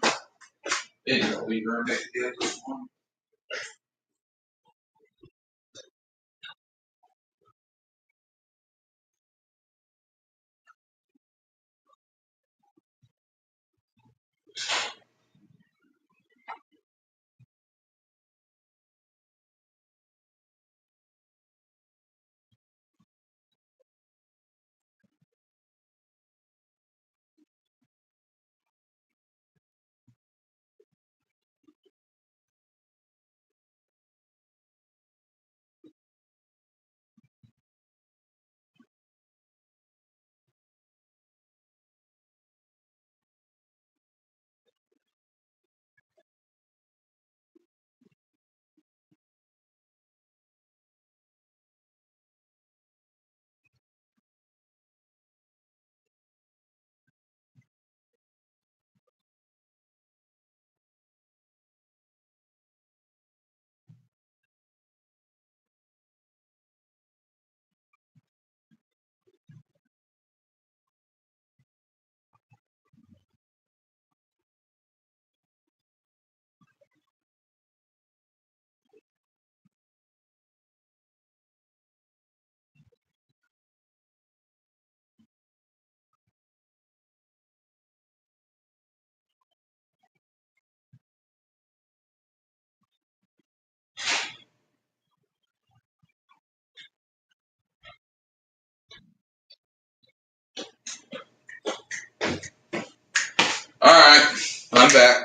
Alright, I'm back.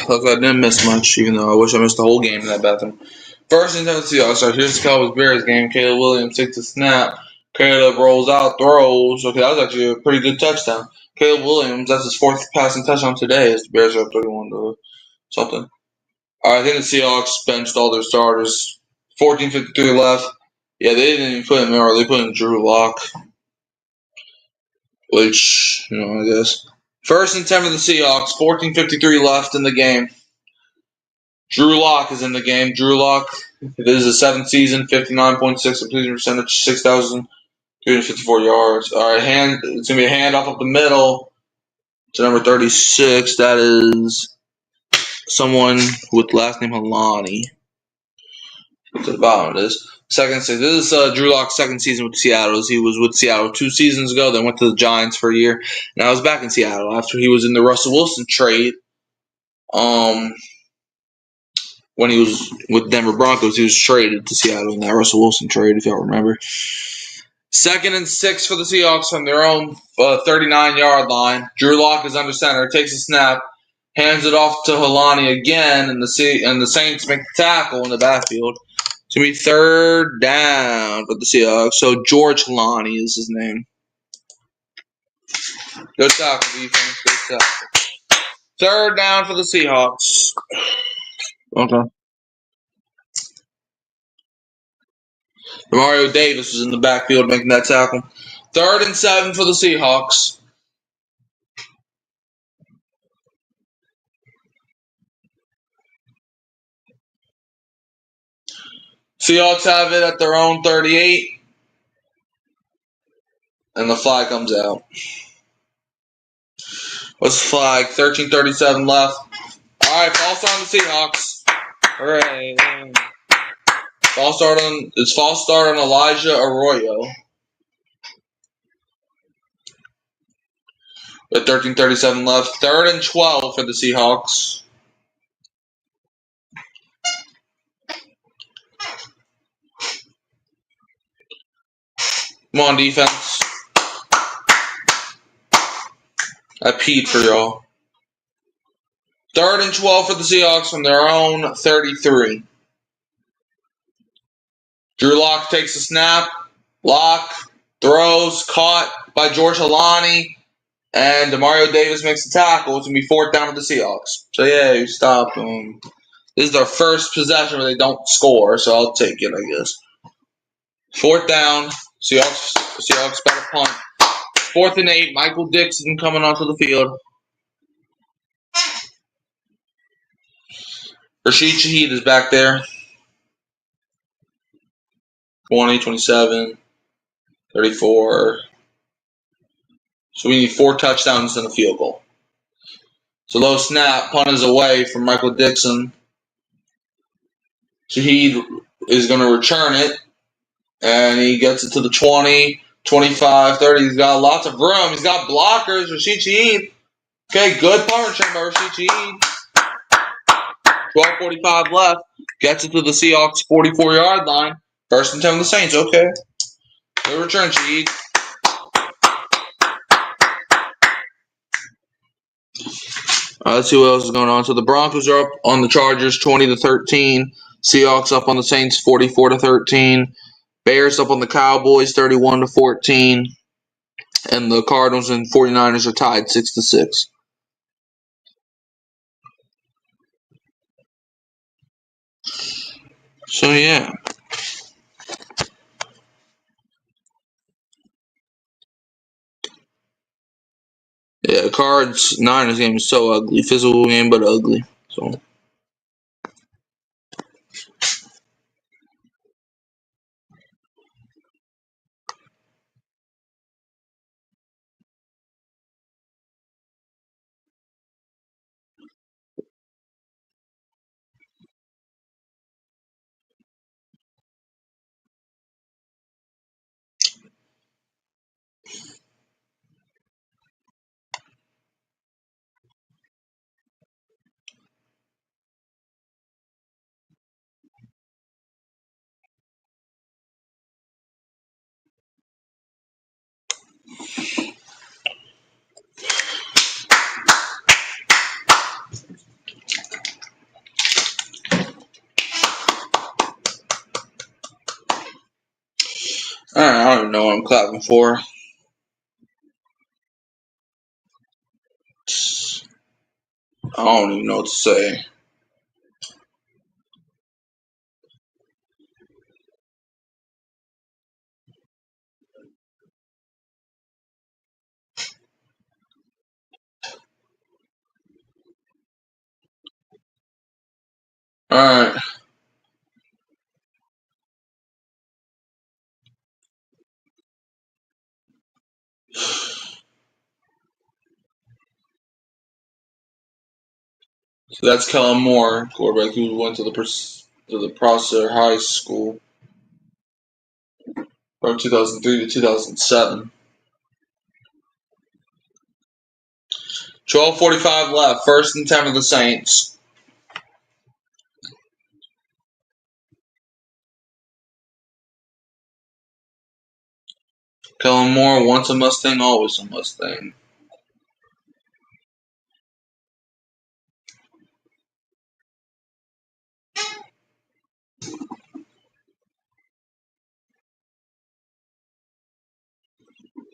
Look, I didn't miss much, even though I wish I missed the whole game in that bathroom. First and 10 Seahawks. So here's the Cowboys Bears game. Caleb Williams takes a snap. Caleb rolls out, throws. Okay, that was actually a pretty good touchdown. Caleb Williams, that's his fourth passing touchdown today as the Bears are up 31 to something. I think the Seahawks benched all their starters. 14:53 left. Yeah, they didn't even put him in, or they put in Drew Lock, which, I guess. First and 10 for the Seahawks. 14:53 left in the game. Drew Lock is in the game. Drew Lock, this is his seventh season, 59.6 completion percentage, 6,354 yards. All right, it's going to be a handoff up the middle to number 36. That is someone with last name Halani. To the bottom of this. This is Drew Lock's second season with Seattle. He was with Seattle 2 seasons ago, then went to the Giants for a year. Now he's back in Seattle after he was in the Russell Wilson trade. When he was with Denver Broncos, he was traded to Seattle in that Russell Wilson trade, if y'all remember. 2nd and 6 for the Seahawks from their own 39-yard line. Drew Lock is under center, takes a snap, hands it off to Halani again, and the Saints make the tackle in the backfield. It's going to be 3rd down for the Seahawks. So George Halani is his name. Good tackle, defense. Good tackle. 3rd down for the Seahawks. Okay. Mario Davis was in the backfield making that tackle. 3rd and 7 for the Seahawks. Seahawks have it at their own 38. And the flag comes out. What's the flag? 13:37 left. Alright, false start on the Seahawks. Hooray. False start on Elijah Arroyo. With 13:37 left. 3rd and 12 for the Seahawks. Come on, defense. I peed for y'all. 3rd and 12 for the Seahawks from their own 33. Drew Lock takes a snap. Lock throws, caught by George Halani. And Demario Davis makes the tackle. It's going to be 4th down for the Seahawks. So, yeah, you stop them. This is their first possession where they don't score, so I'll take it, I guess. 4th down. Seahawks better punt. 4th and 8. Michael Dixon coming onto the field. Rashid Shaheed is back there. 20, 27, 34. So we need 4 touchdowns and a field goal. So low snap. Punt is away from Michael Dixon. Shaheed is going to return it. And he gets it to the 20, 25, 30. He's got lots of room. He's got blockers. Rashid Shaheed. Okay, good punt return by Rashid Shaheed. 12:45 left. Gets it to the Seahawks 44-yard line. 1st and 10 of the Saints. Okay. Good return, Shaheed. Let's see what else is going on. So the Broncos are up on the Chargers 20-13. Seahawks up on the Saints 44-13. Bears up on the Cowboys 31-14. And the Cardinals and 49ers are tied 6-6. So yeah. Yeah, Cards Niners game is so ugly. Physical game, but ugly. So. Alright, I don't even know what I'm clapping for. I don't even know what to say. Alright. So that's Kellen Moore, quarterback who went to the Prosser High School from 2003 to 2007. 12:45 left. 1st and 10 of the Saints. Kellen Moore, once a Mustang, always a Mustang.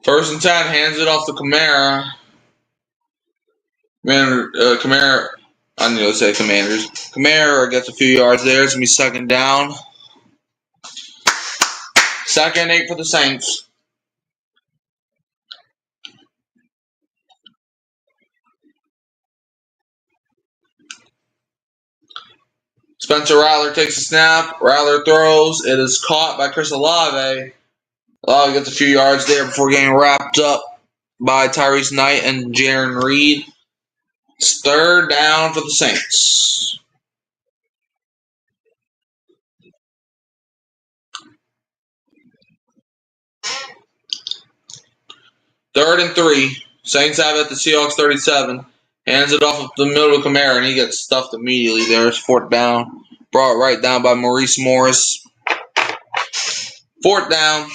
First and 10, hands it off to Kamara. Kamara, I need to say Commanders. Kamara gets a few yards there. It's going to be 2nd down. 2nd and 8 for the Saints. Spencer Rattler takes a snap. Rattler throws. It is caught by Chris Olave. Olave gets a few yards there before getting wrapped up by Tyrese Knight and Jaron Reed. It's third down for the Saints. Third and 3. Saints have it at the Seahawks 37. Hands it off up the middle to Kamara, and he gets stuffed immediately. There's fourth down. Brought right down by Maurice Morris. Fourth down.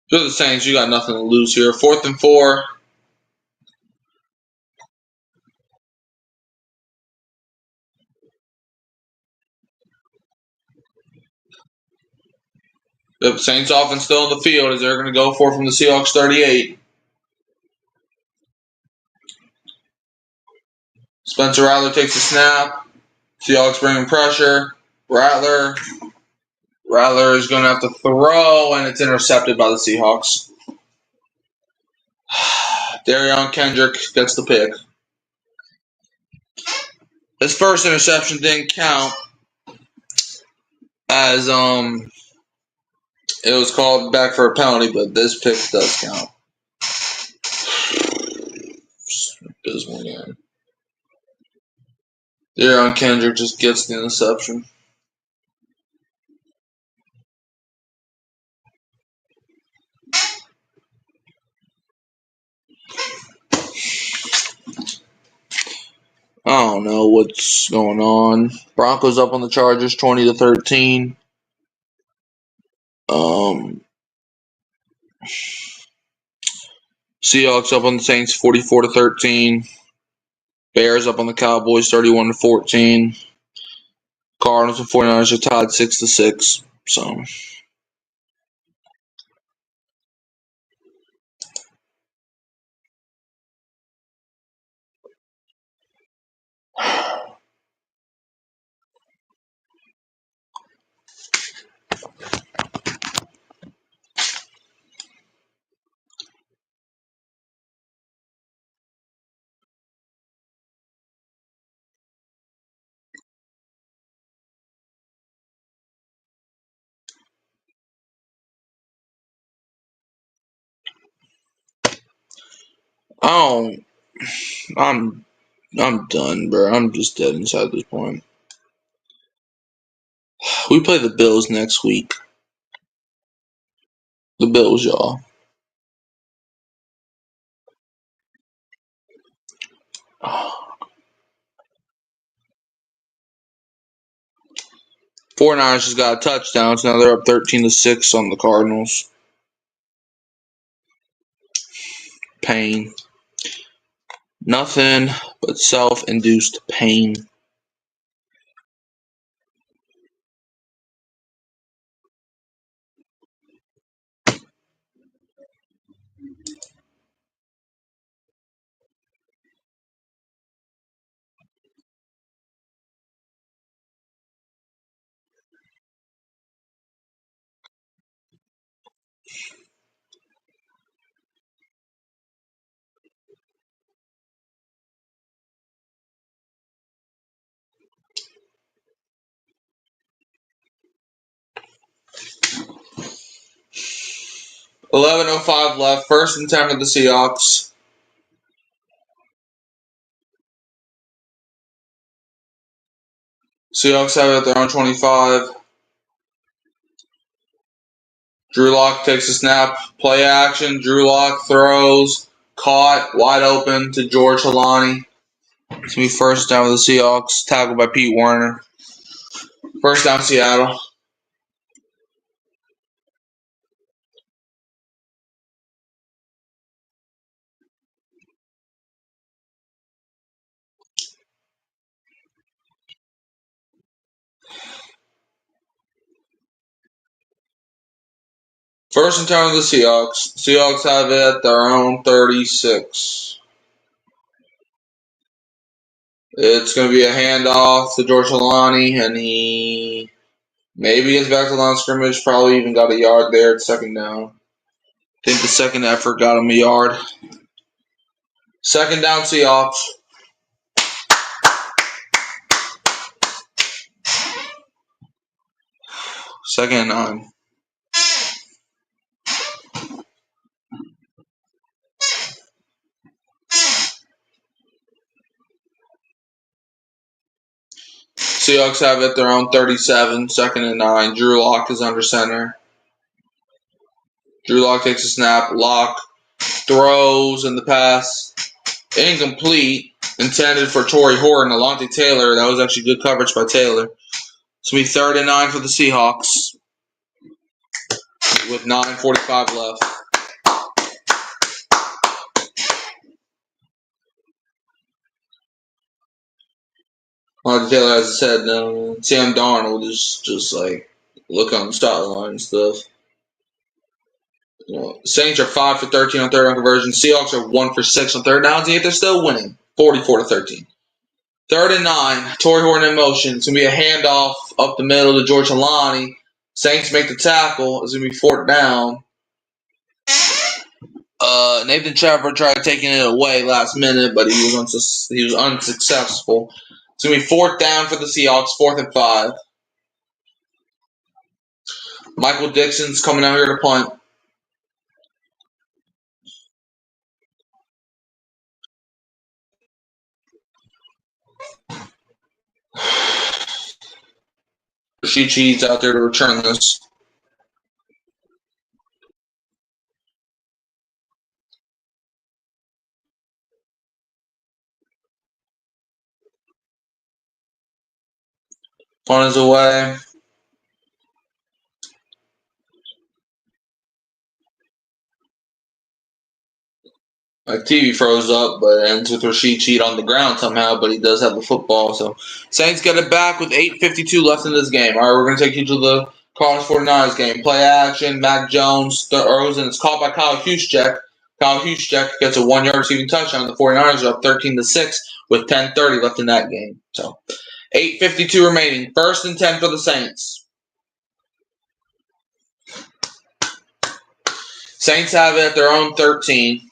For the Saints, you got nothing to lose here. Fourth and 4. The Saints offense still in the field as they're going to go for it from the Seahawks 38. Spencer Rattler takes a snap. Seahawks bringing pressure. Rattler is going to have to throw, and it's intercepted by the Seahawks. Darion Kendrick gets the pick. His first interception didn't count as it was called back for a penalty, but this pick does count. Dismal game. Darion Kendrick just gets the interception. I don't know what's going on. Broncos up on the Chargers 20-13. Seahawks up on the Saints 44-13. Bears up on the Cowboys 31-14. Cardinals and 49ers are tied 6-6. So 'm I'm done, bro. I'm just dead inside this point. We play the Bills next week. The Bills, y'all. Oh. 49ers just got a touchdown, so now they're up 13-6 on the Cardinals. Pain. Nothing but self-induced pain. $11:05 left. First and 10 for the Seahawks. Seahawks have it at their own 25. Drew Lock takes a snap. Play action. Drew Lock throws. Caught. Wide open to George Halani. It's going to be first down for the Seahawks. Tackled by Pete Werner. First down, Seattle. First and 10 for the Seahawks. Seahawks have it at their own 36. It's going to be a handoff to George Halani, and he Maybe gets back to line of scrimmage. Probably even got a yard there at second down. I think the second effort got him a yard. Second down, Seahawks. Second and 9. Seahawks have it their own 37. Second and 9. Drew Lock is under center. Drew Lock takes a snap. Lock throws in the pass. Incomplete. Intended for Torrey Horton. Alontae Taylor. That was actually good coverage by Taylor. It's going to be third and 9 for the Seahawks with 9:45 left. Alontae Taylor, as I said, Sam Darnold is just like look on the sideline and stuff. Saints are 5 for 13 on third down conversion. Seahawks are 1 for 6 on third downs, yet they're still winning 44-13. Third and 9, Torrey Horton in motion. It's going to be a handoff up the middle to George Halani. Saints make the tackle. It's going to be fourth down. Nathan Shepard tried taking it away last minute, but he was unsuccessful. It's going to be fourth down for the Seahawks, 4th and 5. Michael Dixon's coming out here to punt. Rashid Cheese out there to return this. Punt is away. My TV froze up, but it ends with Rashid Cheat on the ground somehow, but he does have the football. So Saints get it back with 8:52 left in this game. All right, we're going to take you to the Cardinals 49ers game. Play action. Mac Jones throws, and it's caught by Kyle Juszczyk. Kyle Juszczyk gets a 1-yard receiving touchdown. The 49ers are up 13-6 with 10:30 left in that game. So 8:52 remaining. 1st and 10 for the Saints. Saints have it at their own 13.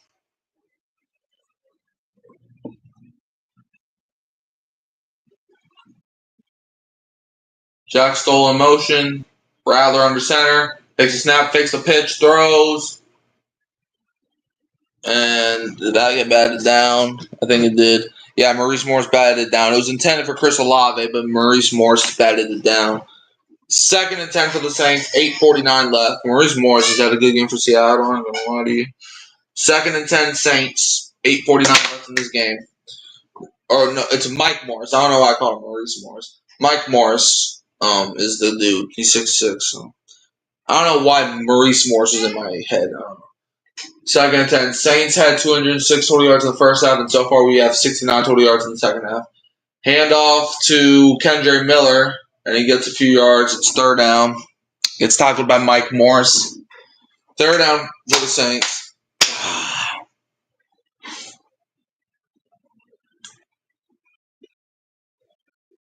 Jack Stoll in motion. Rattler under center. Takes a snap, fakes the pitch, throws. And did that get batted down? I think it did. Yeah, Maurice Morris batted it down. It was intended for Chris Olave, but Maurice Morris batted it down. 2nd and 10 for the Saints. 8:49 left. Maurice Morris has had a good game for Seattle. I'm not going to lie to you. 2nd and 10 Saints. 8:49 left in this game. Or no, it's Mike Morris. I don't know why I call him Maurice Morris. Mike Morris is the dude. He's 6'6". So I don't know why Maurice Morris is in my head. I don't know. 2nd and 10. Saints had 206 total yards in the first half, and so far we have 69 total yards in the second half. Handoff to Kendre Miller, and he gets a few yards. It's third down. Gets tackled by Mike Morris. Third down for the Saints.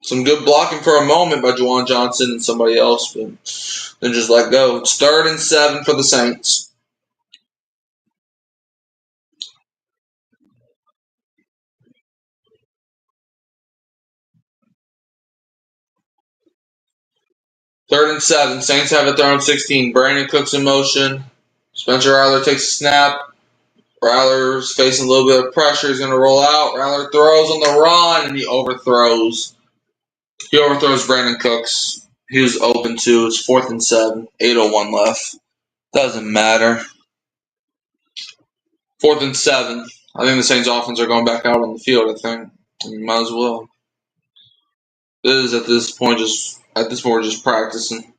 Some good blocking for a moment by Juwan Johnson and somebody else, but then just let go. It's 3rd and 7 for the Saints. Third and 7. Saints have it their own 16. Brandon Cooks in motion. Spencer Rattler takes a snap. Rattler's facing a little bit of pressure. He's going to roll out. Rattler throws on the run, and he overthrows. He overthrows Brandon Cooks. He was open too. It's 4th and 7. 8:01 left. Doesn't matter. 4th and 7. I think the Saints offense are going back out on the field, I think. Might as well. This is at this point we're just practicing.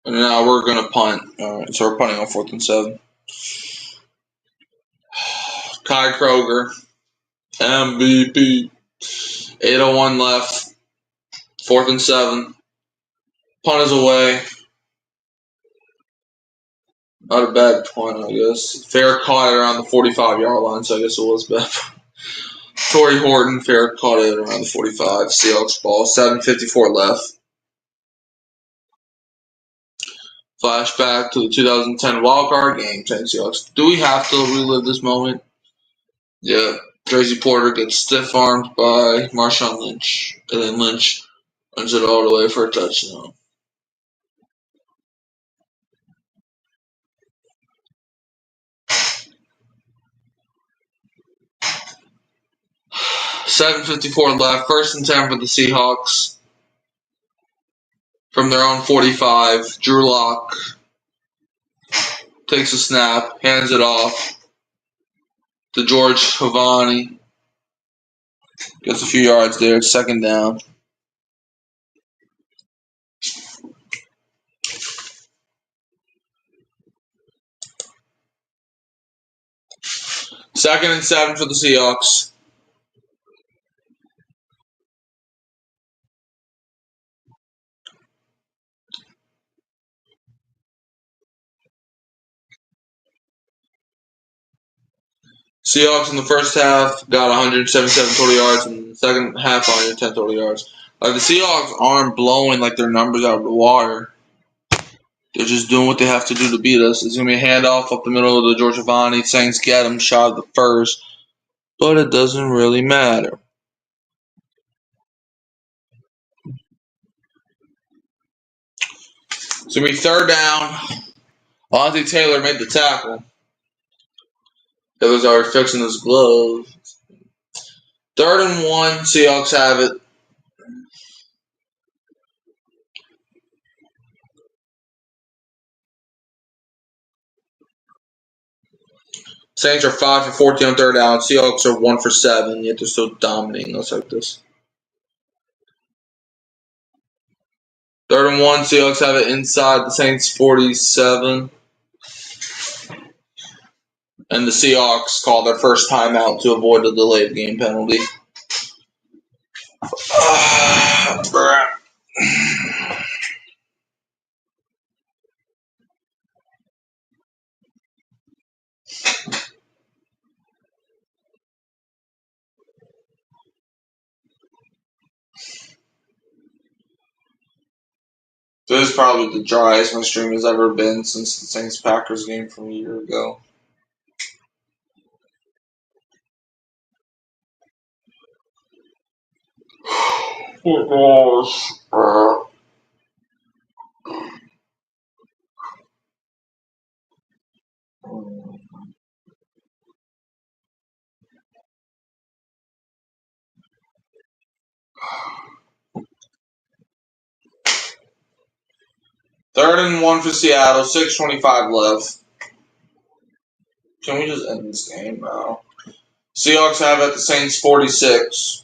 And now we're gonna punt. Alright, so we're punting on 4th and 7. Kai Kroger. MVP. 8:01 left. 4th and 7. Punt is away. Not a bad punt, I guess. Fair caught it around the 45-yard line, so I guess it was bad. Torrey Horton fair caught it around the 45. Seahawks ball. 7:54 left. Flashback to the 2010 wildcard game. Saints Seahawks. Do we have to relive this moment? Yeah. Tracy Porter gets stiff armed by Marshawn Lynch. And then Lynch runs it all the way for a touchdown. 7:54 left. 1st and 10 for the Seahawks. From their own 45. Drew Lock takes a snap, hands it off to George Havani. Gets a few yards there. It's 2nd down. Second and 7 for the Seahawks. Seahawks in the first half got 177 total yards, and in the second half 110 total yards. Like the Seahawks aren't blowing like their numbers out of the water. They're just doing what they have to do to beat us. It's gonna be a handoff up the middle of the George Havani. Saints get him, shot at the first, but it doesn't really matter. It's gonna be 3rd down. Monty Taylor made the tackle. Taylor's already fixing his glove. 3rd and 1. Seahawks have it. Saints are 5 for 14 on 3rd down. Seahawks are 1 for 7, yet they're still dominating us like this. 3rd and 1. Seahawks have it inside the Saints 47. And the Seahawks call their first timeout to avoid a delayed game penalty. This is probably the driest my stream has ever been since the Saints-Packers game from a year ago. Oh, gosh. 3rd and 1 for Seattle. 6:25 left. Can we just end this game now? Seahawks have it at the Saints 46.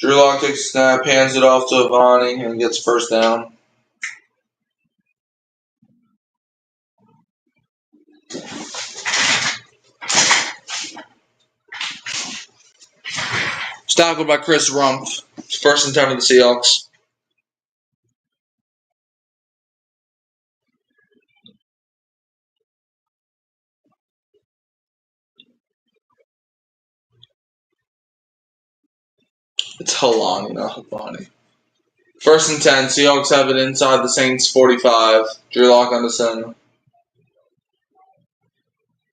Drew Lock takes a snap, hands it off to Avani, and gets 1st down. It's tackled by Chris Rumpf. It's 1st and 10 for the Seahawks. It's Halani, not Havani. 1st and 10. Seahawks have it inside the Saints 45. Drew Lock on the center.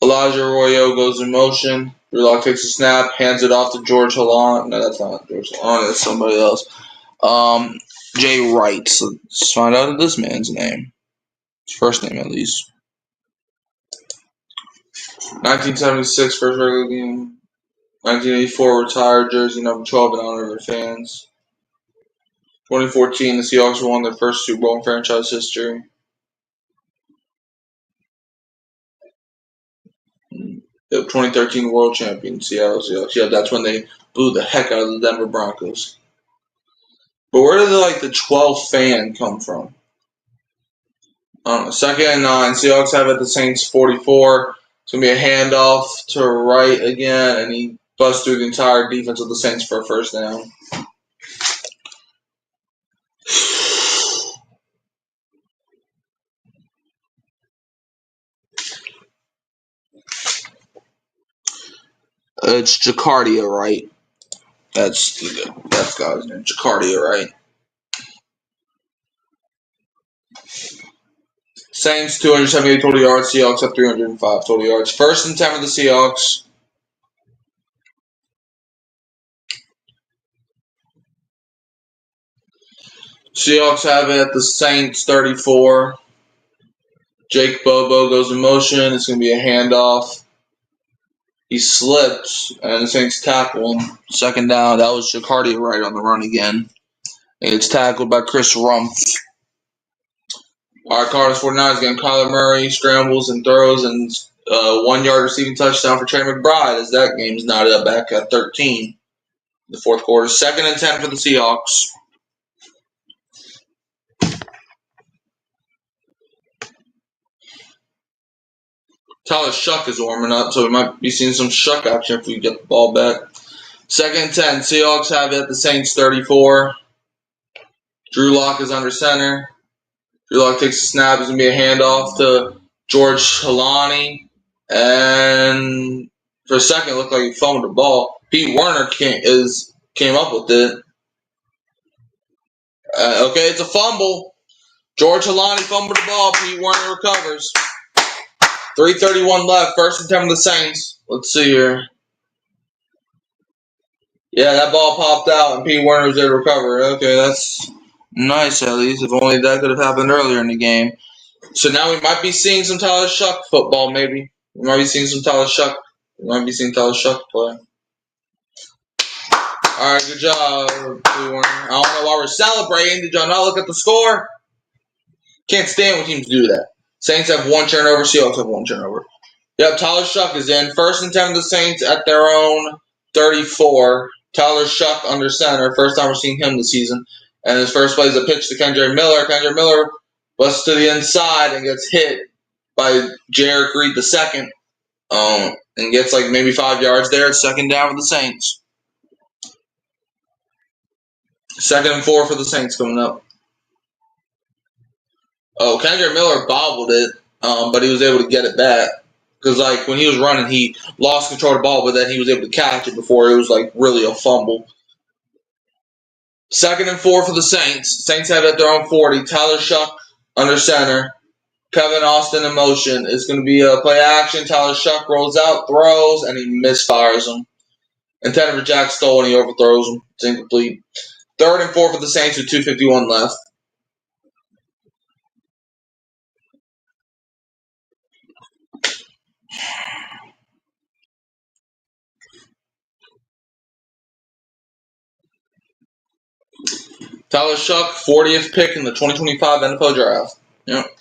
Elijah Arroyo goes in motion. Drew Lock takes a snap, hands it off to George Halani. No, that's not George Halani. That's somebody else. Jay Wright. So let's find out this man's name. His first name, at least. 1976 first regular game. 1984 retired jersey number 12 in honor of their fans. 2014, the Seahawks won their first Super Bowl in franchise history. The 2013 World Champion Seattle Seahawks. Yeah, that's when they blew the heck out of the Denver Broncos. But where did the 12 fan come from? I don't know. 2nd and 9. Seahawks have it the Saints 44. It's going to be a handoff to Wright again, and he busts through the entire defense of the Saints for a 1st down. It's Jacardia, right? That's got his name. Jacardia, right? Saints 278 total yards. Seahawks have 305 total yards. 1st and 10 for the Seahawks. Seahawks have it at the Saints 34. Jake Bobo goes in motion. It's going to be a handoff. He slips, and the Saints tackle him. 2nd down. That was Jacardia right on the run again. And it's tackled by Chris Rumpf. All right, Cardinals 49ers again. Kyler Murray scrambles and throws, and 1-yard receiving touchdown for Trey McBride as that game's knotted up back at 13. The 4th quarter. 2nd and 10 for the Seahawks. Tyler Shuck is warming up, so we might be seeing some Shuck action if we get the ball back. 2nd and 10. Seahawks have it at the Saints 34. Drew Lock is under center. Drew Lock takes a snap. It's going to be a handoff to George Halani. And for a second, it looked like he fumbled the ball. Pete Werner came up with it. Okay, it's a fumble. George Halani fumbled the ball. Pete Werner recovers. 3:31 left. 1st and 10 for the Saints. Let's see here. Yeah, that ball popped out and Pete Werner was there to recover. Okay, that's nice at least. If only that could have happened earlier in the game. So now we might be seeing some Tyler Shuck football, maybe. We might be seeing some Tyler Shuck. We might be seeing Tyler Shuck play. All right, good job, Pete Werner. I don't know why we're celebrating. Did y'all not look at the score? Can't stand when teams do that. Saints have 1 turnover. Seahawks have 1 turnover. Yep, Tyler Shuck is in. 1st and 10 of the Saints at their own 34. Tyler Shuck under center. First time we're seeing him this season. And his first play is a pitch to Kendrick Miller. Kendrick Miller busts to the inside and gets hit by Jarek Reed II. And gets like maybe 5 yards there. It's 2nd down for the Saints. 2nd and 4 for the Saints coming up. Oh, Kendrick Miller bobbled it, but he was able to get it back. Because, like, when he was running, he lost control of the ball, but then he was able to catch it before it was, like, really a fumble. 2nd and 4 for the Saints. Saints have it at their own 40. Tyler Shuck under center. Kevin Austin in motion. It's going to be a play action. Tyler Shuck rolls out, throws, and he misfires him. Intended for Jack Stoll, and he overthrows him. It's incomplete. 3rd and 4 for the Saints with 2:51 left. Tyler Shuck, 40th pick in the 2025 NFL Draft. Yep.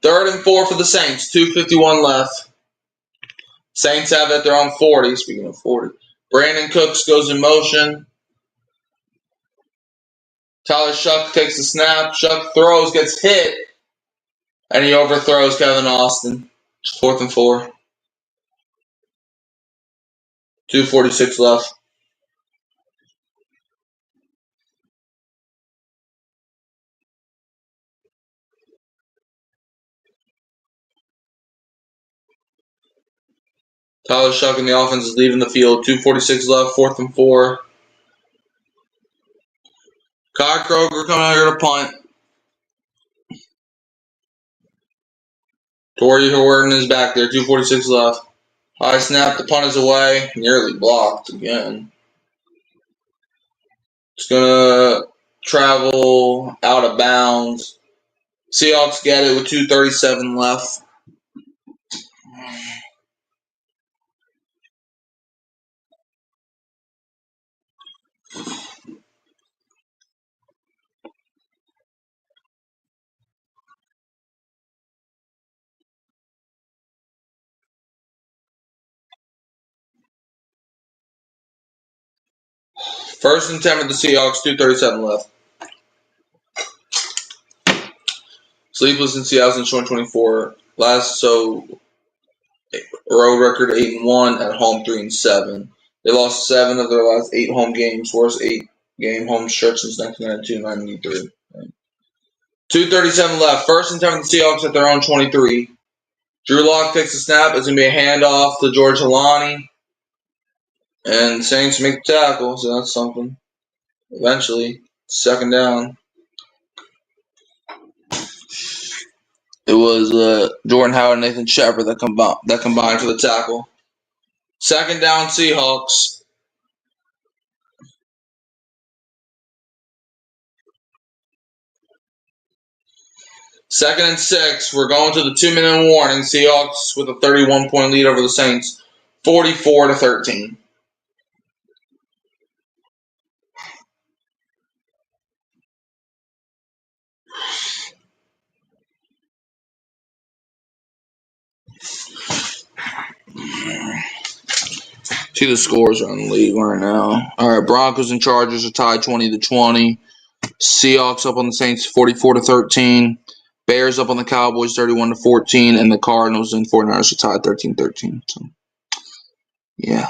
3rd and 4 for the Saints. 2:51 left. Saints have it at their own 40. Speaking of 40. Brandon Cooks goes in motion. Tyler Shuck takes the snap. Shuck throws, gets hit. And he overthrows Kevin Austin. 4th and 4. 2:46 left. Tyler Shuck and the offense is leaving the field. 2:46 left. 4th and 4. Kai Kroger coming out here to punt. Torrey Horton is back there. 2:46 left. High snap. The punt is away. Nearly blocked again. It's going to travel out of bounds. Seahawks get it with 2:37 left. First and 10 for the Seahawks, 2:37 left. Sleepless in Seattle since 2024. Road record 8-1, at home 3-7. They lost 7 of their last 8 home games. Worst 8-game home stretch since 1992-93. 2:37 left. First and 10 for the Seahawks at their own 23. Drew Lock takes a snap. It's going to be a handoff to George Halani. And Saints make the tackle, so that's something. Eventually, second down. It was Jordan Howard and Nathan Shepard that combined for the tackle. Second down, Seahawks. Second and 6. We're going to the 2-minute warning. Seahawks with a 31-point lead over the Saints, 44-13. See the scores around the league right now. All right, Broncos and Chargers are tied 20-20. Seahawks up on the Saints 44-13. Bears up on the Cowboys 31-14, and the Cardinals and 49ers are tied 13-13. So, yeah.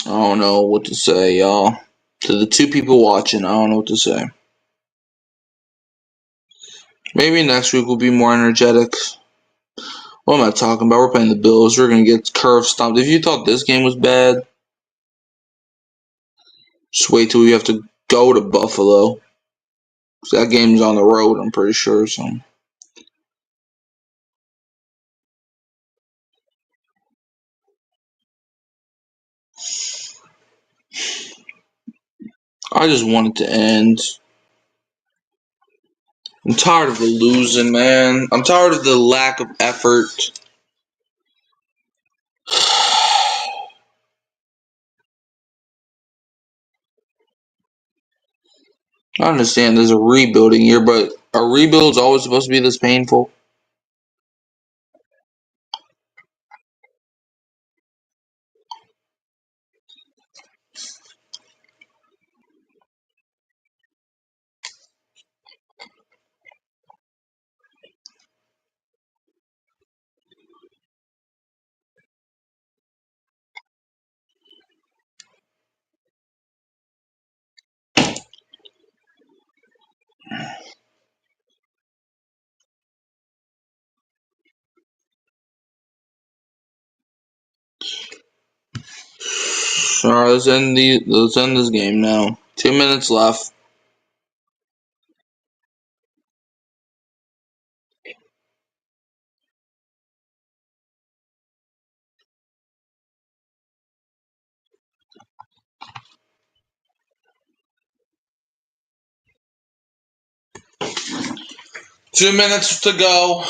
I don't know what to say, y'all. To the two people watching, I don't know what to say. Maybe next week we'll be more energetic. What am I talking about? We're playing the Bills. We're going to get curve stomped. If you thought this game was bad, just wait till we have to go to Buffalo. That game's on the road, I'm pretty sure. So I just want it to end. I'm tired of the losing, man. I'm tired of the lack of effort. I understand there's a rebuilding year, but a rebuild's always supposed to be this painful. Alright, let's end this game now. 2 minutes left. Two minutes to go.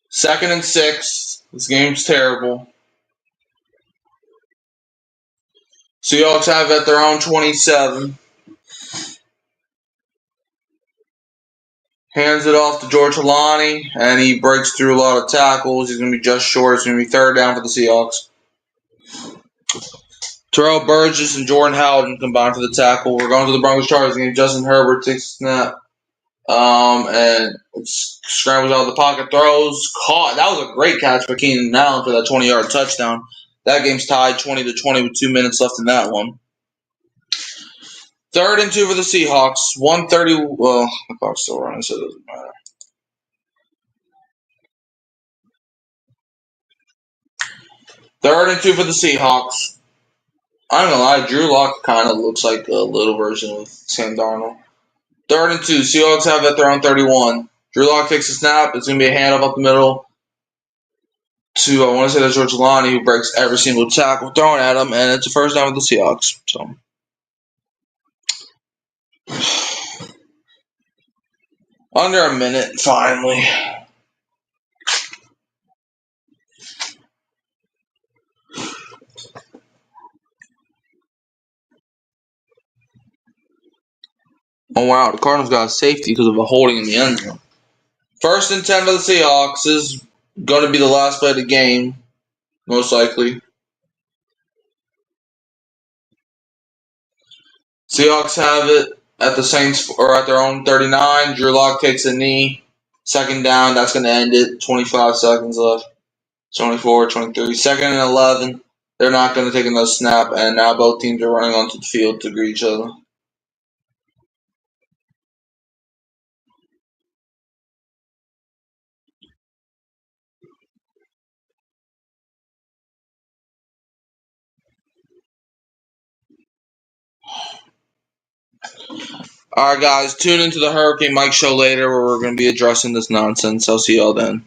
Second and 6. This game's terrible. Seahawks have it at their own 27. Hands it off to George Halani, and he breaks through a lot of tackles. He's going to be just short. It's going to be third down for the Seahawks. Terrell Burgess and Jordan Howden combined for the tackle. We're going to the Broncos Chargers game. Justin Herbert takes a snap. And scrambles out of the pocket, throws, caught. That was a great catch by Keenan Allen for that 20-yard touchdown. That game's tied 20-20 with 2 minutes left in that one. Third and 2 for the Seahawks. 1:30. Well, the clock's still running, so it doesn't matter. Third and 2 for the Seahawks. I'm gonna lie, Drew Lock kind of looks like a little version of Sam Darnold. Third and 2. Seahawks have it at their own 31. Drew Lock takes a snap. It's gonna be a handoff up the middle to, I want to say that's George Lonnie, who breaks every single tackle thrown at him, and it's a first down with the Seahawks. So, under a minute, finally. Oh, wow, the Cardinals got a safety because of a holding in the end zone. First and 10 for the Seahawks is going to be the last play of the game, most likely. Seahawks have it at the Saints, or at their own 39. Drew Lock takes a knee. Second down, that's going to end it. 25 seconds left. 24, 23. Second and 11. They're not going to take another snap, and now both teams are running onto the field to greet each other. All right, guys, tune into the Hurricane Mike show later where we're going to be addressing this nonsense. I'll see y'all then.